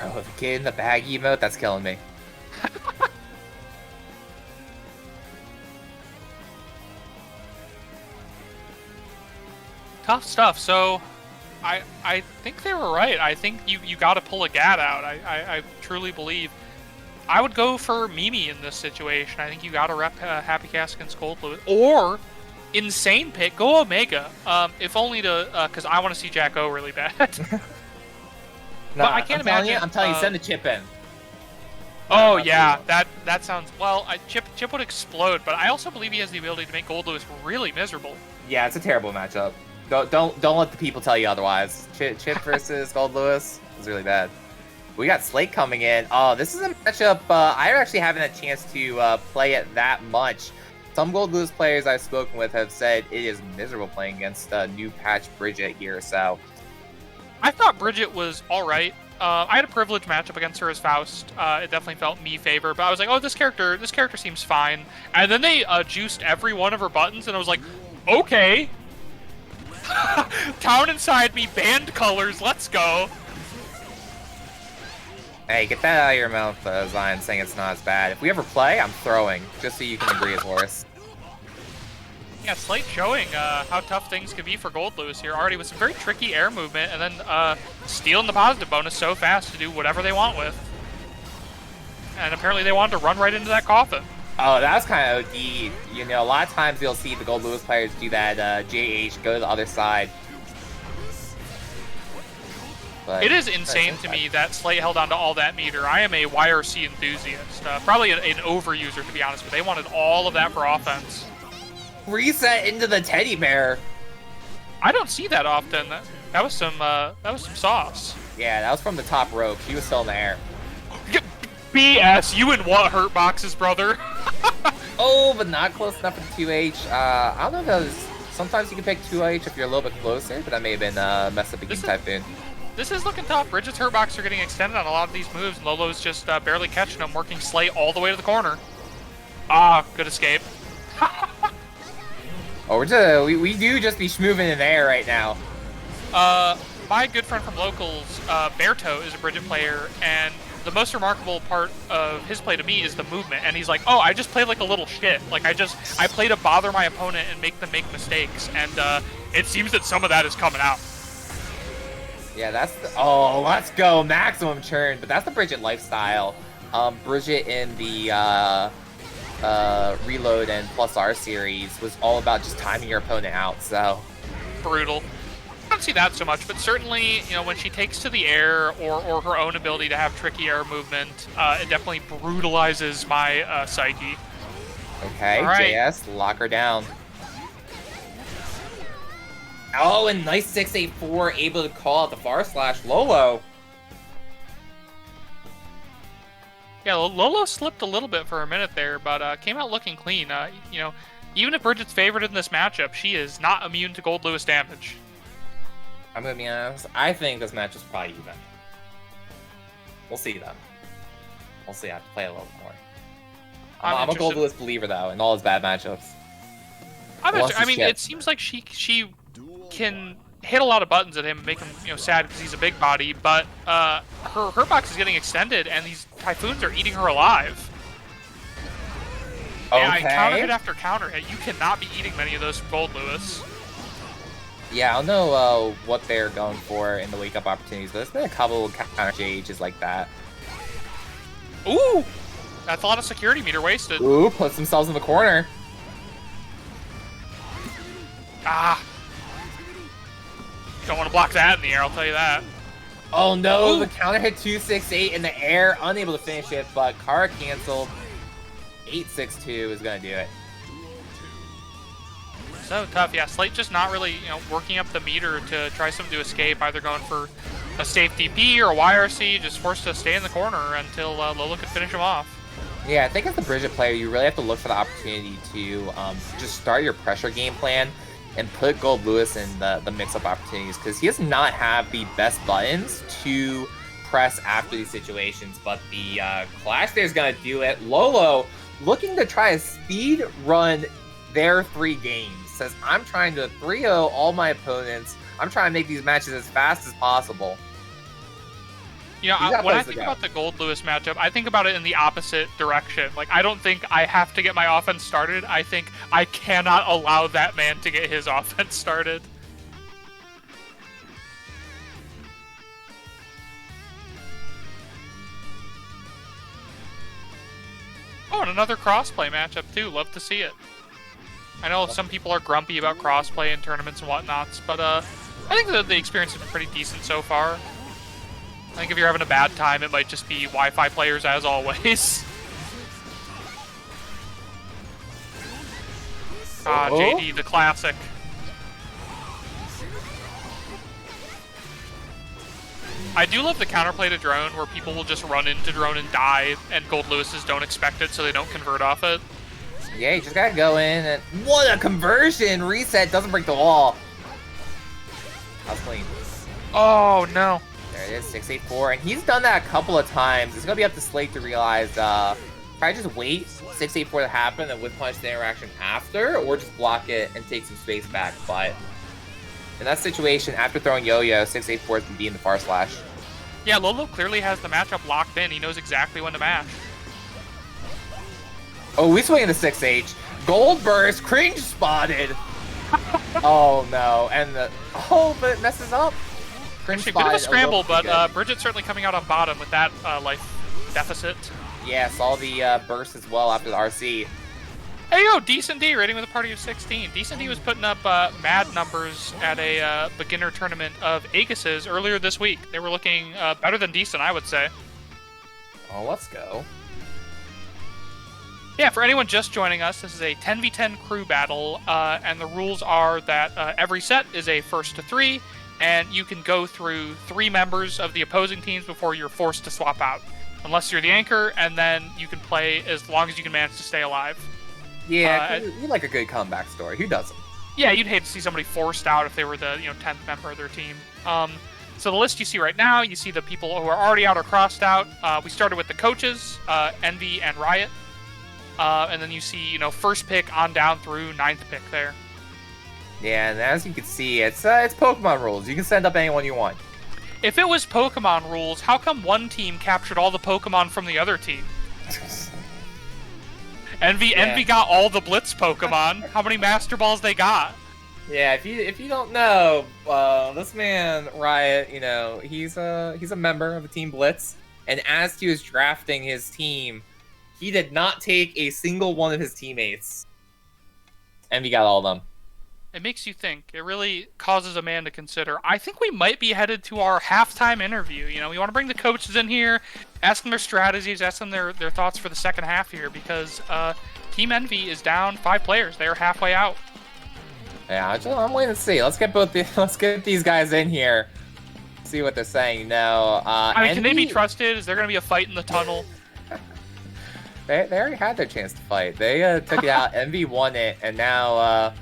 Bro, the kid in the bag emote, that's killing me. Tough stuff. So, I think they were right. I think you got to pull a GAT out. I truly believe. I would go for Mimi in this situation. I think you got to rep Happy Cast against Gold Lewis. Or, insane pick, go Omega. If only to, because I want to see Jack O really bad. No, but I can't imagine. I'm telling you, send the chip in. Oh yeah, that sounds well. Chip would explode, but I also believe he has the ability to make Gold Lewis really miserable. Yeah, it's a terrible matchup. Don't let the people tell you otherwise. Chip versus Gold Lewis is really bad. We got Slate coming in. Oh, this is a matchup I actually haven't had a chance to play it that much. Some Gold Lewis players I've spoken with have said it is miserable playing against new patch Bridget here. So I thought Bridget was all right. I had a privileged matchup against her as Faust. It definitely felt me favor, but I was like, oh, this character seems fine. And then they juiced every one of her buttons, and I was like, okay. Town inside me, band colors, let's go. Hey, get that out of your mouth, Zion, saying it's not as bad. If we ever play, I'm throwing, just so you can agree as Horus. Yeah, Slate showing how tough things could be for Gold Lewis here already with some very tricky air movement, and then stealing the positive bonus so fast to do whatever they want with. And apparently they wanted to run right into that coffin. Oh, that was kind of OD. You know, a lot of times you'll see the Gold Lewis players do that JH, go to the other side. But it is insane to me that Slate held on to all that meter. I am a YRC enthusiast. Probably an overuser, to be honest, but they wanted all of that for offense. Reset into the teddy bear. I don't see that often. That was some sauce. Yeah, that was from the top rope. She was still in the air. BS, you in what hurt boxes, brother? Oh, but not close enough for 2H. I don't know if that was... Sometimes you can pick 2H if you're a little bit closer, but that may have been messed up against Typhoon. This is looking tough. Bridget's hurt boxes are getting extended on a lot of these moves, and Lolo's just barely catching them, working Slate all the way to the corner. Ah, good escape. Oh, we do just be schmooving in the air right now. My good friend from locals, Berto, is a Bridget player, and the most remarkable part of his play to me is the movement. And he's like, oh, I just played like a little shit. Like, I play to bother my opponent and make them make mistakes. And it seems that some of that is coming out. Yeah, that's the... Oh, let's go. Maximum churn. But that's the Bridget lifestyle. Bridget in the Reload and Plus R series was all about just timing your opponent out, so... Brutal. I don't see that so much, but certainly, you know, when she takes to the air or her own ability to have tricky air movement, it definitely brutalizes my psyche. Okay, right. JS, lock her down. Oh, and nice 684, able to call out the far slash Lolo. Yeah, Lolo slipped a little bit for a minute there, but came out looking clean. You know, even if Bridget's favored in this matchup, she is not immune to Gold Lewis damage. I'm gonna be honest, I think this match is probably even. We'll see, though. We'll see, I have to play a little more. I'm a Gold Lewis believer, though, in all his bad matchups. I mean, it seems like she can hit a lot of buttons at him and make him, you know, sad because he's a big body, but her box is getting extended, and these Typhoons are eating her alive. Okay. Yeah, counter hit after counter hit. You cannot be eating many of those from Gold Lewis. Yeah, I don't know what they're going for in the wake-up opportunities, but there's been a couple of counter JHs like that. Ooh! That's a lot of security meter wasted. Ooh, puts themselves in the corner. Ah! Don't want to block that in the air, I'll tell you that. Oh no, Ooh. The counter hit 268 in the air, unable to finish it, but Kara canceled. 862 is going to do it. So tough, yeah. Slate just not really, you know, working up the meter to try something to escape, either going for a safe DP or a YRC, just forced to stay in the corner until Lolo could finish him off. Yeah, I think as the Bridget player, you really have to look for the opportunity to just start your pressure game plan and put Gold Lewis in the mix-up opportunities, because he does not have the best buttons to press after these situations, but the Clash there is going to do it. Lolo looking to try to speed run their 3 games. Says, I'm trying to 3-0 all my opponents. I'm trying to make these matches as fast as possible. You know, when I think about the Gold Lewis matchup, I think about it in the opposite direction. Like, I don't think I have to get my offense started. I think I cannot allow that man to get his offense started. Oh, and another crossplay matchup, too. Love to see it. I know some people are grumpy about crossplay in tournaments and whatnots, but I think that the experience has been pretty decent so far. I think if you're having a bad time, it might just be Wi-Fi players as always. JD, the classic. I do love the counterplay to drone where people will just run into drone and die, and Gold Lewis's don't expect it, so they don't convert off it. Yeah, you just gotta go in and what a conversion! Reset doesn't break the wall. That was clean. Oh no. There it is, 684, and he's done that a couple of times. It's gonna be up to Slate to realize, probably just wait 684 to happen and with punish the interaction after, or just block it and take some space back. But in that situation, after throwing Yo-Yo, 684 is gonna be in the far slash. Yeah, Lolo clearly has the matchup locked in. He knows exactly when to mash. Oh, we swing into 6H. Gold burst, cringe spotted. Oh no, and but it messes up. Cringe Actually, a bit of a scramble, but good. Bridget's certainly coming out on bottom with that life deficit. Yeah, saw the burst as well after the RC. Hey yo, Decent D rating with a party of 16. Decent D was putting up mad numbers at a beginner tournament of Aegis's earlier this week. They were looking better than decent, I would say. Oh, let's go. Yeah, for anyone just joining us, this is a 10v10 crew battle, and the rules are that every set is a first to 3, and you can go through 3 members of the opposing teams before you're forced to swap out. Unless you're the anchor, and then you can play as long as you can manage to stay alive. Yeah, you like a good comeback story. Who doesn't? Yeah, you'd hate to see somebody forced out if they were the 10th member of their team. So the list you see right now, you see the people who are already out or crossed out. We started with the coaches, Envy and Riot. And then you see, first pick on down through 9th pick there. Yeah, and as you can see, it's Pokemon rules. You can send up anyone you want. If it was Pokemon rules, how come one team captured all the Pokemon from the other team? Envy got all the Blitz Pokemon. How many Master Balls they got? Yeah, if you don't know, this man Riot, he's a member of the Team Blitz, and as he was drafting his team, he did not take a single one of his teammates. Envy got all of them. It makes you think. It really causes a man to consider. I think we might be headed to our halftime interview. We want to bring the coaches in here, ask them their strategies, ask them their thoughts for the second half here, because Team Envy is down 5 players. They are halfway out. Yeah, I'm waiting to see. Let's get these guys in here. See what they're saying. No, Envy... can they be trusted? Is there going to be a fight in the tunnel? They already had their chance to fight. They took it out. Envy won it, and now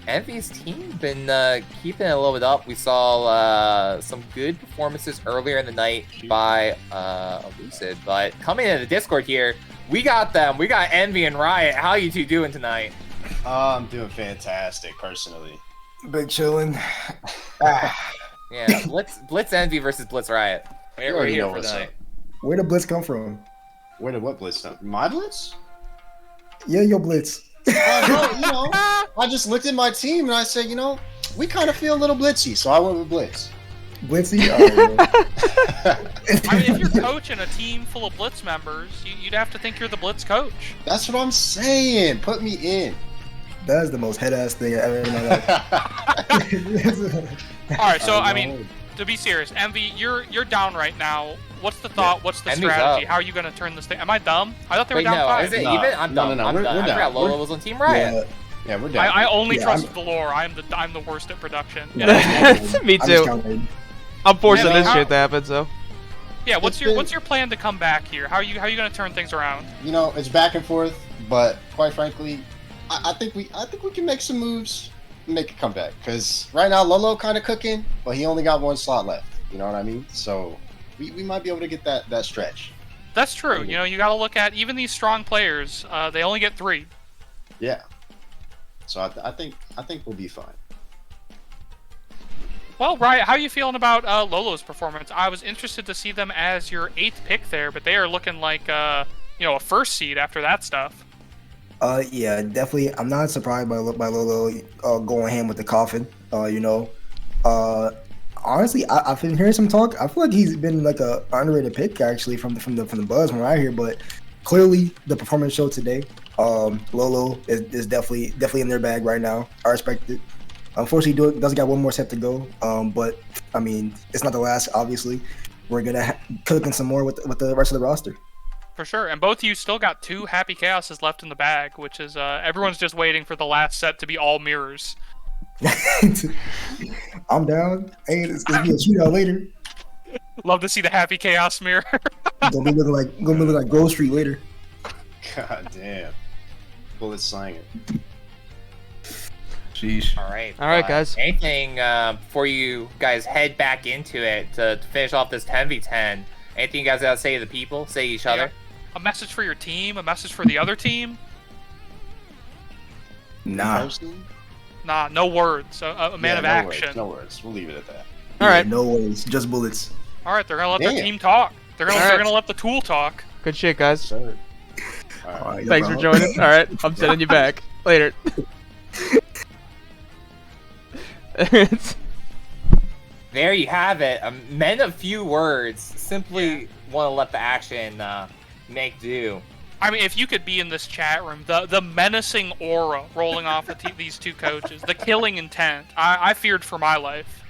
Envy's team been keeping it a little bit up. We saw some good performances earlier in the night by Lucid, but coming into the Discord here, we got them. We got Envy and Riot. How you two doing tonight? I'm doing fantastic, personally. Big chillin'. Yeah, Blitz Envy versus Blitz Riot. We're here for tonight. Where did Blitz come from? Where did what Blitz come? My Blitz? Yeah, your Blitz. Bro, I just looked at my team and I said, we kind of feel a little blitzy, so I went with Blitz. Blitzy? I mean, if you're coaching a team full of Blitz members, you'd have to think you're the Blitz coach. That's what I'm saying. Put me in. That is the most head-ass thing I ever in my life. Alright, so, I mean, to be serious, Envy, you're down right now. What's the thought? What's the Envy's strategy? up. How are you going to turn this thing? Am I dumb? I thought they were Wait, down no, 5. is it No. even? I'm No, done. no, I'm we're done. I down. forgot Lola was on Team Riot. Yeah, we're down. I only Yeah, trust the lore. I'm the worst at production. Me I'm just too. counting. I'm forcing Yeah, this how- shit to happen, so. Yeah, what's your plan to come back here? How are you going to turn things around? It's back and forth, but quite frankly, I think we can make some moves and make a comeback. Because right now Lolo kind of cooking, but he only got 1 slot left. You know what I mean? So we might be able to get that stretch. That's true. You got to look at even these strong players. They only get 3. Yeah. So I think we'll be fine. Well, Riot, how are you feeling about Lolo's performance? I was interested to see them as your 8th pick there, but they are looking like a first seed after that stuff. Yeah, definitely. I'm not surprised by Lolo going ham with the coffin. Honestly, I've been hearing some talk. I feel like he's been like a underrated pick actually from the buzz when I hear, but clearly the performance showed today. Lolo is definitely in their bag right now. I respect it. Unfortunately, he doesn't got 1 more set to go. But I mean, it's not the last. Obviously, we're gonna cook in some more with the rest of the roster. For sure, and both of you still got 2 Happy Chaoses left in the bag, which is everyone's just waiting for the last set to be all mirrors. I'm down. Hey, it's gonna be a shootout later. Love to see the happy chaos mirror. Gonna be looking like Grove Street later. God damn. Bullet slaying. Sheesh. All right. All right, guys. Anything before you guys head back into it to finish off this 10v10? Anything you guys gotta say to the people? Say to each other? A message for your team, a message for the other team. Nah. Personally? Nah, no words. A man of no action. Words, no words. We'll leave it at that. All right. No worries. Just bullets. All right, they're gonna let their Damn. team talk. They're All right. gonna let the tool talk. Good shit, guys. Sir. All right. Alright, Thanks for bro. joining. All right, I'm sending you back later. There you have it. Men of few words. Simply want to let the action make do. I mean, if you could be in this chat room, the menacing aura rolling off of these two coaches, the killing intent, I feared for my life.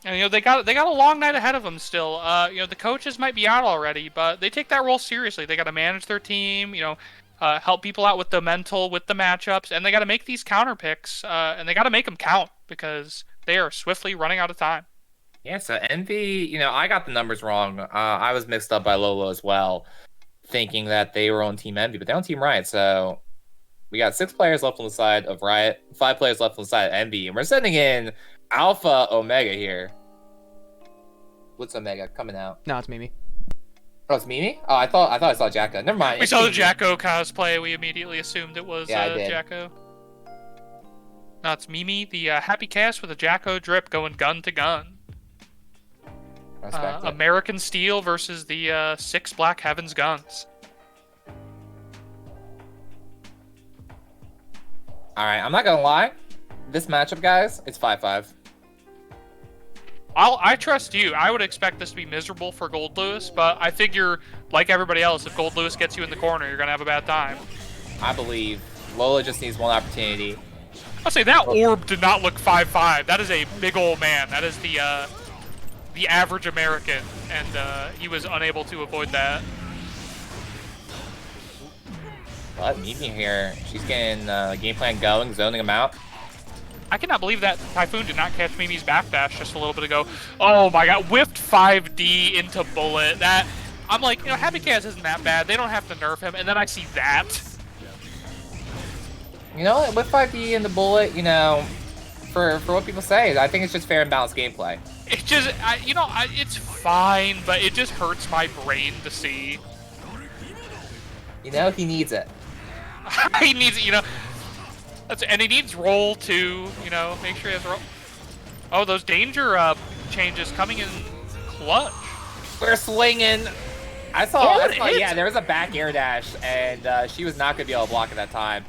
And they got a long night ahead of them still. The coaches might be out already, but they take that role seriously. They got to manage their team, help people out with the mental, with the matchups, and they got to make these counter picks, and they got to make them count because they are swiftly running out of time. Yeah, so Envy, I got the numbers wrong. I was mixed up by Lolo as well, thinking that they were on Team Envy, but they're on Team Riot. So we got 6 players left on the side of Riot, 5 players left on the side of Envy, and we're sending in Alpha Omega here. What's Omega coming out? No, it's Mimi. Oh, it's Mimi? Oh, I thought I saw Jacko. Never mind. We it's saw the Mimi. Jacko cosplay. We immediately assumed it was Yeah, I did. Jacko. No, it's Mimi, the happy cast with a Jacko drip going gun to gun. Respect it. American Steel versus the 6 Black Heavens guns. All right, I'm not gonna lie. This matchup, guys, it's 5-5. I trust you. I would expect this to be miserable for Gold Lewis, but I figure, like everybody else, if Gold Lewis gets you in the corner, you're gonna have a bad time. I believe Lola just needs one opportunity. I'll say that orb did not look 5'5". That is a big old man. That is the average American, and he was unable to avoid that. But Mimi here, she's getting game plan going, zoning him out. I cannot believe that Typhoon did not catch Mimi's backdash just a little bit ago. Oh my god, whiffed 5D into Bullet. That, I'm like, Happy Chaos isn't that bad. They don't have to nerf him, and then I see that. With 5D and the Bullet, for what people say, I think it's just fair and balanced gameplay. It just, it's fine, but it just hurts my brain to see. He needs it. He needs it, and he needs roll too, make sure he has roll. Oh, those danger changes coming in clutch. We're swinging. I saw, hit. yeah, there was a back air dash, and she was not going to be able to block at that time.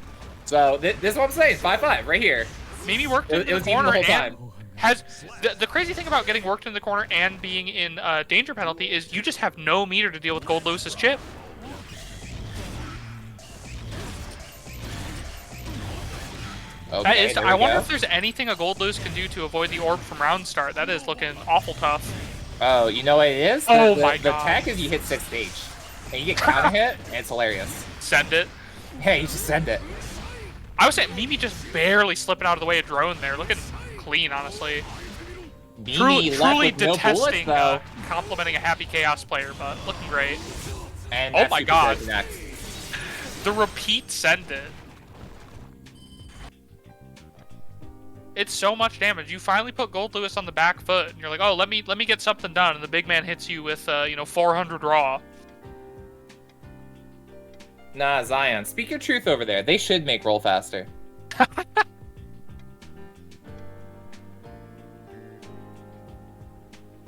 So this is what I'm saying, 5-5, right here. Mimi worked in It was the even corner the whole and time. has the crazy thing about getting worked in the corner and being in danger penalty is you just have no meter to deal with Gold Lewis's chip. Okay, there I we wonder go. if there's anything a Gold Lewis can do to avoid the orb from round start. That is looking awful tough. Oh, you know what it is? Oh the, my the God. tech is you hit 6th stage. And you get counter hit, and it's hilarious. Send it. Hey, you just send it. I was saying Mimi just barely slipping out of the way of drone there. Looking clean, honestly. Mimi left Truly with no bullets, detesting though. complimenting a happy chaos player, but looking great. And Oh that's my Super God. Broken Neck. The repeat send it. It's so much damage. You finally put Gold Lewis on the back foot, and you're like, oh, let me get something done. And the big man hits you with 400 raw. Nah, Zion, speak your truth over there. They should make roll faster.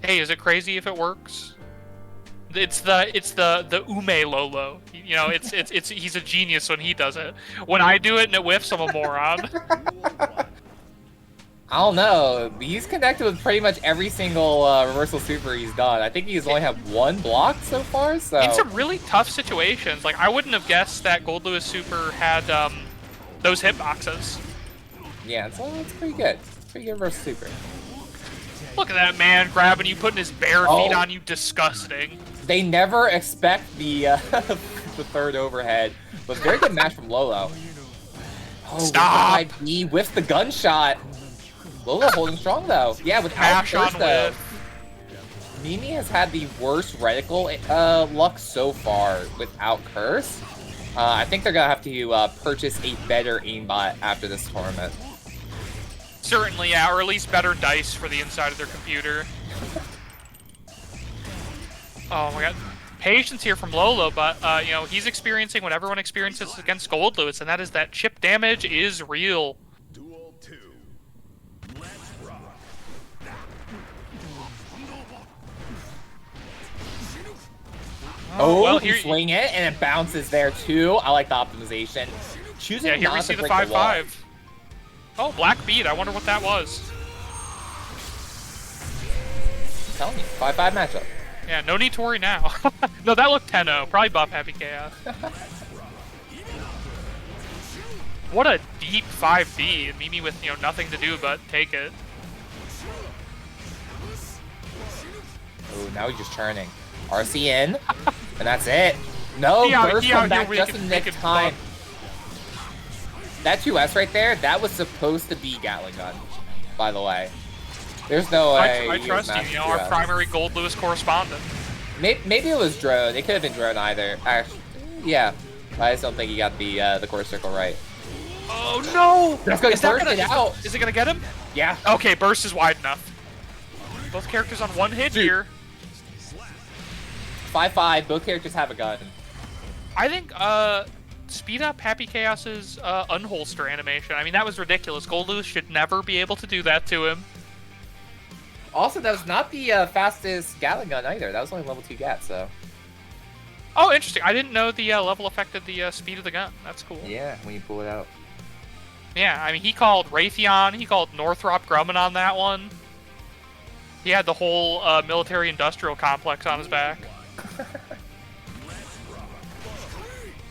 Hey, is it crazy if it works? It's the Ume Lolo. He's a genius when he does it. When I do it and it whiffs, I'm a moron. I don't know. He's connected with pretty much every single reversal super he's done. I think he's only had one block so far, so... In some really tough situations. Like, I wouldn't have guessed that Gold Lewis Super had those hitboxes. Yeah, it's pretty good. Pretty good reversal super. Look at that man grabbing you, putting his bare feet on you. Disgusting. They never expect the the third overhead, but very good match from Lolo. Oh, Stop! He whiffs the gunshot. Lola holding strong though. Yeah, without Mash curse on though. with. Mimi has had the worst reticle luck so far without curse. I think they're gonna have to purchase a better aimbot after this tournament. Certainly, yeah, or at least better dice for the inside of their computer. Oh my god. Patience here from Lolo, but, you know, he's experiencing what everyone experiences against Gold Lewis, and that is that chip damage is real. Duel 2. Let's rock. Oh, well, you swing it, and it bounces there too. I like the optimization. Choosing Yeah, here we not see to the break 5-5. Oh, Black Beat. I wonder what that was. I'm telling you, 5-5 matchup. Yeah, no need to worry now. No, that looked 10-0. Probably buff Happy Chaos. What a deep 5B. And Mimi with, you know, nothing to do but take it. Oh, now he's just churning. RC in, and that's it. No, burst come back just in the nick of time. That 2S right there, that was supposed to be Gatling gun, by the way. There's no way. I trust you, you know, our primary Gold Lewis correspondent. Maybe it was drone. It could have been drone either. Actually, yeah. I just don't think he got the core circle right. Oh no! Let's go. Is it gonna get him? Yeah. Okay, burst is wide enough. Both characters on one hit here. 5-5. Both characters have a gun. I think speed up Happy Chaos's unholster animation. I mean, that was ridiculous. Gold Lewis should never be able to do that to him. Also, that was not the fastest Gatling gun either. That was only level 2 Gat, so. Oh, interesting. I didn't know the level affected the speed of the gun. That's cool. Yeah, when you pull it out. Yeah, I mean, he called Raytheon, he called Northrop Grumman on that one. He had the whole military-industrial complex on his back.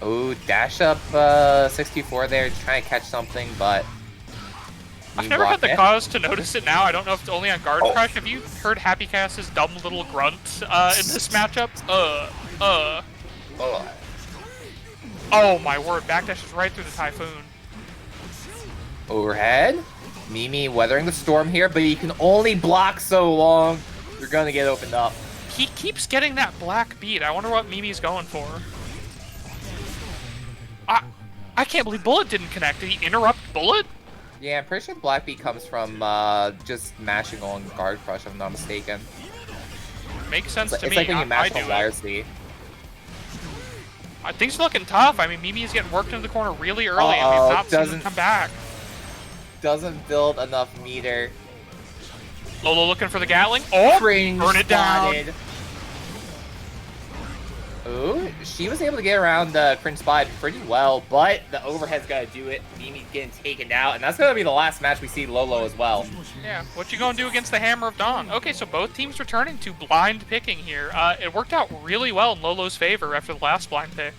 Oh, dash up 64 there, trying to catch something, but... I've never had the cause to notice it now. I don't know if it's only on Guard Crush. Have you heard Happy Chaos's dumb little grunt in this matchup? Oh my word, backdash is right through the Typhoon. Overhead. Mimi weathering the storm here, but he can only block so long. You're gonna get opened up. He keeps getting that black beat. I wonder what Mimi's going for. I can't believe Bullet didn't connect. Did he interrupt Bullet? Yeah, I'm pretty sure the black beat comes from just mashing on Guard Crush, if I'm not mistaken. Makes sense to me. It's like when you mash on Wire C. Things are looking tough. I mean, Mimi is getting worked into the corner really early. I mean, not seeing him come back. Doesn't build enough meter. Lolo looking for the Gatling. Oh, burn it down. Ooh, she was able to get around the cringe spot pretty well, but the overhead's gotta do it. Mimi's getting taken out, and that's gonna be the last match we see Lolo as well. Yeah, what you gonna do against the Hammer of Dawn? Okay, so both teams returning to blind picking here. It worked out really well in Lolo's favor after the last blind pick.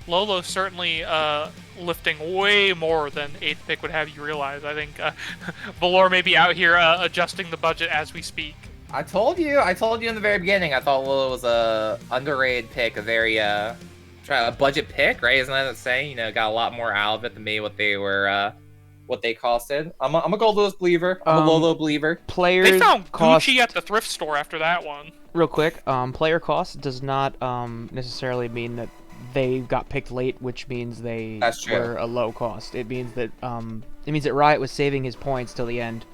Lolo certainly lifting way more than 8th pick would have you realize. I think Valor may be out here adjusting the budget as we speak. I told you in the very beginning, I thought Lolo was a underrated pick, a very a budget pick, right? Isn't that what it's saying? You know, got a lot more out of it than maybe what they were what they costed. I'm a Gold Lewis believer. I'm a Lolo believer. Players they found cost... Gucci at the thrift store after that one. Real quick, player cost does not necessarily mean that they got picked late, which means they were a low cost. It means that Riot was saving his points till the end.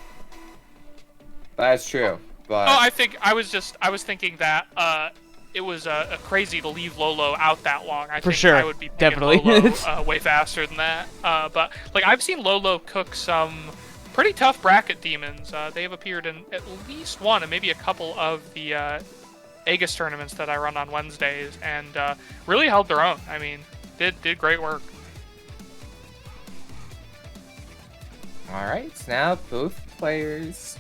That's true. But... Oh, I was thinking that it was crazy to leave Lolo out that long. I think I would be picking Lolo way faster than that. But like I've seen Lolo cook some pretty tough bracket demons. They have appeared in at least one and maybe a couple of the Aegis tournaments that I run on Wednesdays, and really held their own. I mean, did great work. All right, so now both players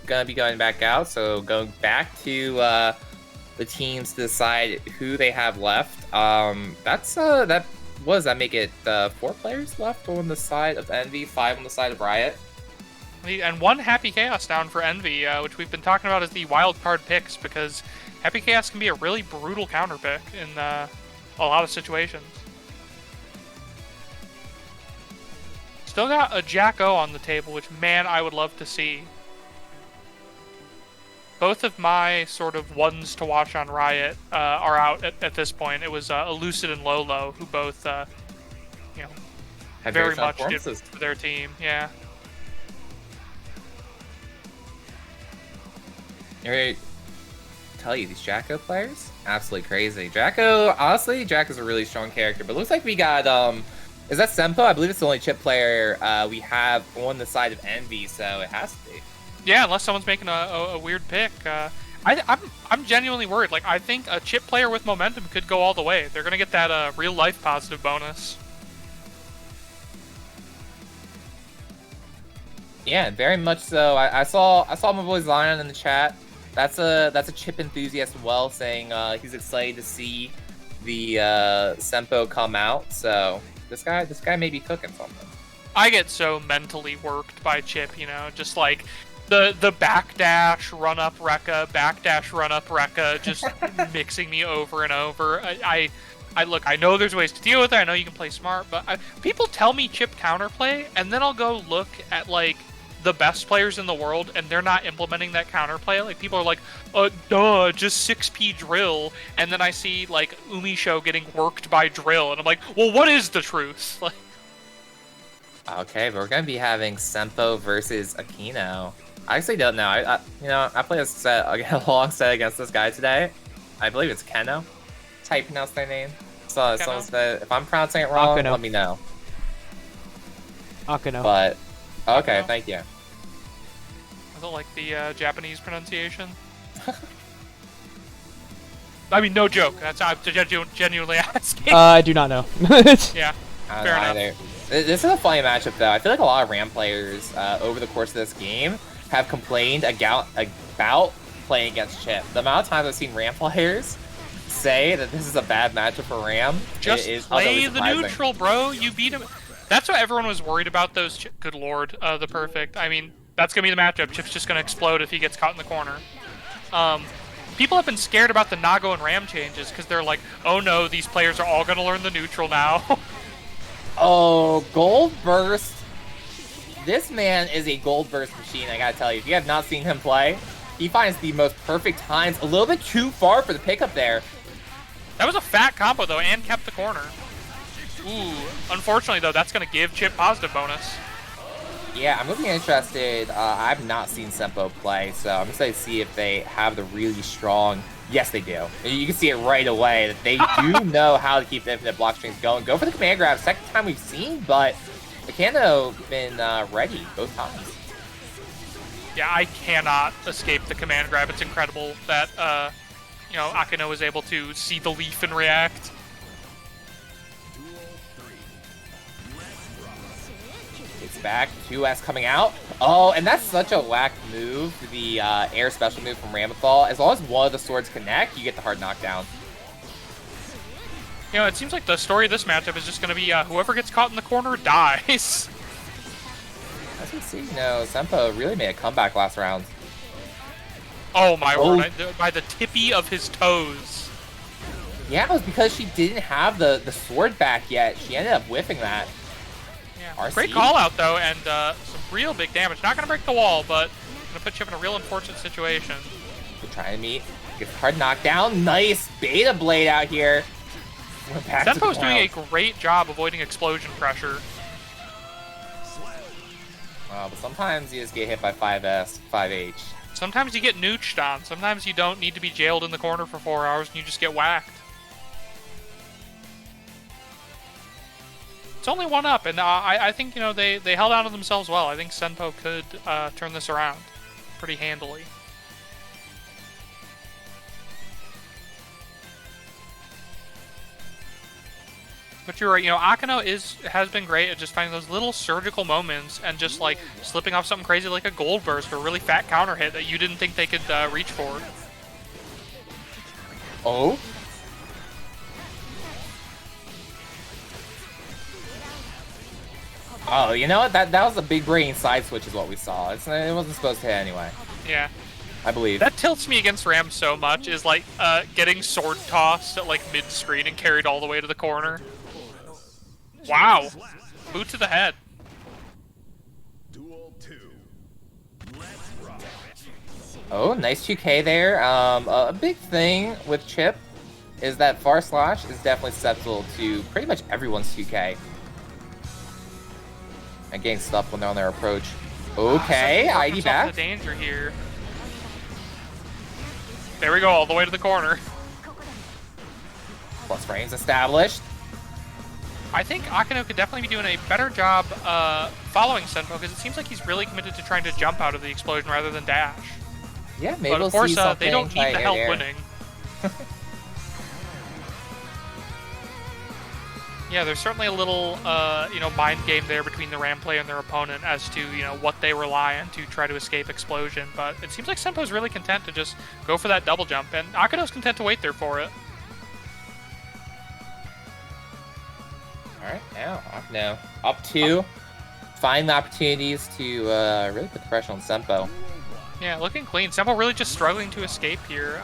gonna be going back out. So going back to the teams to decide who they have left. That make it 4 players left on the side of Envy, 5 on the side of Riot. And 1 Happy Chaos down for Envy, which we've been talking about as the wild card picks, because Happy Chaos can be a really brutal counter pick a lot of situations. Still got a Jack-O on the table, which, man, I would love to see. Both of my sort of ones to watch on Riot are out at this point. It was Elucid and Lolo, who both, you know, Had very much did performances. for their team. Yeah. I tell you, these Jacko players, absolutely crazy. Jacko, honestly, Jack is a really strong character, but it looks like we got, is that Sempo? I believe it's the only chip player we have on the side of Envy, so it has to be. Yeah, unless someone's making a weird pick. I'm genuinely worried. Like, I think a chip player with momentum could go all the way. They're gonna get that real life positive bonus. Yeah, very much so. I saw my boy Zion in the chat. That's a chip enthusiast as well, saying he's excited to see the Sempo come out. So this guy may be cooking something. I get so mentally worked by chip, you know, just like the backdash run up Rekka, backdash run up Rekka, just mixing me over and over. I look, I know there's ways to deal with it. I know you can play smart, but people tell me chip counterplay, and then I'll go look at like the best players in the world, and they're not implementing that counterplay. Like, people are like, duh, just 6p drill, and then I see like Umisho getting worked by drill, and I'm like, well, what is the truth? Like, okay, but we're gonna be having Sempo versus Aquino. I actually don't know. I played a long set against this guy today. I believe it's Keno. That's how you pronounce their name. So someone said, if I'm pronouncing it wrong, Akino. let me know. Akino. But okay, Akino. thank you. I don't like the Japanese pronunciation. I mean, no joke. That's I'm genuinely asking. I do not know. Yeah, I don't fair know enough. either. This is a funny matchup, though. I feel like a lot of Ram players over the course of this game have complained about playing against Chip. The amount of times I've seen Ram players say that this is a bad matchup for Ram Just is play utterly the surprising. neutral, bro. You beat him. That's what everyone was worried about. Those. Good lord, the perfect. I mean, that's gonna be the matchup. Chip's just gonna explode if he gets caught in the corner. People have been scared about the Nago and Ram changes because they're like, oh no, these players are all gonna learn the neutral now. Oh, Gold Burst. This man is a Gold Burst machine, I gotta tell you. If you have not seen him play, he finds the most perfect times. A little bit too far for the pickup there. That was a fat combo, though, and kept the corner. Ooh, unfortunately, though, that's going to give Chip positive bonus. Yeah, I'm gonna be interested. I've not seen Sempo play, so I'm excited to see if they have the really strong... Yes, they do. You can see it right away that they do know how to keep the infinite block strings going. Go for the command grab. Second time we've seen, but Akino been ready both times. Yeah, I cannot escape the command grab. It's incredible that, you know, Akino was able to see the leaf and react. It's back. 2S coming out. Oh, and that's such a whack move, the air special move from Ramethal. As long as one of the swords connect, you get the hard knockdown. You know, it seems like the story of this matchup is just going to be whoever gets caught in the corner dies. As we see, you know, Sempo really made a comeback last round. Oh my word, by the tippy of his toes. Yeah, it was because she didn't have the sword back yet. She ended up whiffing that. Yeah, RC. great call out though, and some real big damage. Not going to break the wall, but going to put Chip in a real unfortunate situation. We're trying to meet. Get the hard knockdown. Nice beta blade out here. We're back to the Sempo's doing a ground. great job avoiding explosion pressure. But sometimes you just get hit by 5S, 5H. Sometimes you get nooched on. Sometimes you don't need to be jailed in the corner for 4 hours and you just get whacked. It's only one up, and I think, you know, they held on to themselves well. I think Sempo could turn this around pretty handily. But you're right, you know, Akino has been great at just finding those little surgical moments and just, like, slipping off something crazy like a gold burst or a really fat counter hit that you didn't think they could reach for. Oh? Oh, you know what? That was a big brain side switch is what we saw. It wasn't supposed to hit anyway. Yeah. I believe. That tilts me against Ram so much, is like getting sword tossed at like mid-screen and carried all the way to the corner. Wow. Boot to the head. Duel 2. Let's rock. Oh, nice 2K there. A big thing with Chip is that Far Slash is definitely susceptible to pretty much everyone's 2K. And getting stuff when they're on their approach. Okay, ID back. The danger here. There we go, all the way to the corner. Plus frames established. I think Akano could definitely be doing a better job following Senpo, because it seems like he's really committed to trying to jump out of the explosion rather than dash. Yeah, maybe But we'll of course, see something. they don't need the help winning. Yeah, there's certainly a little, mind game there between the Ram player and their opponent as to, what they rely on to try to escape explosion. But it seems like Senpo's really content to just go for that double jump, and Akano's content to wait there for it. All right, now Akano up 2. Finding the opportunities to really put the pressure on Senpo. Yeah, looking clean. Senpo really just struggling to escape here.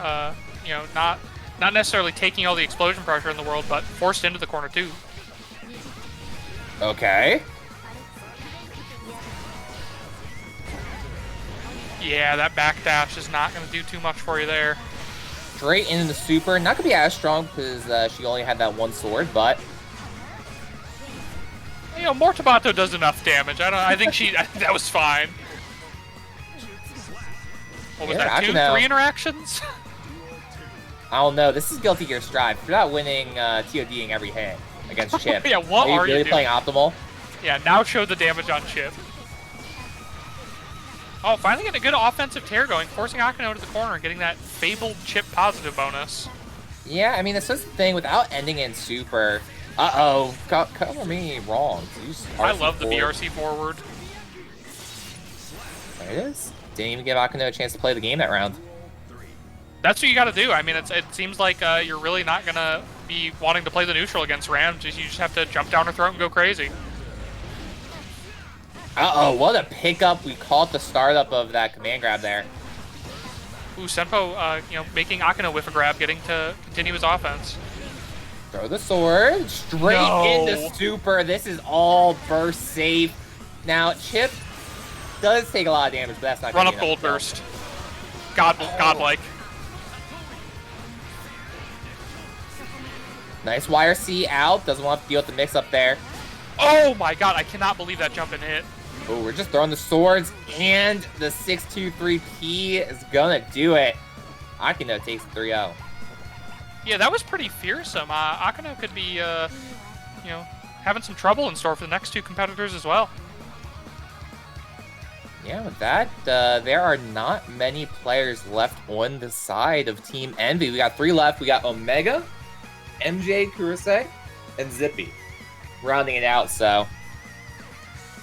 Not necessarily taking all the explosion pressure in the world, but forced into the corner too. Okay. Yeah, that backdash is not going to do too much for you there. Straight into the super. Not going to be as strong because she only had that one sword, but... Mortabato does enough damage. I think that was fine. What was that, 2, 3 interactions? I don't know. This is Guilty Gear Strive. You're not winning TODing every hit against Chip. Yeah, what are you really doing? playing optimal? Yeah, now show the damage on Chip. Oh, finally getting a good offensive tear going, forcing Akano to the corner and getting that fabled Chip positive bonus. Yeah, I mean, that's just the thing. Without ending in super... Uh-oh. Cover me wrong. I love the BRC forward. There it is. Didn't even give Akano a chance to play the game that round. That's what you got to do. I mean, it seems like you're really not going to be wanting to play the neutral against Ram. You just have to jump down her throat and go crazy. Uh-oh, what a pickup. We caught the startup of that command grab there. Ooh, Senpo, making Akano whiff a grab, getting to continue his offense. Throw the sword. Straight into super. This is all burst safe. Now, Chip does take a lot of damage, but that's not Run going up to be gold enough. burst. Godlike. Nice YRC out. Doesn't want to deal with the mix up there. Oh my god, I cannot believe that jump and hit. Oh, we're just throwing the swords, and the 6-2-3P is gonna do it. Akano takes 3-0. Yeah, that was pretty fearsome. Akano could be, having some trouble in store for the next 2 competitors as well. Yeah, with that, there are not many players left on the side of Team Envy. We got 3 left. We got Omega, MJ Kurose, and Zippy rounding it out, so...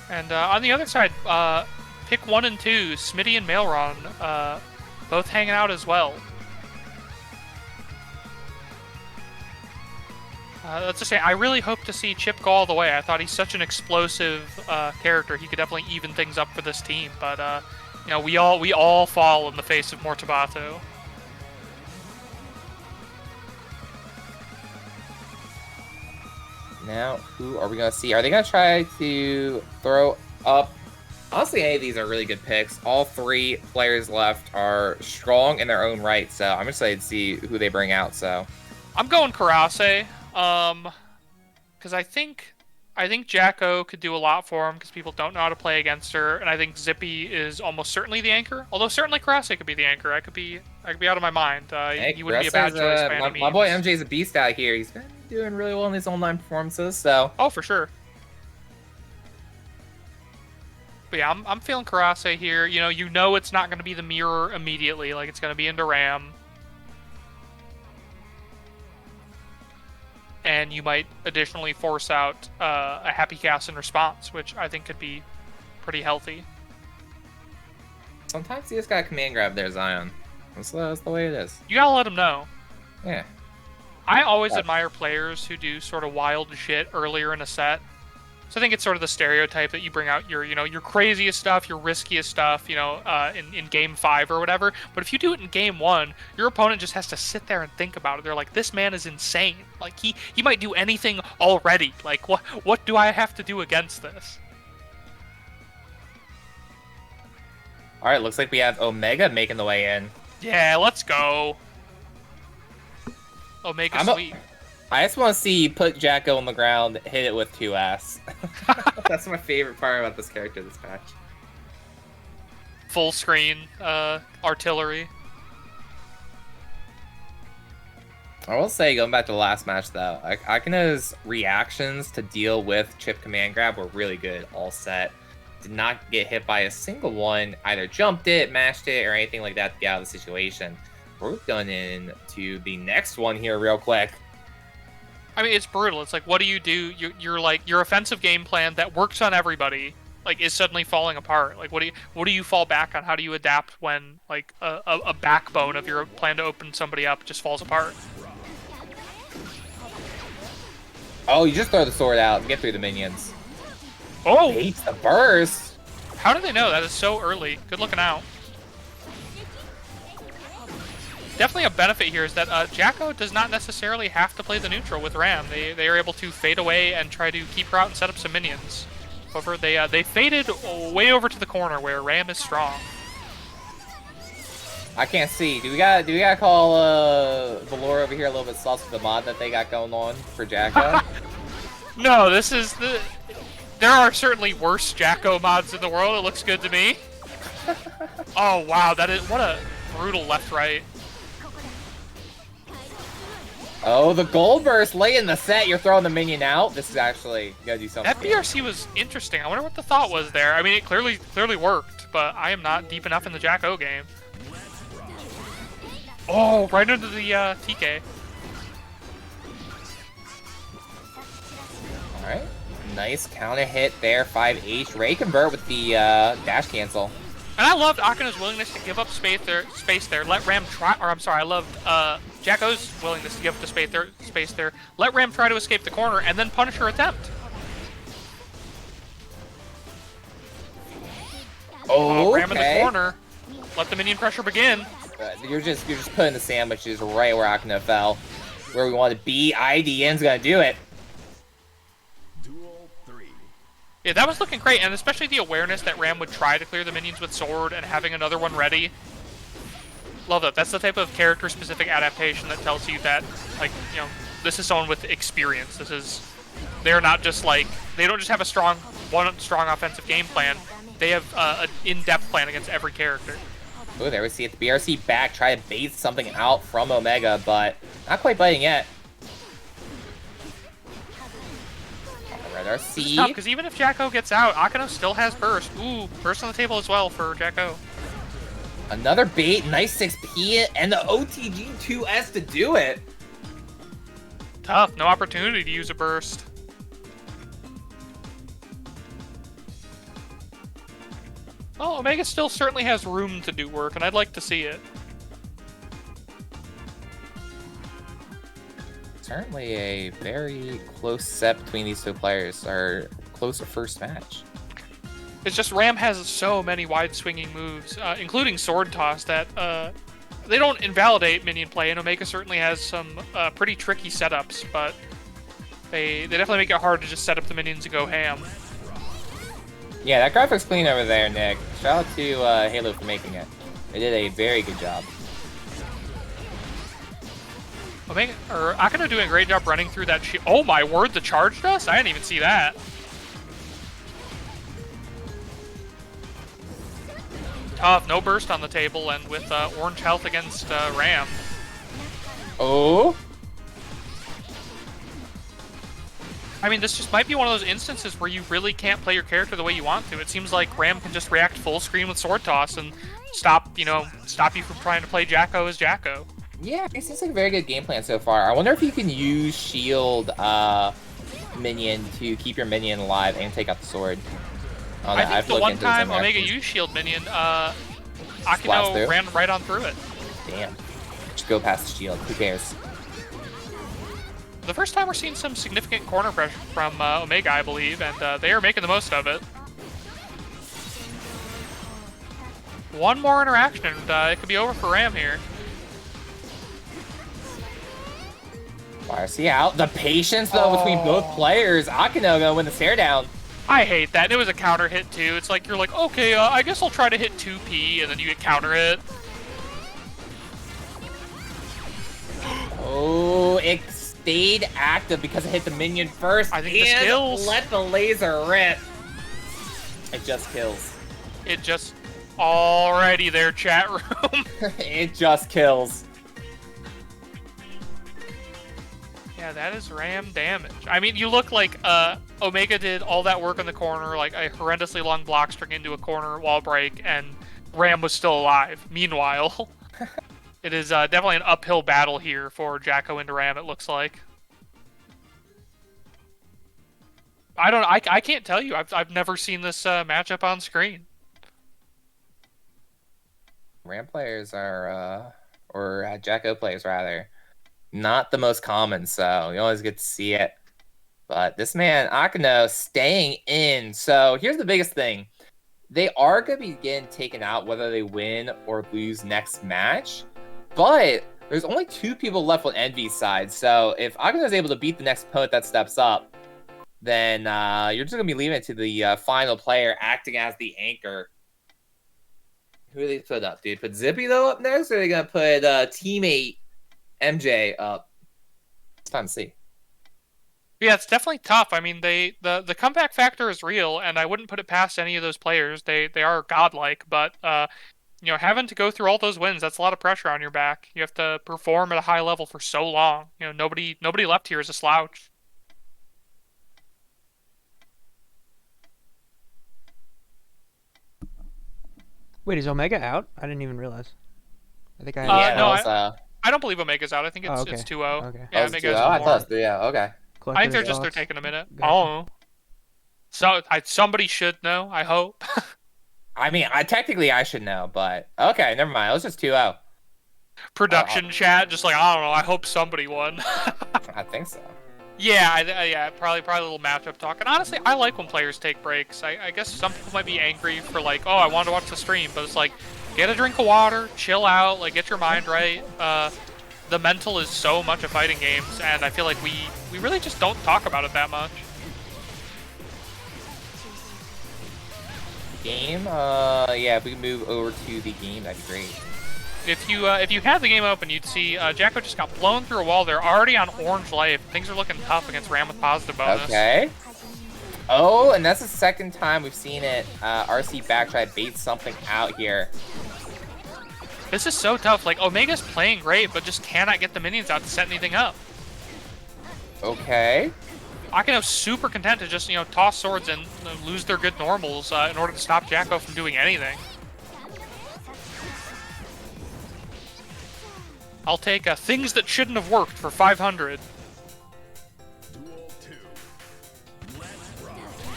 And on the other side, pick 1 and 2, Smitty and Mailron, both hanging out as well. That's a shame. I really hope to see Chip go all the way. I thought he's such an explosive character. He could definitely even things up for this team. But we all fall in the face of Mortabato. Now, who are we going to see? Are they going to try to throw up? Honestly, any of these are really good picks. All 3 players left are strong in their own right, so I'm excited to see who they bring out. So I'm going Karase, because I think Jacko could do a lot for him because people don't know how to play against her, and I think Zippy is almost certainly the anchor. Although certainly Karase could be the anchor. I could be out of my mind. Hey, he wouldn't be a bad choice by any means. My boy MJ's a beast out here. He's been doing really well in these online performances. So oh, for sure. But yeah, I'm feeling Karase here. You know it's not going to be the mirror immediately. Like, it's going to be into Ram. And you might additionally force out a happy cast in response, which I think could be pretty healthy. Sometimes you just got to command grab there, Zion. That's the way it is. You gotta let him know. Yeah. I always admire players who do sort of wild shit earlier in a set. So I think it's sort of the stereotype that you bring out your, your craziest stuff, your riskiest stuff, in game 5 or whatever. But if you do it in game 1, your opponent just has to sit there and think about it. They're like, this man is insane. Like he might do anything already. Like what do I have to do against this? All right, looks like we have Omega making the way in. Yeah, let's go. Omega sweet. I just want to see you put Jacko on the ground, hit it with 2S. That's my favorite part about this character this patch. Full screen artillery. I will say, going back to the last match though, Akino's reactions to deal with chip command grab were really good, all set. Did not get hit by a single one, either jumped it, mashed it, or anything like that to get out of the situation. We're going into the next one here real quick. I mean, it's brutal. It's like, what do? You're like, your offensive game plan that works on everybody, like, is suddenly falling apart. Like, what do you fall back on? How do you adapt when, like, a backbone of your plan to open somebody up just falls apart? Oh, you just throw the sword out and get through the minions. Oh! Hates the burst! How do they know? That is so early. Good looking out. Definitely a benefit here is that Jacko does not necessarily have to play the neutral with Ram. They are able to fade away and try to keep her out and set up some minions. However, they faded way over to the corner where Ram is strong. I can't see. Do we gotta call Valor over here a little bit sauce with the mod that they got going on for Jacko? No, there are certainly worse Jacko mods in the world. It looks good to me. Oh wow, what a brutal left-right. Oh, the gold burst late in the set. You're throwing the minion out. This is actually gonna do something. That BRC was interesting. I wonder what the thought was there. I mean, it clearly worked, but I am not deep enough in the Jacko game. Oh, right into the TK. All right, nice counter hit there. 5H. Ray convert with the dash cancel. And I loved Akino's willingness to give up space there. Let Ram try. Or I'm sorry, I loved Jacko's willingness to give up the space there. Let Ram try to escape the corner and then punish her attempt. Oh, Ram in the corner. Let the minion pressure begin. You're just putting the sandwiches right where Akino fell, where we want to be. IDN's gonna do it. Duel 3. Yeah, that was looking great, and especially the awareness that Ram would try to clear the minions with sword and having another one ready. Love that. That's the type of character-specific adaptation that tells you that, like, this is someone with experience. They're not just like, they don't just have one strong offensive game plan. They have an in-depth plan against every character. Oh, there we see it. The BRC back, try to bait something out from Omega, but not quite biting yet. Alright, RC. It's tough, because even if Jacko gets out, Akino still has burst. Ooh, burst on the table as well for Jacko. Another bait, nice 6P, and the OTG 2S to do it. Tough, no opportunity to use a burst. Oh, Omega still certainly has room to do work, and I'd like to see it. Certainly a very close set between these two players. Our closer first match. It's just Ram has so many wide-swinging moves, including Sword Toss, that they don't invalidate minion play, and Omega certainly has some pretty tricky setups, but they definitely make it hard to just set up the minions and go ham. Yeah, that graphic's clean over there, Nick. Shout out to Halo for making it. They did a very good job. Akino doing a great job running through that shield. Oh my word, the charge dust? I didn't even see that. Tough, no burst on the table, and with orange health against Ram. Oh. I mean, this just might be one of those instances where you really can't play your character the way you want to. It seems like Ram can just react full screen with Sword Toss and stop you from trying to play Jacko as Jacko. Yeah, it seems like a very good game plan so far. I wonder if you can use shield minion to keep your minion alive and take out the sword. I think the one time Omega used shield minion, Akino ran right on through it. Damn. Just go past the shield. Who cares? the first time we're seeing some significant corner pressure from Omega, I believe, and they are making the most of it. One more interaction, and it could be over for Ram here. YRC out. The patience, though, between both players. Akino gonna win the stare down. I hate that. It was a counter hit, too. It's like, you're like, okay, I guess I'll try to hit 2P, and then you get counter hit. Oh, it stayed active because it hit the minion first. I think this kills. Let the laser rip. It just kills. It just... Alrighty there, chat room. It just kills. Yeah, that is Ram damage. I mean, you look like Omega did all that work in the corner, like a horrendously long block string into a corner wall break, and Ram was still alive. Meanwhile, it is definitely an uphill battle here for Jacko into Ram, it looks like. I can't tell you. I've never seen this matchup on screen. Ram players are, or Jacko players rather, not the most common, so you always get to see it. But this man, Akino, staying in. So here's the biggest thing. They are going to be getting taken out whether they win or lose next match. But there's only 2 people left on Envy's side. So if Akino is able to beat the next opponent that steps up, then you're just going to be leaving it to the final player acting as the anchor. Who do they put up? Do they put Zippy, though, up next? Or are they going to put teammate MJ up? It's time to see. Yeah, it's definitely tough. I mean, the comeback factor is real, and I wouldn't put it past any of those players. They are godlike, but you know, having to go through all those wins, that's a lot of pressure on your back. You have to perform at a high level for so long. You know, nobody left here is a slouch. Wait, is Omega out? I didn't even realize. I think I. Yeah, no, I don't believe Omega's out. I think it's okay. it's 2-0. Okay. Yeah, Oh, Omega's I more. thought, yeah, okay. I think they're taking a minute. Gotcha. Oh, so somebody should know. I hope. I mean, technically I should know, but okay, never mind. It was just 2-0. Production chat, just like, I don't know. I hope somebody won. I think so. Yeah, yeah, probably a little matchup talk. And honestly, I like when players take breaks. I guess some people might be angry for like, oh, I wanted to watch the stream, but it's like, get a drink of water, chill out, like get your mind right. The mental is so much of fighting games, and I feel like we really just don't talk about it that much. Game? Yeah, if we could move over to the game, that'd be great. If you had the game open, you'd see Jacko just got blown through a wall. They're already on orange life. Things are looking tough against Ram with positive bonus. Okay. Oh, and that's the second time we've seen it. RC backtrack bait something out here. This is so tough. Like, Omega's playing great, but just cannot get the minions out to set anything up. Okay. Akino's super content to just, you know, toss swords and lose their good normals in order to stop Jacko from doing anything. I'll take things that shouldn't have worked for 500.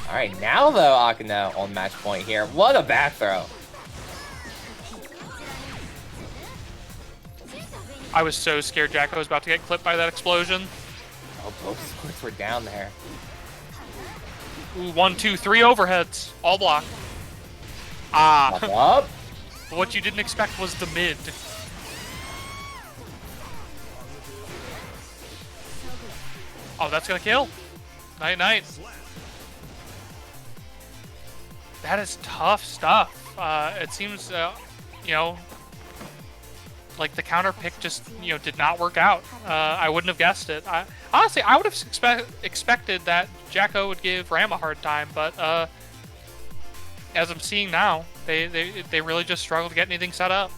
Alright, now though, Akino on match point here. What a back throw. I was so scared Jacko was about to get clipped by that explosion. Oh, both swords were down there. Ooh, 1, 2, 3 overheads. All block. Ah. Up. What you didn't expect was the mid. Oh, that's gonna kill. Night, night. That is tough stuff. It seems, you know, like the counter pick just, you know, did not work out. I wouldn't have guessed it. Honestly, I would have expected that Jacko would give Ram a hard time, but as I'm seeing now, they really just struggled to get anything set up.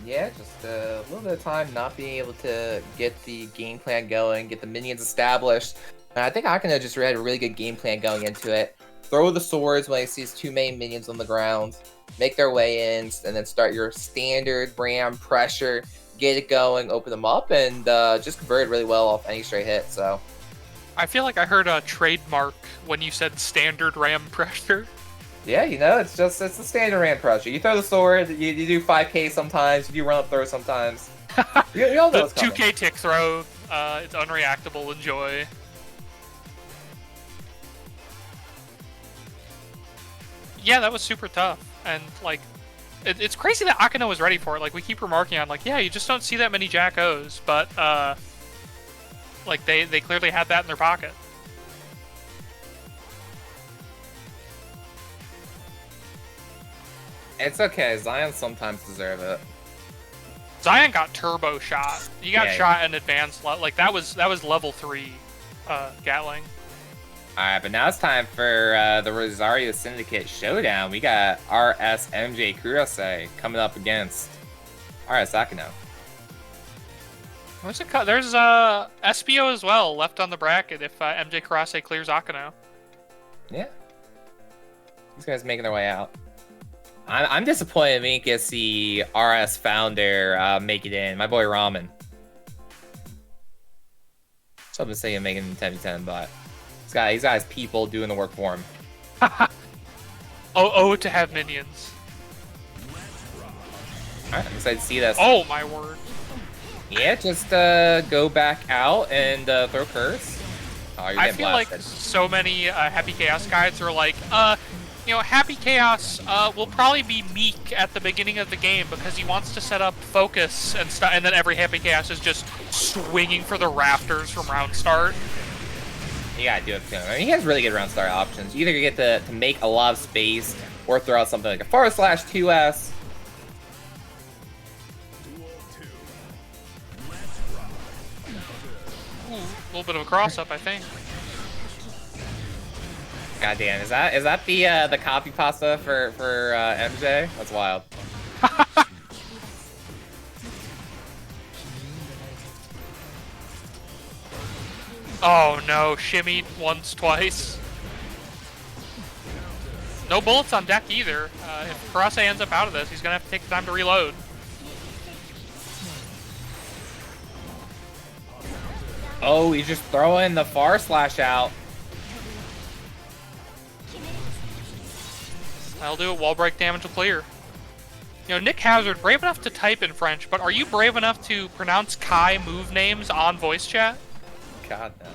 Yeah, just a little bit of time not being able to get the game plan going, get the minions established. And I think Akino just had a really good game plan going into it. Throw the swords when he sees 2 main minions on the ground, make their way in, and then start your standard Ram pressure, get it going, open them up, and just convert it really well off any straight hit. So I feel like I heard a trademark when you said standard Ram pressure. yeah, you know, it's the standard Ram pressure. You throw the sword, you do 5k sometimes, you do run up throw sometimes. You all know The what's coming. 2k tick throw, It's unreactable. Enjoy. Yeah, that was super tough. And, like, it's crazy that Akano was ready for it. Like, we keep remarking on, like, yeah, you just don't see that many Jack O's. But, like, they clearly had that in their pocket. It's okay. Zion sometimes deserve it. Zion got turbo shot. He got shot in advanced. Like, that was level 3 Gatling. Alright, but now it's time for the Rosario Syndicate Showdown. We got RS MJ Kurose coming up against RS Akano. There's SBO as well left on the bracket if MJ Kurose clears Akano. Yeah. These guys making their way out. I'm disappointed we didn't get to see RS founder make it in. My boy Ramen. So I'm just saying making 10-10, but he's got his people doing the work for him. Oh, to have minions. Alright, I'm excited to see this. Oh my word. Yeah, just go back out and throw curse. Oh, you're I getting feel blasted. like so many Happy Chaos guides are like, you know, Happy Chaos will probably be meek at the beginning of the game because he wants to set up focus and stuff, and then every Happy Chaos is just swinging for the rafters from round start. You gotta do it to him. I mean, he has really good round start options. You either get to make a lot of space or throw out something like a /2S. Ooh, a little bit of a cross-up, I think. God damn, is that the copy pasta for MJ? That's wild. Oh no, shimmied once, twice. No bullets on deck either. If Karase ends up out of this, he's gonna have to take the time to reload. Oh, he's just throwing the /slash out. That'll do it. Wall break damage will clear. You know, Nick Hazard, brave enough to type in French, but are you brave enough to pronounce Kai move names on voice chat? God, no.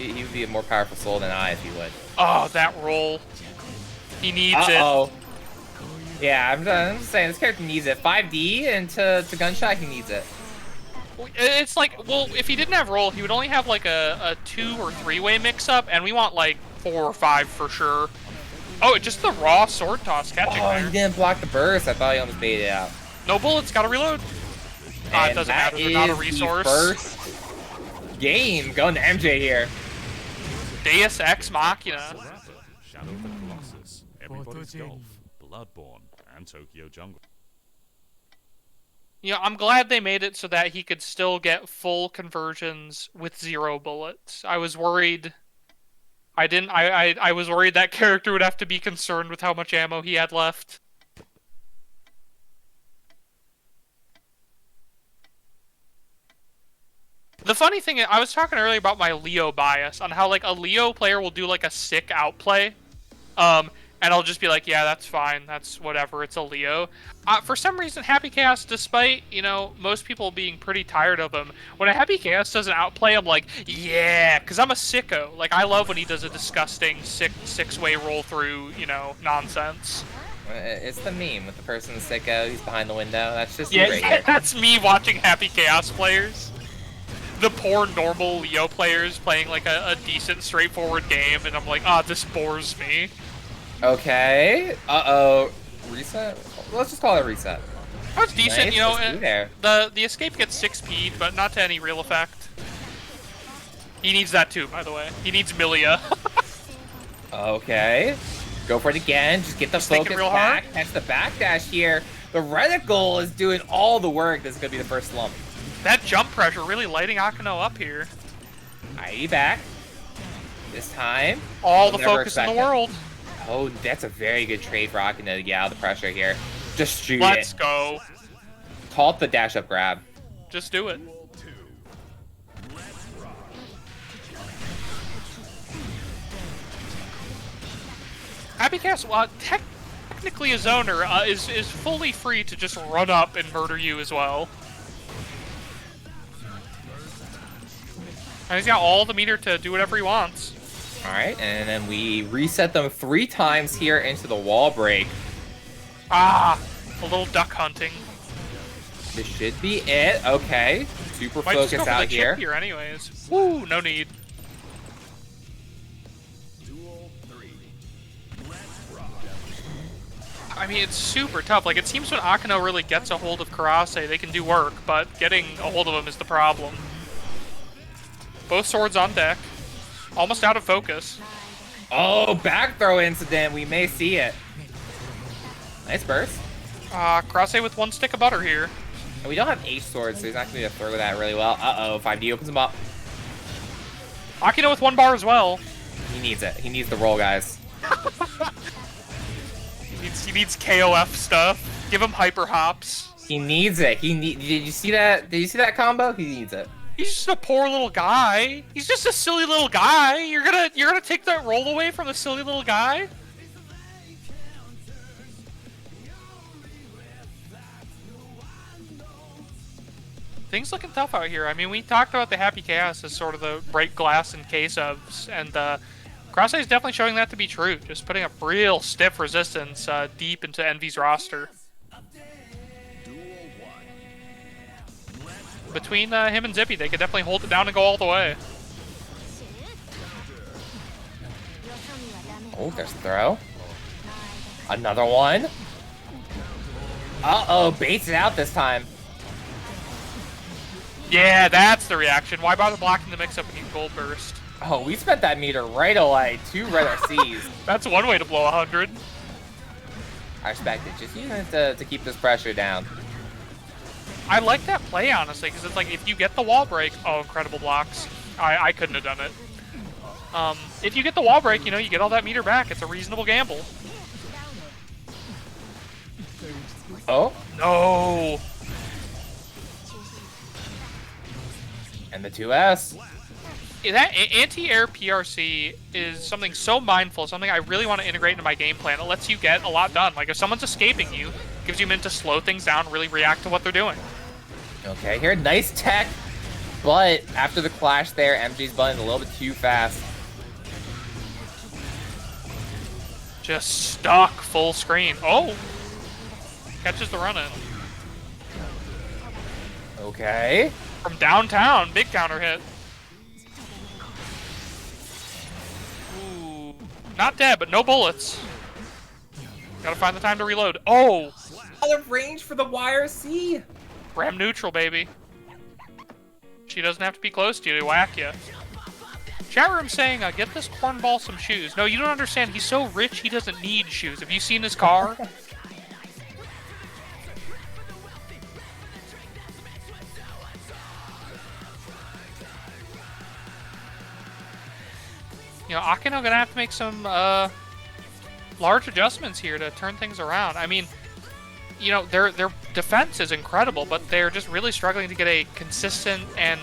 He would be a more powerful soul than I if he would. Oh, that roll. He needs it. Yeah, I'm just saying, this character needs it. 5D and to gunshot, he needs it. It's like, well, if he didn't have roll, he would only have like a 2 or 3-way mix-up, and we want like 4 or 5 for sure. Oh, just the raw sword toss catching there. He didn't block the burst. I thought he almost baited it out. No bullets, gotta reload. It doesn't matter, they're not a resource. First game going to MJ here. Deus Ex Machina. Shadow of the Colossus, Everybody's Golf, Bloodborne, and Tokyo Jungle. You know, I'm glad they made it so that he could still get full conversions with 0 bullets. I was worried. I was worried that character would have to be concerned with how much ammo he had left. The funny thing is, I was talking earlier about my Leo bias, on how, like, a Leo player will do, like, a sick outplay. And I'll just be like, yeah, that's fine, that's whatever, it's a Leo. For some reason, Happy Chaos, despite, you know, most people being pretty tired of him, when a Happy Chaos does an outplay, I'm like, yeah, because I'm a sicko. Like, I love when he does a disgusting six-way roll-through, you know, nonsense. It's the meme with the person sicko, he's behind the window. That's just yeah, right here. That's me watching Happy Chaos players. The poor normal Leo players playing like a decent straightforward game, and I'm like, this bores me. Okay. Uh-oh. Reset? Let's just call it a reset. Oh, it's decent, Nice, you know. there. The escape gets 6P'd, but not to any real effect. He needs that too, by the way. He needs Milia. Okay. Go for it again. Just get the focus real back. hard. Catch the backdash here. The reticle is doing all the work. This is going to be the first slump. That jump pressure really lighting Akano up here. ID back. This time. All the focus in the world. Oh, that's a very good trade for Akano to get out of the pressure here. Just shoot Let's it. go. Call it the dash up grab. Just do it. Happy Chaos, technically a zoner, is fully free to just run up and murder you as well. And he's got all the meter to do whatever he wants. All right, and then we reset them 3 times here into the wall break. Ah, a little duck hunting. This should be it. Okay, super Might just focus go for out the here. chip here anyways. Woo, no need. I mean, it's super tough. Like, it seems when Akino really gets a hold of Karase, they can do work, but getting a hold of him is the problem. Both swords on deck. Almost out of focus. Oh, back throw incident. We may see it. Nice burst. Karase with 1 stick of butter here. And we don't have ace swords, so he's not going to be able to throw that really well. Uh-oh, 5D opens him up. Akino with 1 bar as well. He needs it. He needs the roll, guys. He needs KOF stuff. Give him hyper hops. He needs it. Did you see that? Did you see that combo? He needs it. He's just a poor little guy. He's just a silly little guy. You're gonna take that roll away from the silly little guy? Things looking tough out here. I mean, we talked about the Happy Chaos as sort of the break glass in case ofs, and Karase is definitely showing that to be true. Just putting up real stiff resistance deep into Envy's roster. Between him and Zippy, they could definitely hold it down and go all the way. Oh, there's a throw. Another one. Uh-oh, baits it out this time. Yeah, that's the reaction. Why bother blocking the mix-up against Gold Burst? Oh, we spent that meter right away. 2 red RCs. That's one way to blow 100. I respect it. Just using it to keep this pressure down. I like that play, honestly, because it's like, if you get the wall break... Oh, incredible blocks. I couldn't have done it. If you get the wall break, you know, you get all that meter back. It's a reasonable gamble. Oh? No! And the 2S. That anti-air PRC is something so mindful, something I really want to integrate into my game plan. It lets you get a lot done. Like, if someone's escaping you, it gives you a minute to slow things down, really react to what they're doing. Okay, here, nice tech. But after the clash there, MG's button a little bit too fast. Just stuck full screen. Oh! Catches the run-in. Okay. From downtown, big counter hit. Ooh, not dead, but no bullets. Gotta find the time to reload. Oh! Out of range for the YRC. Ram neutral, baby. She doesn't have to be close to you to whack you. Chat room saying, get this cornball some shoes. No, you don't understand. He's so rich, he doesn't need shoes. Have you seen his car? You know, Akino gonna have to make some large adjustments here to turn things around. I mean, you know, their defense is incredible, but they're just really struggling to get a consistent and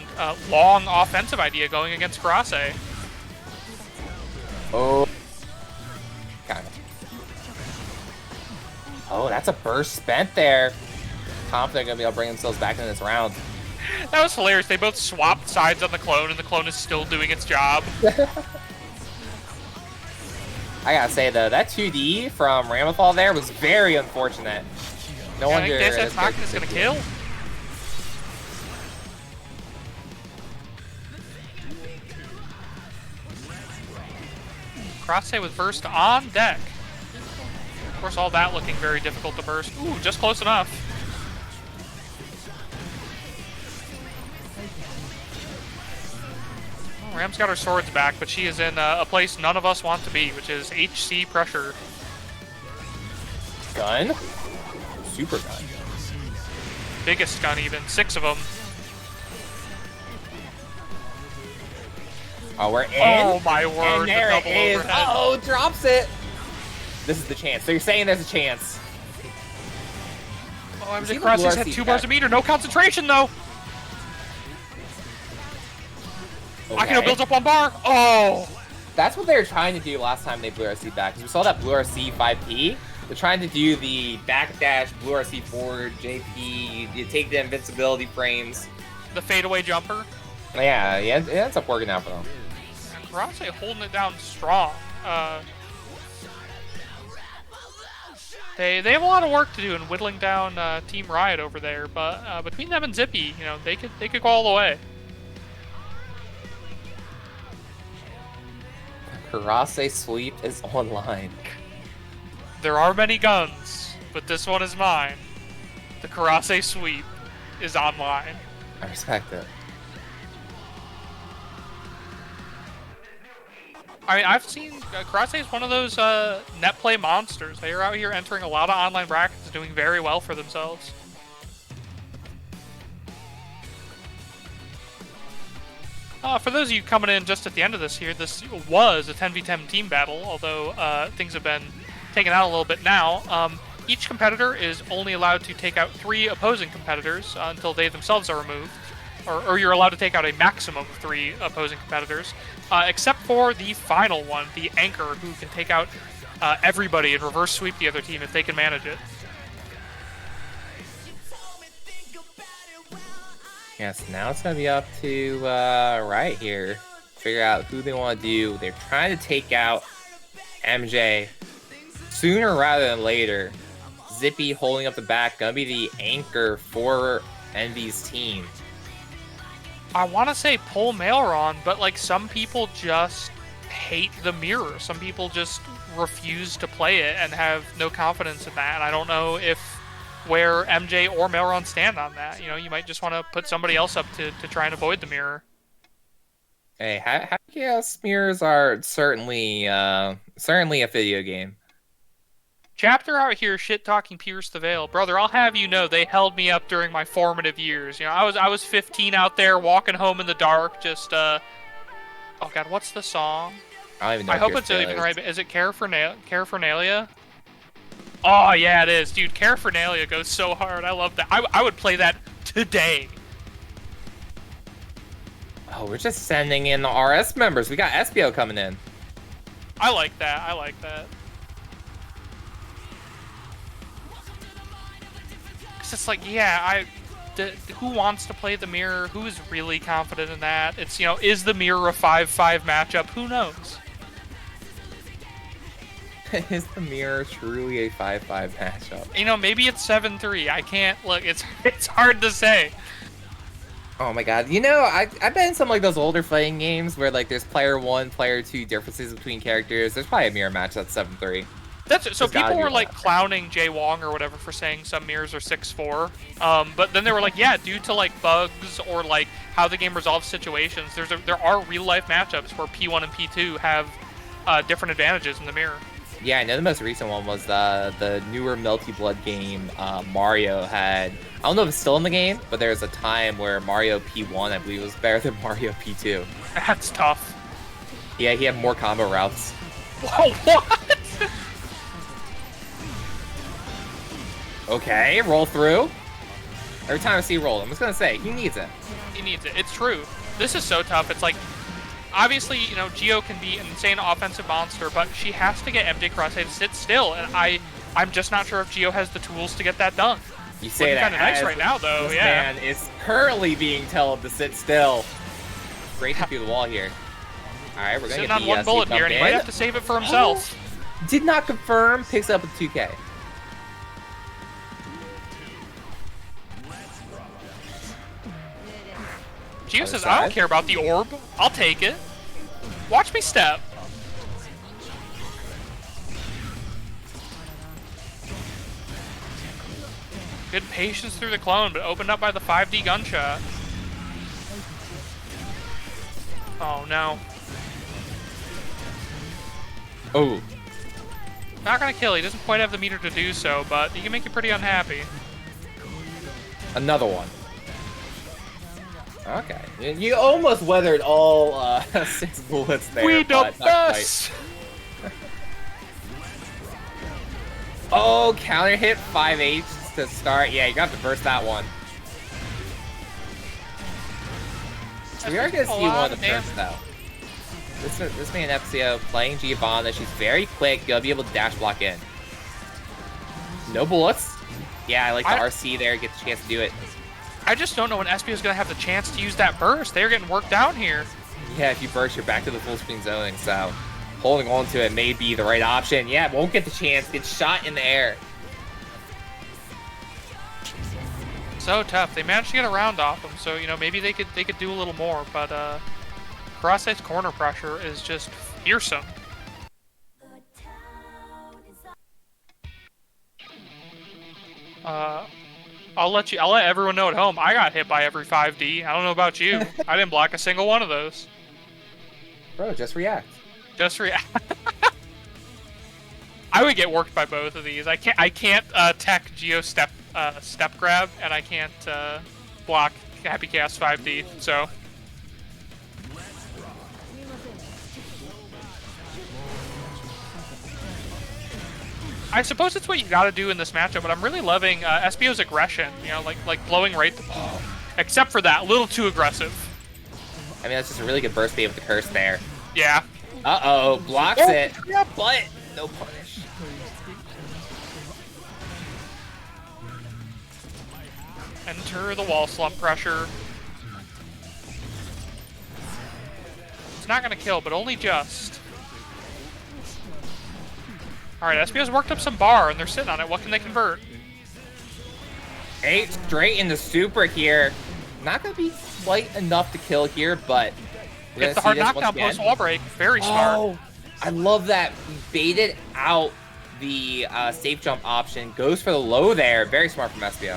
long offensive idea going against Karase. Oh. Kind of. Oh, that's a burst spent there. Confident gonna be able to bring themselves back into this round. That was hilarious. They both swapped sides on the clone, and the clone is still doing its job. I gotta say though, that 2D from Ramethal there was very unfortunate. No wonder. I think this Machina is gonna kill. Karase with burst on deck. Of course, all that looking very difficult to burst. Ooh, just close enough. Oh, Ram's got her swords back, but she is in a place none of us want to be, which is HC pressure. Gun? Super gun. Biggest gun even, 6 of them. Oh, we're in. Oh my word! And there the it double is. overhead. Oh, drops it. This is the chance. So you're saying there's a chance? Oh, I was across his head. 2 bars a meter. No concentration though. Okay. Akino builds up 1 bar. Oh. That's what they were trying to do last time they blew RC back. Because we saw that blue RC 5P. They're trying to do the backdash, blue RC forward, JP. You take the invincibility frames. The fadeaway jumper. Yeah, it ends up working out for them. Karase holding it down strong. They have a lot of work to do in whittling down Team Riot over there, but between them and Zippy, you know, they could go all the way. Karase sweep is online. There are many guns, but this one is mine. The Karase sweep is online. I respect it. I mean, I've seen Karase is one of those net play monsters. They are out here entering a lot of online brackets, doing very well for themselves. For those of you coming in just at the end of this here, this was a 10v10 team battle, although things have been taken out a little bit now. Each competitor is only allowed to take out 3 opposing competitors until they themselves are removed. Or you're allowed to take out a maximum of 3 opposing competitors, except for the final one, the anchor, who can take out everybody and reverse sweep the other team if they can manage it. Yes, now it's going to be up to Riot here. Figure out who they want to do. They're trying to take out MJ sooner rather than later. Zippy holding up the back, going to be the anchor for Envy's team. I want to say pull Mailron, but like some people just hate the mirror. Some people just refuse to play it and have no confidence in that. And I don't know if where MJ or Mailron stand on that. You know, you might just want to put somebody else up to try and avoid the mirror. Hey, yes, mirrors are certainly a video game. Chapter out here shit-talking Pierce the Veil. Brother, I'll have you know, they held me up during my formative years. You know, I was 15 out there walking home in the dark, just, oh god, what's the song? I don't even know. I hope it's even right, but is it Caraphernalia? Oh, yeah, it is. Dude, Caraphernalia goes so hard. I love that. I would play that today. Oh, we're just sending in the RS members. We got SBO coming in. I like that. I like that. It's like, yeah, who wants to play the mirror? Who's really confident in that? It's, you know, is the mirror a 5-5 matchup? Who knows? Is the mirror truly a 5-5 matchup? You know, maybe it's 7-3. I can't look. It's hard to say. Oh my god. You know, I bet in some like those older fighting games where like there's player 1, player 2 differences between characters, there's probably a mirror match that's 7-3. That's so people were like clowning Jay Wong or whatever for saying some mirrors are 6-4. But then they were like, yeah, due to like bugs or like how the game resolves situations, there are real life matchups where P1 and P2 have different advantages in the mirror. Yeah, I know the most recent one was the newer Melty Blood game Mario had. I don't know if it's still in the game, but there's a time where Mario P1, I believe, was better than Mario P2. That's tough. Yeah, he had more combo routes. Whoa, what? Okay, roll through. Every time I see roll, I'm just gonna say, he needs it. He needs it. It's true. This is so tough. It's like, obviously, you know, Gio can be an insane offensive monster, but she has to get MJ Karase to sit still, and I'm just not sure if Gio has the tools to get that done. You say that kind of nice right now, though. This yeah. man is currently being told to sit still. Breaking through the wall here. All right, we're gonna sitting get on one bullet here, and he might have to save it for himself. Did not confirm. Picks up with 2K. Gio says, I don't care about the orb. I'll take it. Watch me step. Good patience through the clone, but opened up by the 5D gunshot. Oh, no. Oh. Not gonna kill. He doesn't quite have the meter to do so, but he can make you pretty unhappy. Another one. Okay. You almost weathered all 6 bullets there. We the best! Oh, counter hit 5H to start. Yeah, you got to burst that one. We are going to see one of the first, though. This main FCO playing Giovanna. She's very quick. You'll be able to dash block in. No bullets. Yeah, I like the RC there. Get the chance to do it. I just don't know when Espio is going to have the chance to use that burst. They're getting worked down here. Yeah, if you burst, you're back to the full screen zoning, so holding on to it may be the right option. Yeah, won't get the chance. Gets shot in the air. So tough. They managed to get a round off him, so you know maybe they could do a little more. But Cross-Side's corner pressure is just fearsome. I'll let everyone know at home. I got hit by every 5D. I don't know about you. I didn't block a single one of those. Bro, just react. Just react. I would get worked by both of these. I can't tech Geo step grab, and I can't block Happy Chaos 5D. So. I suppose it's what you gotta do in this matchup, but I'm really loving Espio's aggression. You know, like blowing right. Except for that, a little too aggressive. I mean, that's just a really good burst bait with the curse there. Yeah. Uh-oh, blocks it. Yeah, but no punish. Enter the wall slump pressure. It's not gonna kill, but only just. Alright, Espio's worked up some bar, and they're sitting on it. What can they convert? 8 straight into super here. Not going to be quite enough to kill here, but we're going It's to the see hard this knockdown once again. post wall break. Very smart. Oh, I love that. He baited out the safe jump option. Goes for the low there. Very smart from Espio.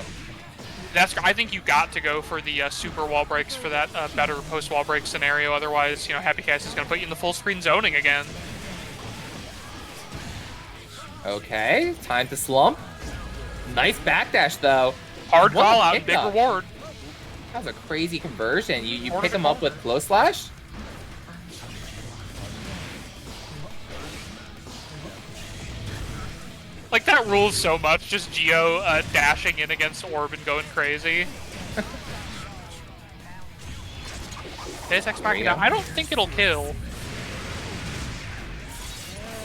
I think you got to go for the super wall breaks for that better post wall break scenario. Otherwise, you know, Happy Cast is going to put you in the full screen zoning again. Okay, time to slump. Nice backdash though. Hard What a call out, big pickup. reward. That was a crazy conversion. You Corner pick to him up corner. with close slash? Like, that rules so much, just Geo dashing in against Orb and going crazy. Deus Ex Machina, I don't think it'll kill.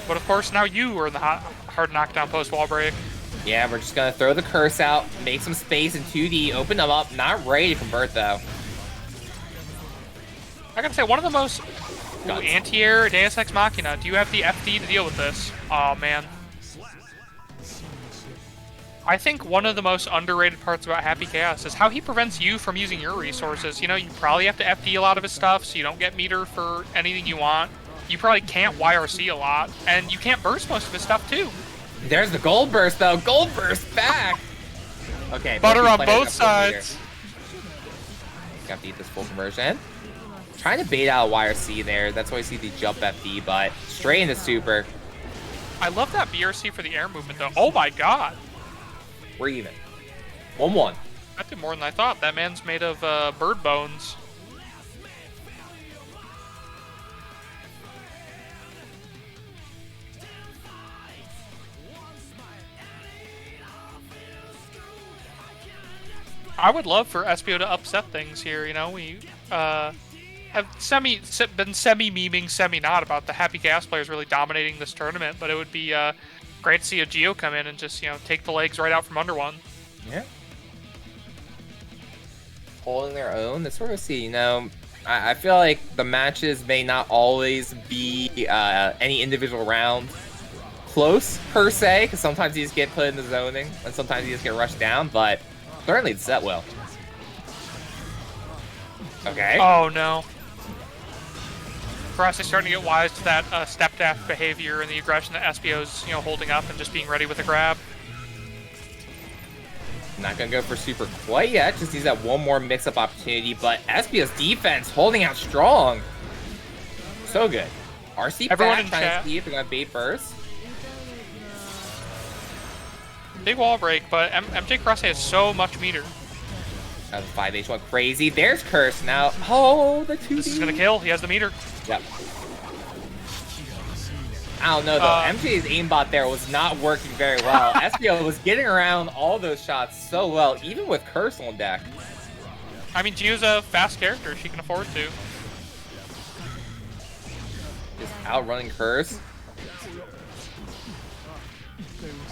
But of course, now you are in the hard knockdown post wall break. Yeah, we're just gonna throw the curse out, make some space in 2D, open them up. Not ready to convert though. I gotta say, one of the most anti-air Deus Ex Machina. Do you have the FD to deal with this? Oh man. I think one of the most underrated parts about Happy Chaos is how he prevents you from using your resources. You know, you probably have to FD a lot of his stuff, so you don't get meter for anything you want. You probably can't YRC a lot, and you can't burst most of his stuff too. There's the gold burst though. Gold burst back. Okay. Butter on players both got full meter. sides. Got to eat this full conversion. Trying to bait out YRC there. That's why you see the jump FD, but straight into super. I love that BRC for the air movement though. Oh my god. We're even. 1-1. That did more than I thought. That man's made of bird bones. I would love for Espio to upset things here. You know, we have been semi-memeing, semi-not about the Happy Gas players really dominating this tournament, but it would be great to see a Geo come in and just, you know, take the legs right out from under one. Yeah. Holding their own. That's what we see. You know, I feel like the matches may not always be any individual round close per se, because sometimes you just get put in the zoning, and sometimes you just get rushed down. But certainly it's set well. Okay. Oh no. Frosty's starting to get wise to that step dash behavior and the aggression that Espio's, you know, holding up and just being ready with a grab. Not gonna go for super quite yet. Just needs that one more mix-up opportunity. But Espio's defense holding out strong. So good. RC Everyone back in trying chat. to see if they're gonna bait first. Big wall break, but MJ Cross has so much meter. The 5H went crazy. There's Curse now. Oh, the 2D. This is gonna kill. He has the meter. Yep. I don't know though. MJ's aimbot there was not working very well. Espio was getting around all those shots so well, even with Curse on deck. I mean, Gio's a fast character. She can afford to. Just outrunning Curse.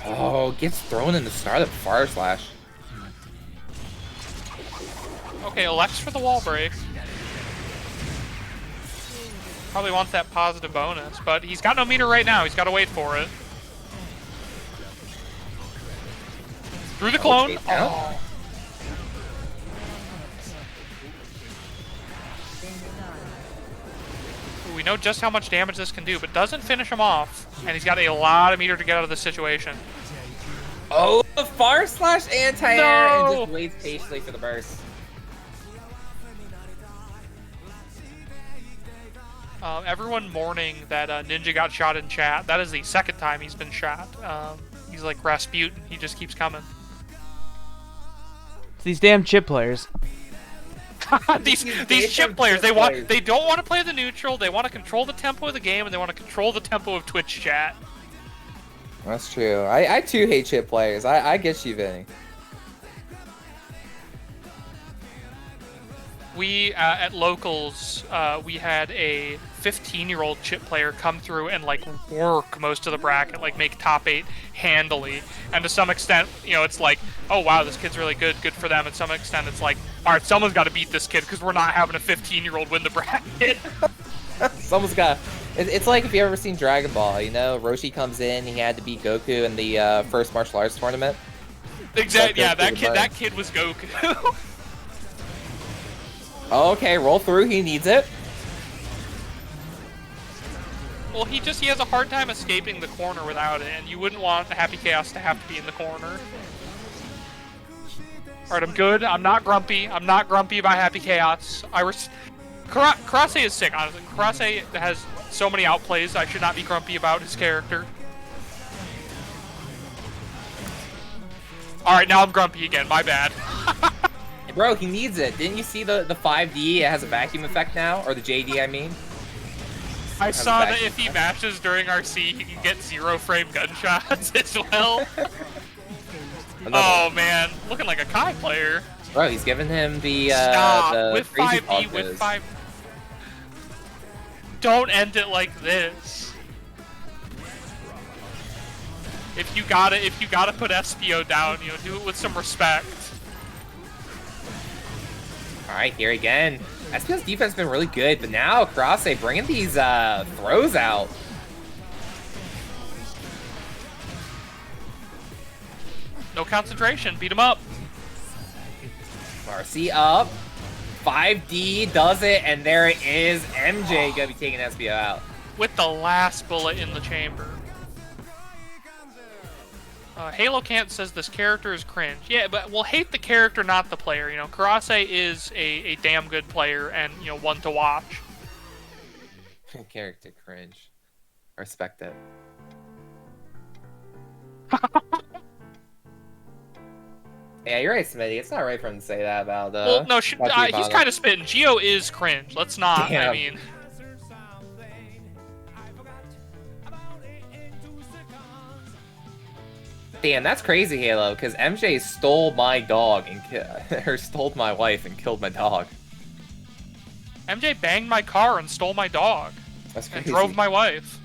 Oh, gets thrown in the start of Fire Slash. Okay, elects for the wall break. Probably wants that positive bonus, but he's got no meter right now. He's got to wait for it. Through the clone. Oh. Ooh, we know just how much damage this can do, but doesn't finish him off. And he's got a lot of meter to get out of this situation. Oh, the far slash anti-air No! and just waits patiently for the burst. Everyone mourning that Ninja got shot in chat. That is the second time he's been shot. He's like Rasputin. He just keeps coming. It's these damn chip players. these chip players. They don't want to play the neutral. They want to control the tempo of the game, and they want to control the tempo of Twitch chat. That's true. I too hate chip players. I get you, Vinny. We at locals, we had a 15-year-old chip player come through and like work most of the bracket, like make top 8 handily. And to some extent, you know, it's like, oh wow, this kid's really good for them. And to some extent, it's like, all right, someone's got to beat this kid because we're not having a 15-year-old win the bracket. Someone's got. It's like if you ever seen Dragon Ball, you know, Roshi comes in, he had to beat Goku in the first martial arts tournament. Exactly. Yeah, that kid was Goku. Okay, roll through. He needs it. Well, he has a hard time escaping the corner without it, and you wouldn't want Happy Chaos to have to be in the corner. Alright, I'm good. I'm not grumpy. I'm not grumpy about Happy Chaos. Karase is sick, honestly. Karase has so many outplays, I should not be grumpy about his character. Alright, now I'm grumpy again. My bad. Bro, he needs it. Didn't you see the 5D? It has a vacuum effect now, or the JD, I mean. I saw that if he mashes during RC, he can get 0-frame gunshots as well. Oh man, looking like a Kai player. Bro, he's giving him the with crazy 5D with 5. Don't end it like this. If you gotta put SPO down, you know, do it with some respect. Alright, here again. SPO's defense has been really good, but now Karase bringing these throws out. No concentration, beat him up. RC up. 5D does it, and there it is. MJ gonna be taking SPO out. With the last bullet in the chamber. Halo Can't says this character is cringe. Yeah, but we'll hate the character, not the player. You know, Karase is a damn good player and, you know, one to watch. Character cringe. Respect it. Yeah, you're right, Smitty. It's not right for him to say that about well, no, he's kind of spitting. Geo is cringe. Let's not. Damn. I mean. Damn, that's crazy, Halo, because MJ stole my dog and stole my wife and killed my dog. MJ banged my car and stole my dog. That's crazy. And drove my wife.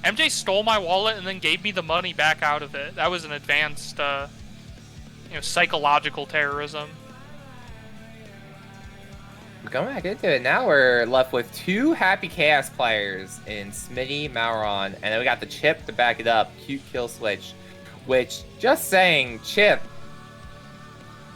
MJ stole my wallet and then gave me the money back out of it. That was an advanced, you know, psychological terrorism. Going back into it, now we're left with 2 Happy Chaos players in Smitty, Mauron, and then we got the Chip to back it up, cute kill switch, which, just saying, Chip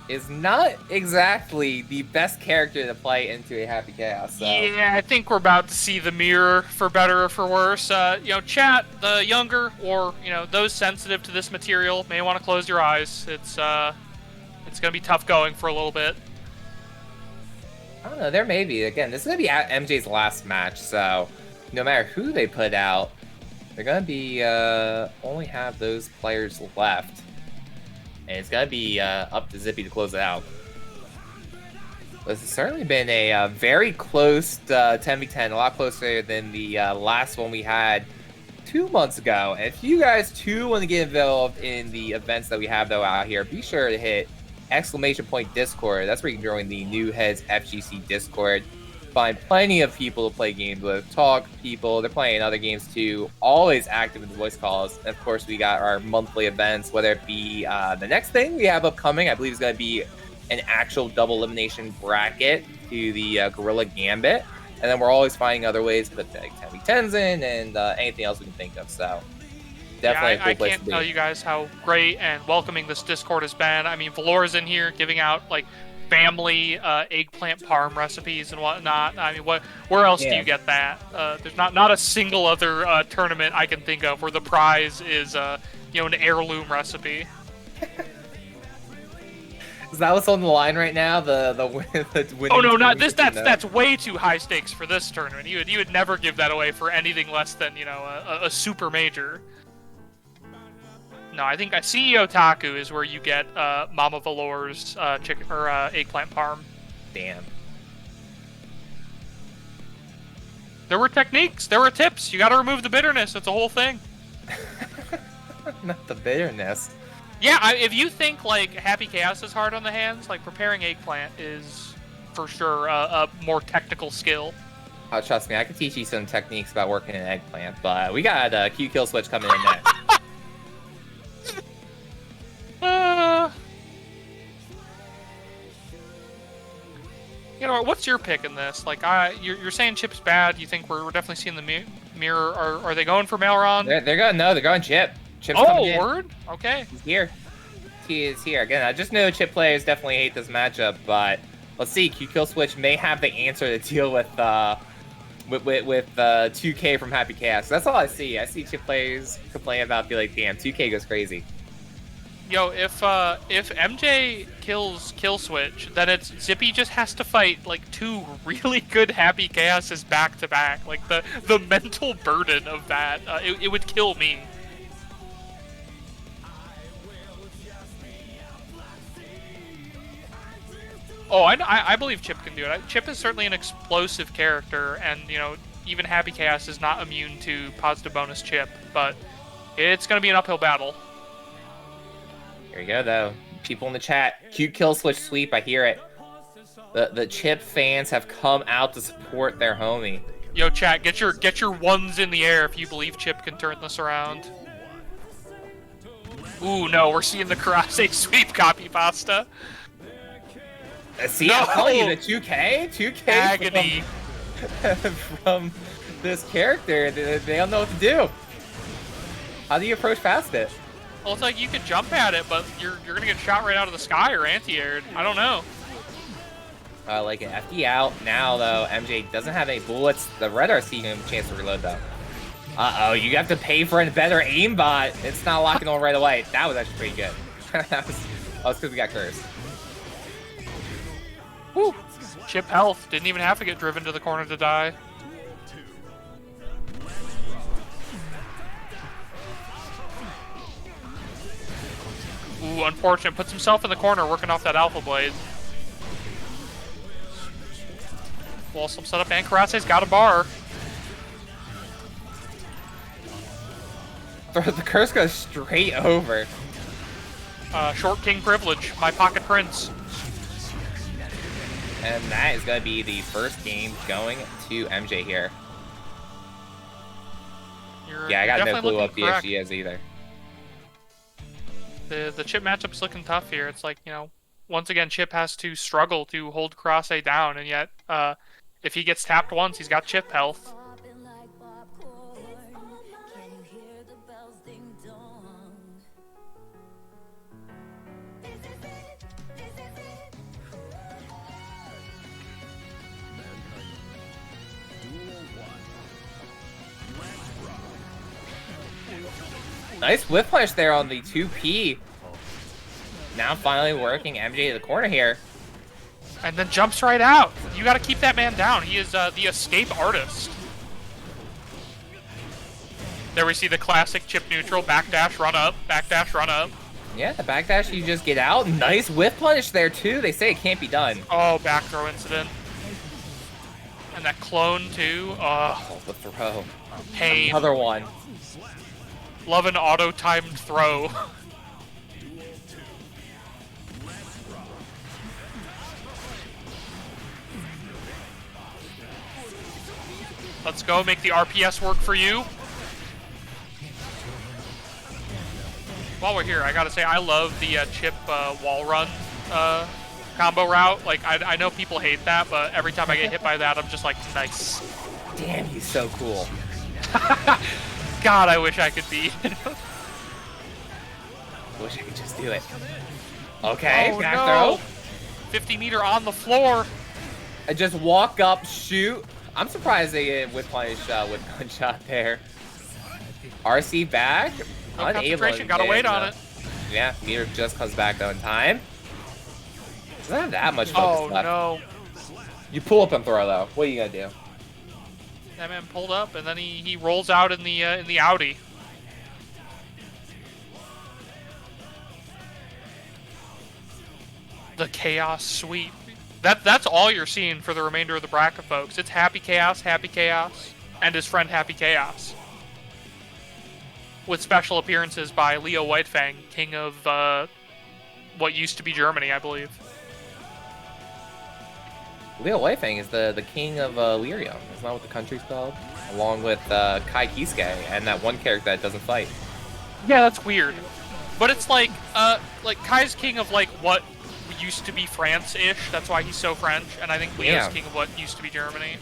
is not exactly the best character to play into a Happy Chaos. So. Yeah, I think we're about to see the mirror, for better or for worse. You know, chat, the younger, or, you know, those sensitive to this material may want to close your eyes. It's gonna be tough going for a little bit. I don't know, there may be. Again, this is going to be MJ's last match, so no matter who they put out, they're going to be only have those players left. And it's going to be up to Zippy to close it out. This has certainly been a very close 10v10, a lot closer than the last one we had 2 months ago. And if you guys too want to get involved in the events that we have though out here, be sure to hit !Discord. That's where you can join the New Heads FGC Discord. find plenty of people to play games with, talk people. They're playing other games too. Always active in the voice calls. And of course, we got our monthly events, whether it be the next thing we have upcoming, I believe is going to be an actual double elimination bracket to the Gorilla Gambit. And then we're always finding other ways to put the 10v10s in and anything else we can think of. So definitely a cool place to be. I can't tell you guys how great and welcoming this Discord has been. I mean, Valor's in here giving out like family eggplant parm recipes and whatnot. I mean, where else do you get that? There's not a single other tournament I can think of where the prize is an heirloom recipe. Is that what's on the line right now? The winning? Oh no, not this. That's way too high stakes for this tournament. You would never give that away for anything less than a super major. No, I think CEO Taku is where you get Mama Valor's chicken or eggplant parm. Damn. There were techniques. There were tips. You got to remove the bitterness. It's a whole thing. Not the bitterness. Yeah, if you think like Happy Chaos is hard on the hands, like preparing eggplant is for sure a more technical skill. Oh, trust me, I can teach you some techniques about working an eggplant, but we got a Q kill switch coming in next. You know, what's your pick in this? Like, you're saying Chip's bad. You think we're definitely seeing the mirror? Are they going for Melron? They're going Chip. Chip's coming in. Word? Okay. He's here. He is here. Again, I just know Chip players definitely hate this matchup, but let's see. Q kill switch may have the answer to deal with 2K from Happy Chaos. That's all I see. I see Chip players complain about, be like, damn, 2K goes crazy. Yo, if MJ kills kill switch, then it's Zippy just has to fight like two really good Happy Chaoses back to back. Like the mental burden of that, it would kill me. Oh, I believe Chip can do it. Chip is certainly an explosive character, and even Happy Chaos is not immune to positive bonus Chip, but it's gonna be an uphill battle. Here we go, though. People in the chat, Q kill switch sweep. I hear it. The Chip fans have come out to support their homie. Yo, chat, get your ones in the air if you believe Chip can turn this around. Ooh, no, we're seeing the Karase sweep copy pasta. See, I'm telling you, the 2K agony from this character. They don't know what to do. How do you approach past it? Well, it's like you could jump at it, but you're gonna get shot right out of the sky or anti-aired. I don't know. Like an FD out now, though. MJ doesn't have any bullets. The Red RC giving him a chance to reload, though. Uh-oh, you have to pay for a better aimbot. It's not locking on right away. That was actually pretty good. That was because we got cursed. Woo! Chip health. Didn't even have to get driven to the corner to die. Ooh, unfortunate. Puts himself in the corner working off that Alpha Blade. Awesome setup, and Karase's got a bar. The curse goes straight over. Short King privilege, my pocket prince. And that is going to be the first game going to MJ here. Yeah, I got no clue what PSG is either. The Chip matchup's looking tough here. It's like, once again, Chip has to struggle to hold Karase down, and yet, if he gets tapped once, he's got Chip health. Nice whip punch there on the 2P. Now finally working MJ to the corner here. And then jumps right out. You got to keep that man down. He is the escape artist. There we see the classic Chip neutral, backdash, run up, backdash, run up. Yeah, the backdash, you just get out. Nice whip punish there, too. They say it can't be done. Oh, back throw incident. And that clone, too. Oh, the throw. Pain. Another one. Love an auto-timed throw. Let's go, make the RPS work for you. While we're here, I gotta say, I love the chip wall run combo route. Like, I know people hate that, but every time I get hit by that, I'm just like, nice. Damn, he's so cool. God, I wish I could be. Wish I could just do it. Okay, oh, back no. throw. 50 meter on the floor. I just walk up, shoot. I'm surprised they didn't whip punish with gunshot there. RC back. No concentration, gotta wait on it. Yeah, meter just comes back though in time. Doesn't have that much focus left. No. You pull up and throw though. What are you gonna do? That man pulled up and then he rolls out in the Audi. The Chaos Sweep. That's all you're seeing for the remainder of the bracket, folks. It's Happy Chaos, and his friend Happy Chaos. With special appearances by Leo Whitefang, king of what used to be Germany, I believe. Leo Whitefang is the king of Lyrium. Isn't that what the country's called? Along with Kai Kisuke and that one character that doesn't fight. Yeah, that's weird. But it's like Kai's king of like what used to be France-ish. That's why he's so French. And I think Leo's king of what used to be Germany.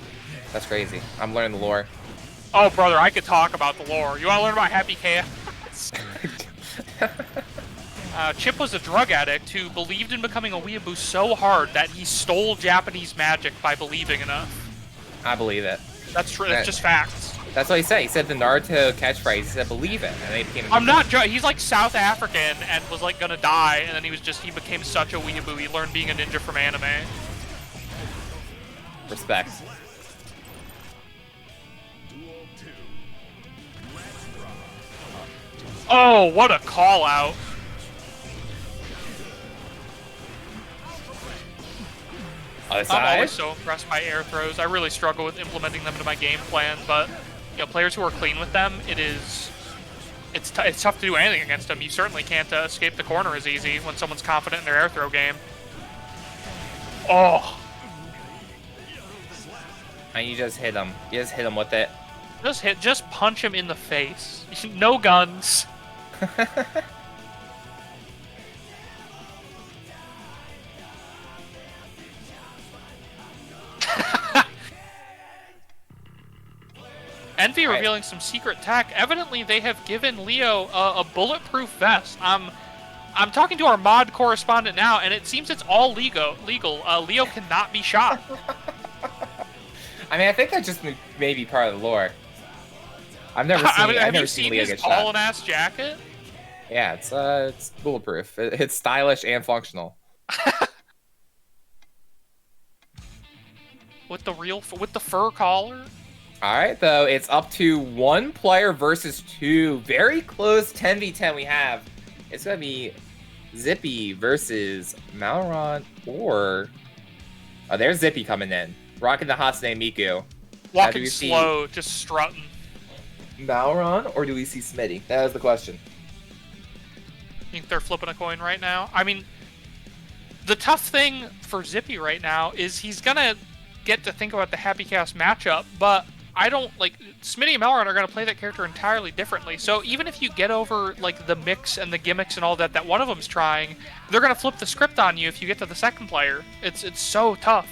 That's crazy. I'm learning the lore. Oh, brother, I could talk about the lore. You want to learn about Happy Chaos? Chip was a drug addict who believed in becoming a weeaboo so hard that he stole Japanese magic by believing enough. I believe it. That's true. That's just facts. That's what he said. He said the Naruto catchphrase. He said, "Believe it," and they became. I'm not. He's like South African and was like gonna die, and then he became such a weeaboo. He learned being a ninja from anime. Respect. Oh, what a call out! I'm always so impressed by air throws. I really struggle with implementing them into my game plan, but you know, players who are clean with them, it's tough to do anything against them. You certainly can't escape the corner as easy when someone's confident in their air throw game. Oh! And you just hit him. You just hit him with it. Just punch him in the face. No guns. Envy revealing some secret tech. Evidently, they have given Leo a bulletproof vest. I'm talking to our mod correspondent now, and it seems it's all legal. Leo cannot be shot. I mean, I think that just may be part of the lore. I've never seen. I've never seen Leo get shot. Have you seen his all-in-ass jacket? Yeah, it's bulletproof. It's stylish and functional. With the fur collar. All right, though, it's up to one player versus two. Very close 10v10 we have. It's going to be Zippy versus Malron or... Oh, there's Zippy coming in. Rocking the Hatsune Miku. Walking slow, just strutting. Malron or do we see Smitty? That is the question. I think they're flipping a coin right now. I mean, the tough thing for Zippy right now is he's going to get to think about the Happy Chaos matchup, but... I don't, like, Smitty and Malron are going to play that character entirely differently. So even if you get over, like, the mix and the gimmicks and all that one of them's trying, they're going to flip the script on you if you get to the second player. It's so tough.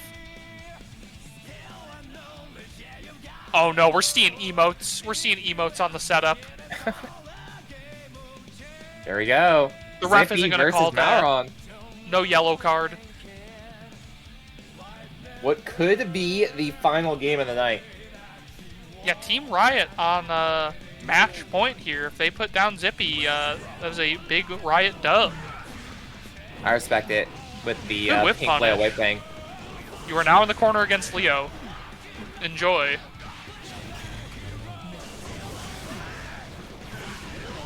Oh, no, we're seeing emotes. We're seeing emotes on the setup. There we go. The ref isn't going to call that. No yellow card. What could be the final game of the night? Yeah, Team Riot on match point here. If they put down Zippy, that was a big Riot dub. I respect it with the pink Leo white thing. You are now in the corner against Leo. Enjoy.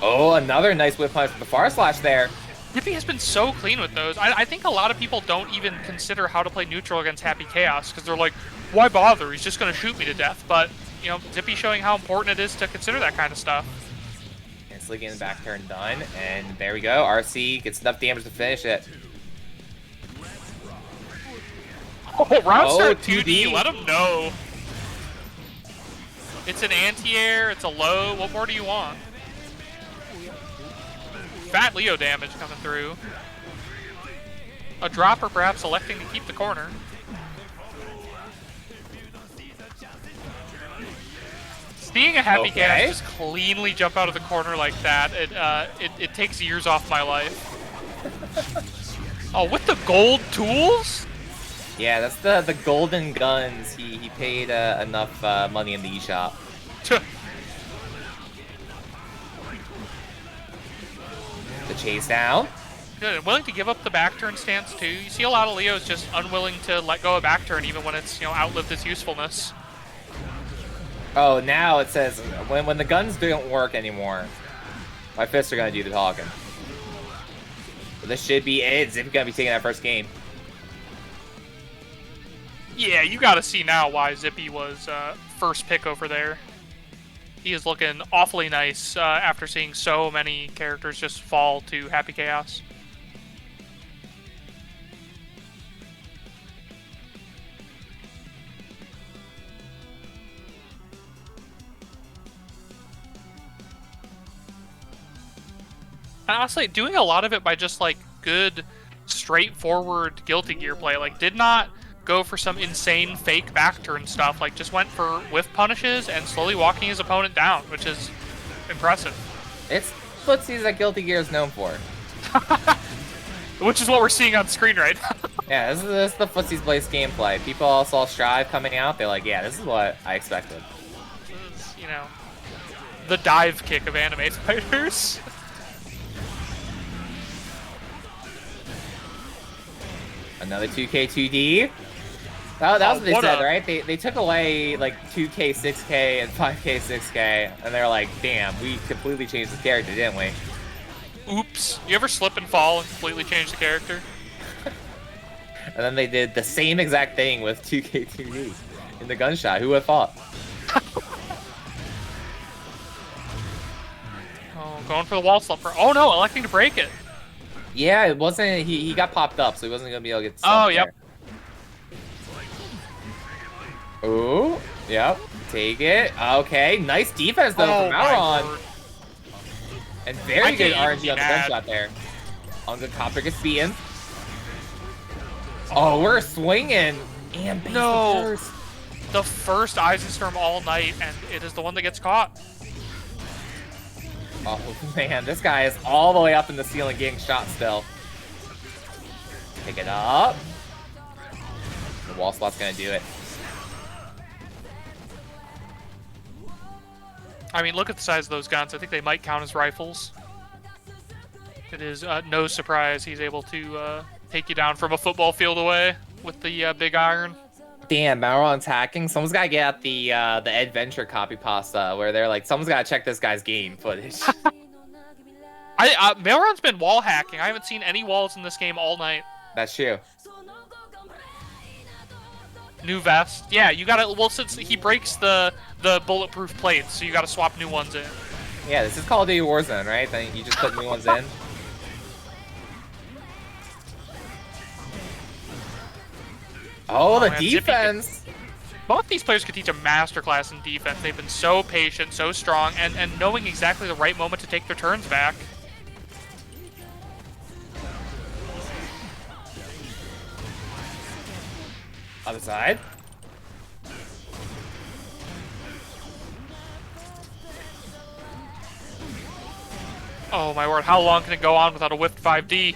Oh, another nice whip punch with the far slash there. Zippy has been so clean with those. I think a lot of people don't even consider how to play neutral against Happy Chaos because they're like, why bother? He's just going to shoot me to death. But you know, Zippy showing how important it is to consider that kind of stuff. Instantly getting the back turn done, and there we go. RC gets enough damage to finish it. Oh, round start 2D, let him know. It's an anti-air, it's a low. What more do you want? Fat Leo damage coming through. A dropper perhaps electing to keep the corner. Seeing a happy cat just cleanly jump out of the corner like that, it takes years off my life. Oh, with the gold tools? Yeah, that's the golden guns. He paid enough money in the eShop. The chase down. Good, and willing to give up the back turn stance too. You see a lot of Leos just unwilling to let go of back turn even when it's, outlived its usefulness. Oh, now it says when the guns don't work anymore, my fists are gonna do the talking. So this should be it. Zippy's gonna be taking that first game. Yeah, you gotta see now why Zippy was first pick over there. He is looking awfully nice after seeing so many characters just fall to Happy Chaos. And honestly, doing a lot of it by just like good, straightforward Guilty Gear play. Like, did not go for some insane fake back turn stuff. Like, just went for whiff punishes and slowly walking his opponent down, which is impressive. It's footsies that Guilty Gear is known for. Which is what we're seeing on screen right now. Yeah, this is the footsies place gameplay. People all saw Strive coming out. They're like, yeah, this is what I expected. This is, the dive kick of anime fighters. Another 2K 2D. That was what they said, right? They took away like 2K 6K and 5K 6K, and they're like, damn, we completely changed the character, didn't we? Oops. You ever slip and fall and completely change the character? And then they did the same exact thing with 2K 2D in the gunshot. Who would have thought? Oh, going for the wall slumper. Oh no, electing to break it. Yeah, it wasn't. He got popped up, so he wasn't gonna be able to get. Oh, yep. Ooh, yep. Take it. Okay, nice defense though from Mauron. And very good RNG on the gunshot there. On good copper gets beaten. Oh, we're swinging. And no, the first Eisenstorm all night, and it is the one that gets caught. Oh man, this guy is all the way up in the ceiling getting shot still. Pick it up. The wall spot's gonna do it. I mean, look at the size of those guns. I think they might count as rifles. It is no surprise he's able to take you down from a football field away with the big iron. Damn, Mauron's hacking. Someone's gotta get out the Adventure copy pasta where they're like, someone's gotta check this guy's game footage. Mauron's been wall hacking. I haven't seen any walls in this game all night. That's true. New vest. Yeah, you gotta. Well, since he breaks the bulletproof plates, so you gotta swap new ones in. Yeah, this is Call of Duty Warzone, right? Then you just put new ones in. Oh, the defense! Both these players could teach a masterclass in defense. They've been so patient, so strong, and knowing exactly the right moment to take their turns back. Other side. Oh my word, how long can it go on without a whiffed 5D?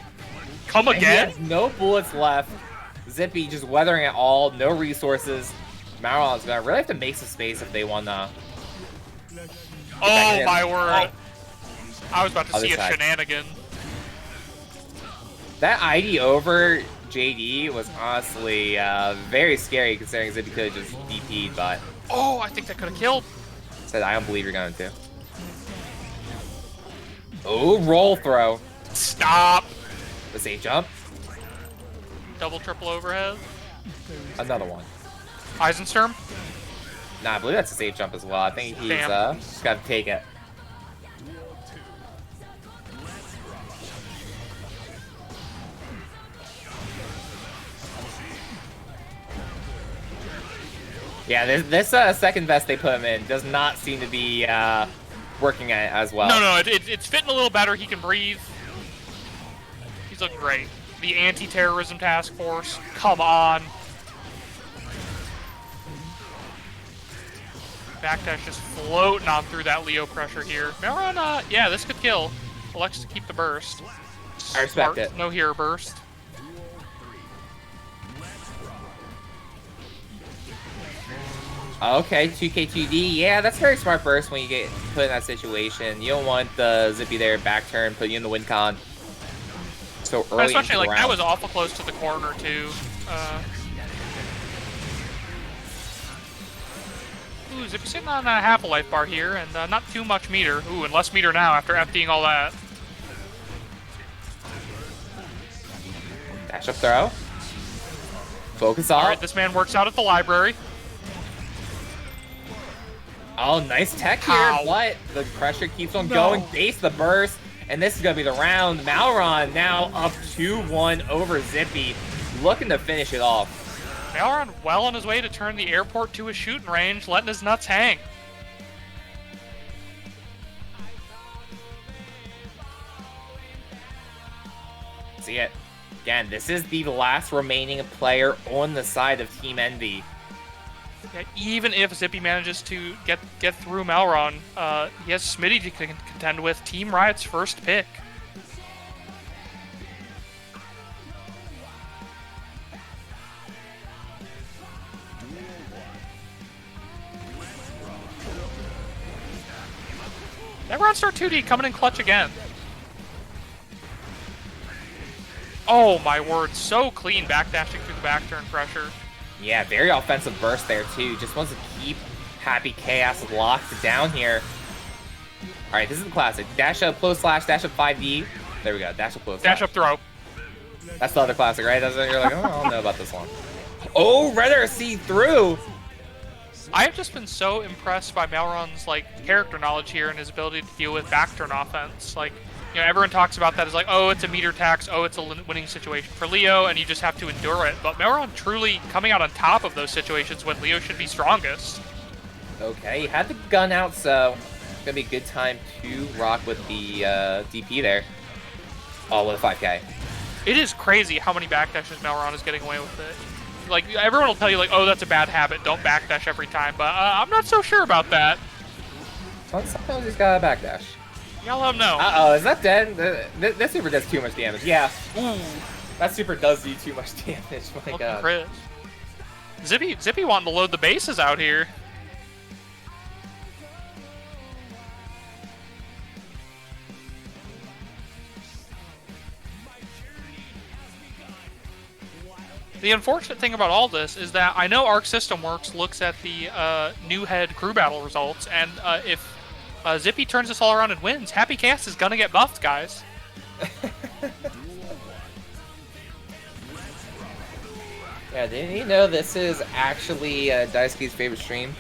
Come again? He has no bullets left. Zippy just weathering it all, no resources. Mauron's gonna really have to make some space if they wanna. Oh my word! I was about to see a shenanigan. That ID over JD was honestly very scary considering Zippy could have just DP'd, but. Oh, I think that could have killed. Said, I don't believe you're going to. Oh, roll throw. Stop. The safe jump. Double, triple overhead. Another one. Eisensturm? Nah, I believe that's a safe jump as well. I think he's just got to take it. Yeah, this second vest they put him in does not seem to be working as well. No, it's fitting a little better. He can breathe. He's looking great. The anti-terrorism task force, come on. Backdash just floating on through that Leo pressure here. Melron, yeah, this could kill. Elects to keep the burst. I respect it. No hero burst. Okay, 2K2D. Yeah, that's very smart burst when you get put in that situation. You don't want the Zippy there, back turn, put you in the win con. So early. Especially like round. that was awful close to the corner too. Ooh, Zippy sitting on a half a life bar here, and not too much meter. Ooh, and less meter now after emptying all that. Dash up throw. Focus off. All right, this man works out at the library. Oh, nice tech here, Ow. but the pressure keeps on going. Base the burst, and this is going to be the round. Malron now up 2-1 over Zippy, looking to finish it off. Malron well on his way to turn the airport to a shooting range, letting his nuts hang. See it. Again, this is the last remaining player on the side of Team Envy. Yeah, even if Zippy manages to get through Malron, he has Smitty to contend with. Team Riot's first pick. Malron Star 2D coming in clutch again. Oh my word, so clean backdashing through the back turn pressure. Yeah, very offensive burst there, too. Just wants to keep Happy Chaos locked down here. All right, this is the classic. Dash up, close slash, dash up 5D. There we go, dash up, close Dash slash. up throw. That's the other classic, right? That's what you're like, oh, I don't know about this one. Oh, Redder see through. I have just been so impressed by Malron's like character knowledge here and his ability to deal with back turn offense. Like, you know, everyone talks about that as like, oh, it's a meter tax, oh, it's a winning situation for Leo, and you just have to endure it. But Malron truly coming out on top of those situations when Leo should be strongest. Okay, he had the gun out, so it's gonna be a good time to rock with the DP there. Oh, with a 5K. It is crazy how many backdashes Malron is getting away with it. Like, everyone will tell you, like, oh, that's a bad habit, don't backdash every time, but I'm not so sure about that. Sometimes he's got a backdash. Y'all let him know. Uh-oh, is that dead? That super does too much damage. Yeah. Ooh. That super does do too much damage. My god. Chris. Zippy wanting to load the bases out here. The unfortunate thing about all this is that I know Arc System Works looks at the new head crew battle results, and if Zippy turns this all around and wins, Happy Chaos is gonna get buffed, guys. Yeah, didn't you know this is actually Daisuke's favorite stream?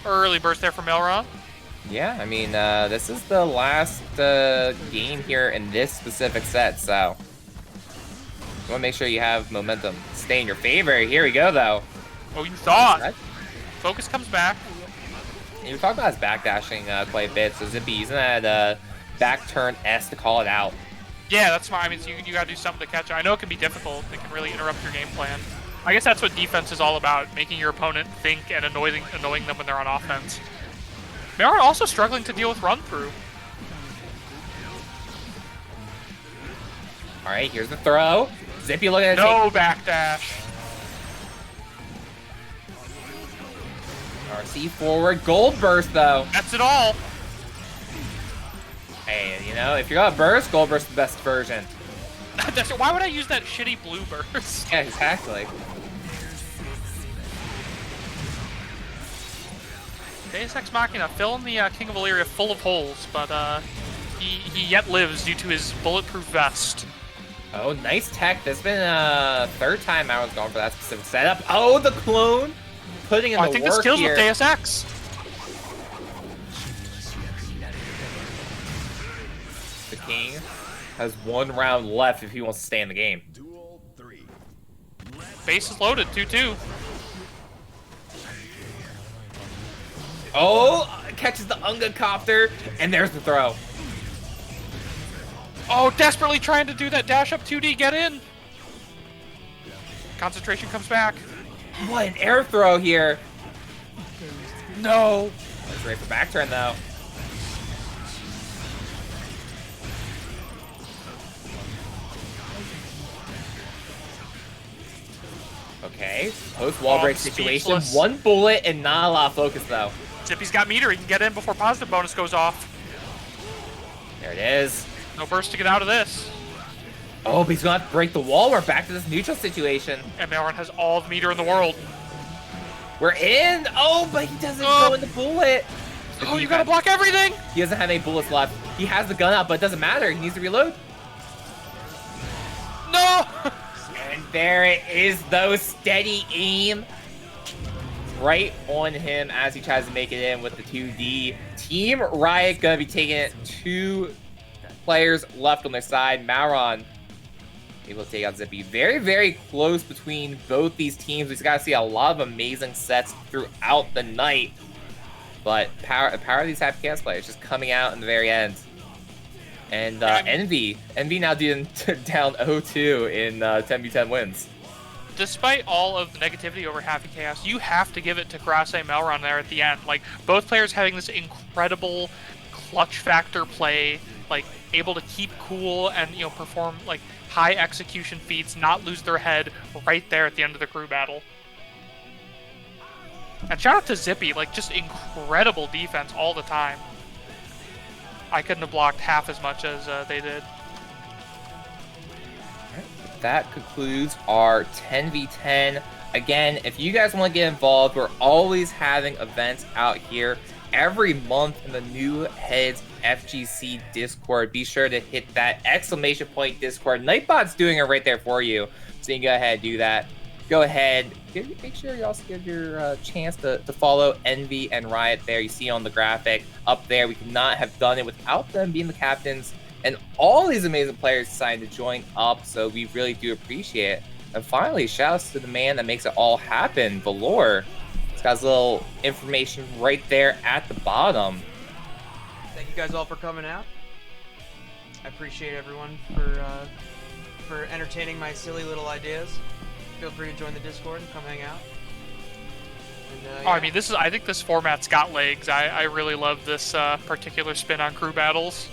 Early burst there from Elron. Yeah, I mean, this is the last game here in this specific set, so you want to make sure you have momentum stay in your favor. Here we go, though. Oh, you thought. Focus comes back. Yeah, we talked about his backdashing quite a bit, so Zippy using that back turn S to call it out. Yeah, that's fine. I mean, so you got to do something to catch it. I know it can be difficult. It can really interrupt your game plan. I guess that's what defense is all about, making your opponent think and annoying them when they're on offense. They are also struggling to deal with run-through. All right, here's the throw. Zippy looking at no backdash. RC forward, gold burst though. That's it all. Hey, you know, if you're gonna burst, gold burst is the best version. Why would I use that shitty blue burst? Yeah, exactly. Deus Ex Machina filling the King of Illyria full of holes, but he yet lives due to his bulletproof vest. Oh, nice tech. This has been third time I was going for that specific setup. Oh, the clone! Putting in the work here. I think this kills with Deus Ex. The King has one round left if he wants to stay in the game. Base is loaded, 2-2. Oh, catches the Unga Copter, and there's the throw. Oh, desperately trying to do that dash up 2D, get in. Concentration comes back. What an air throw here. No. That's ready for back turn, though. Okay, post wall break situation. Speechless. 1 bullet and not a lot of focus, though. Zippy's got meter, he can get in before positive bonus goes off. There it is. No burst to get out of this. Oh, but he's gonna have to break the wall. We're back to this neutral situation. And Malron has all the meter in the world. We're in. Oh, but he doesn't go in the bullet. Oh, you gotta block everything. He doesn't have any bullets left. He has the gun out, but it doesn't matter. He needs to reload. No. And there it is, though. Steady aim. Right on him as he tries to make it in with the 2D. Team Riot gonna be taking it. 2 players left on their side. Malron able to take out Zippy. Very, very close between both these teams. We've got to see a lot of amazing sets throughout the night. But power of these Happy Chaos players just coming out in the very end. And Envy now down 0-2 in 10v10 wins. Despite all of the negativity over Happy Chaos, you have to give it to Karase Malron there at the end. Like, both players having this incredible clutch factor play, like, able to keep cool and, you know, perform, like, high execution feats, not lose their head right there at the end of the crew battle. And shout out to Zippy, like, just incredible defense all the time. I couldn't have blocked half as much as they did. That concludes our 10v10. Again, if you guys want to get involved, we're always having events out here every month in the New Heads FGC Discord. Be sure to hit that exclamation point Discord. Nightbot's doing it right there for you, so you can go ahead and do that. Go ahead, make sure you also give your chance to follow Envy and Riot there. You see on the graphic up there, we could not have done it without them being the captains and all these amazing players decided to join up, so we really do appreciate it. And finally, shouts to the man that makes it all happen, Valor. He's got his little information right there at the bottom. Thank you guys all for coming out. I appreciate everyone for entertaining my silly little ideas. Feel free to join the Discord and come hang out. And, Oh, I mean, I think this format's got legs. I really love this particular spin on crew battles.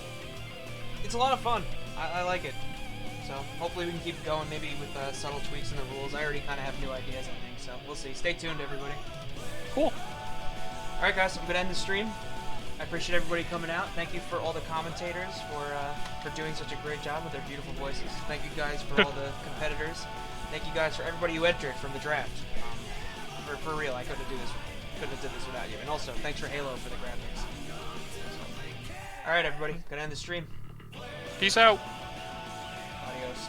It's a lot of fun. I like it. So hopefully we can keep going, maybe with subtle tweaks in the rules. I already kind of have new ideas, I think. So we'll see. Stay tuned, everybody. Cool. All right, guys. I'm gonna end the stream. I appreciate everybody coming out. Thank you for all the commentators for doing such a great job with their beautiful voices. Thank you guys for all the competitors. Thank you guys for everybody who entered from the draft. For real, I couldn't have did this without you. And also, thanks for Halo for the graphics. All right, everybody. Gonna end the stream. Peace out. Adios.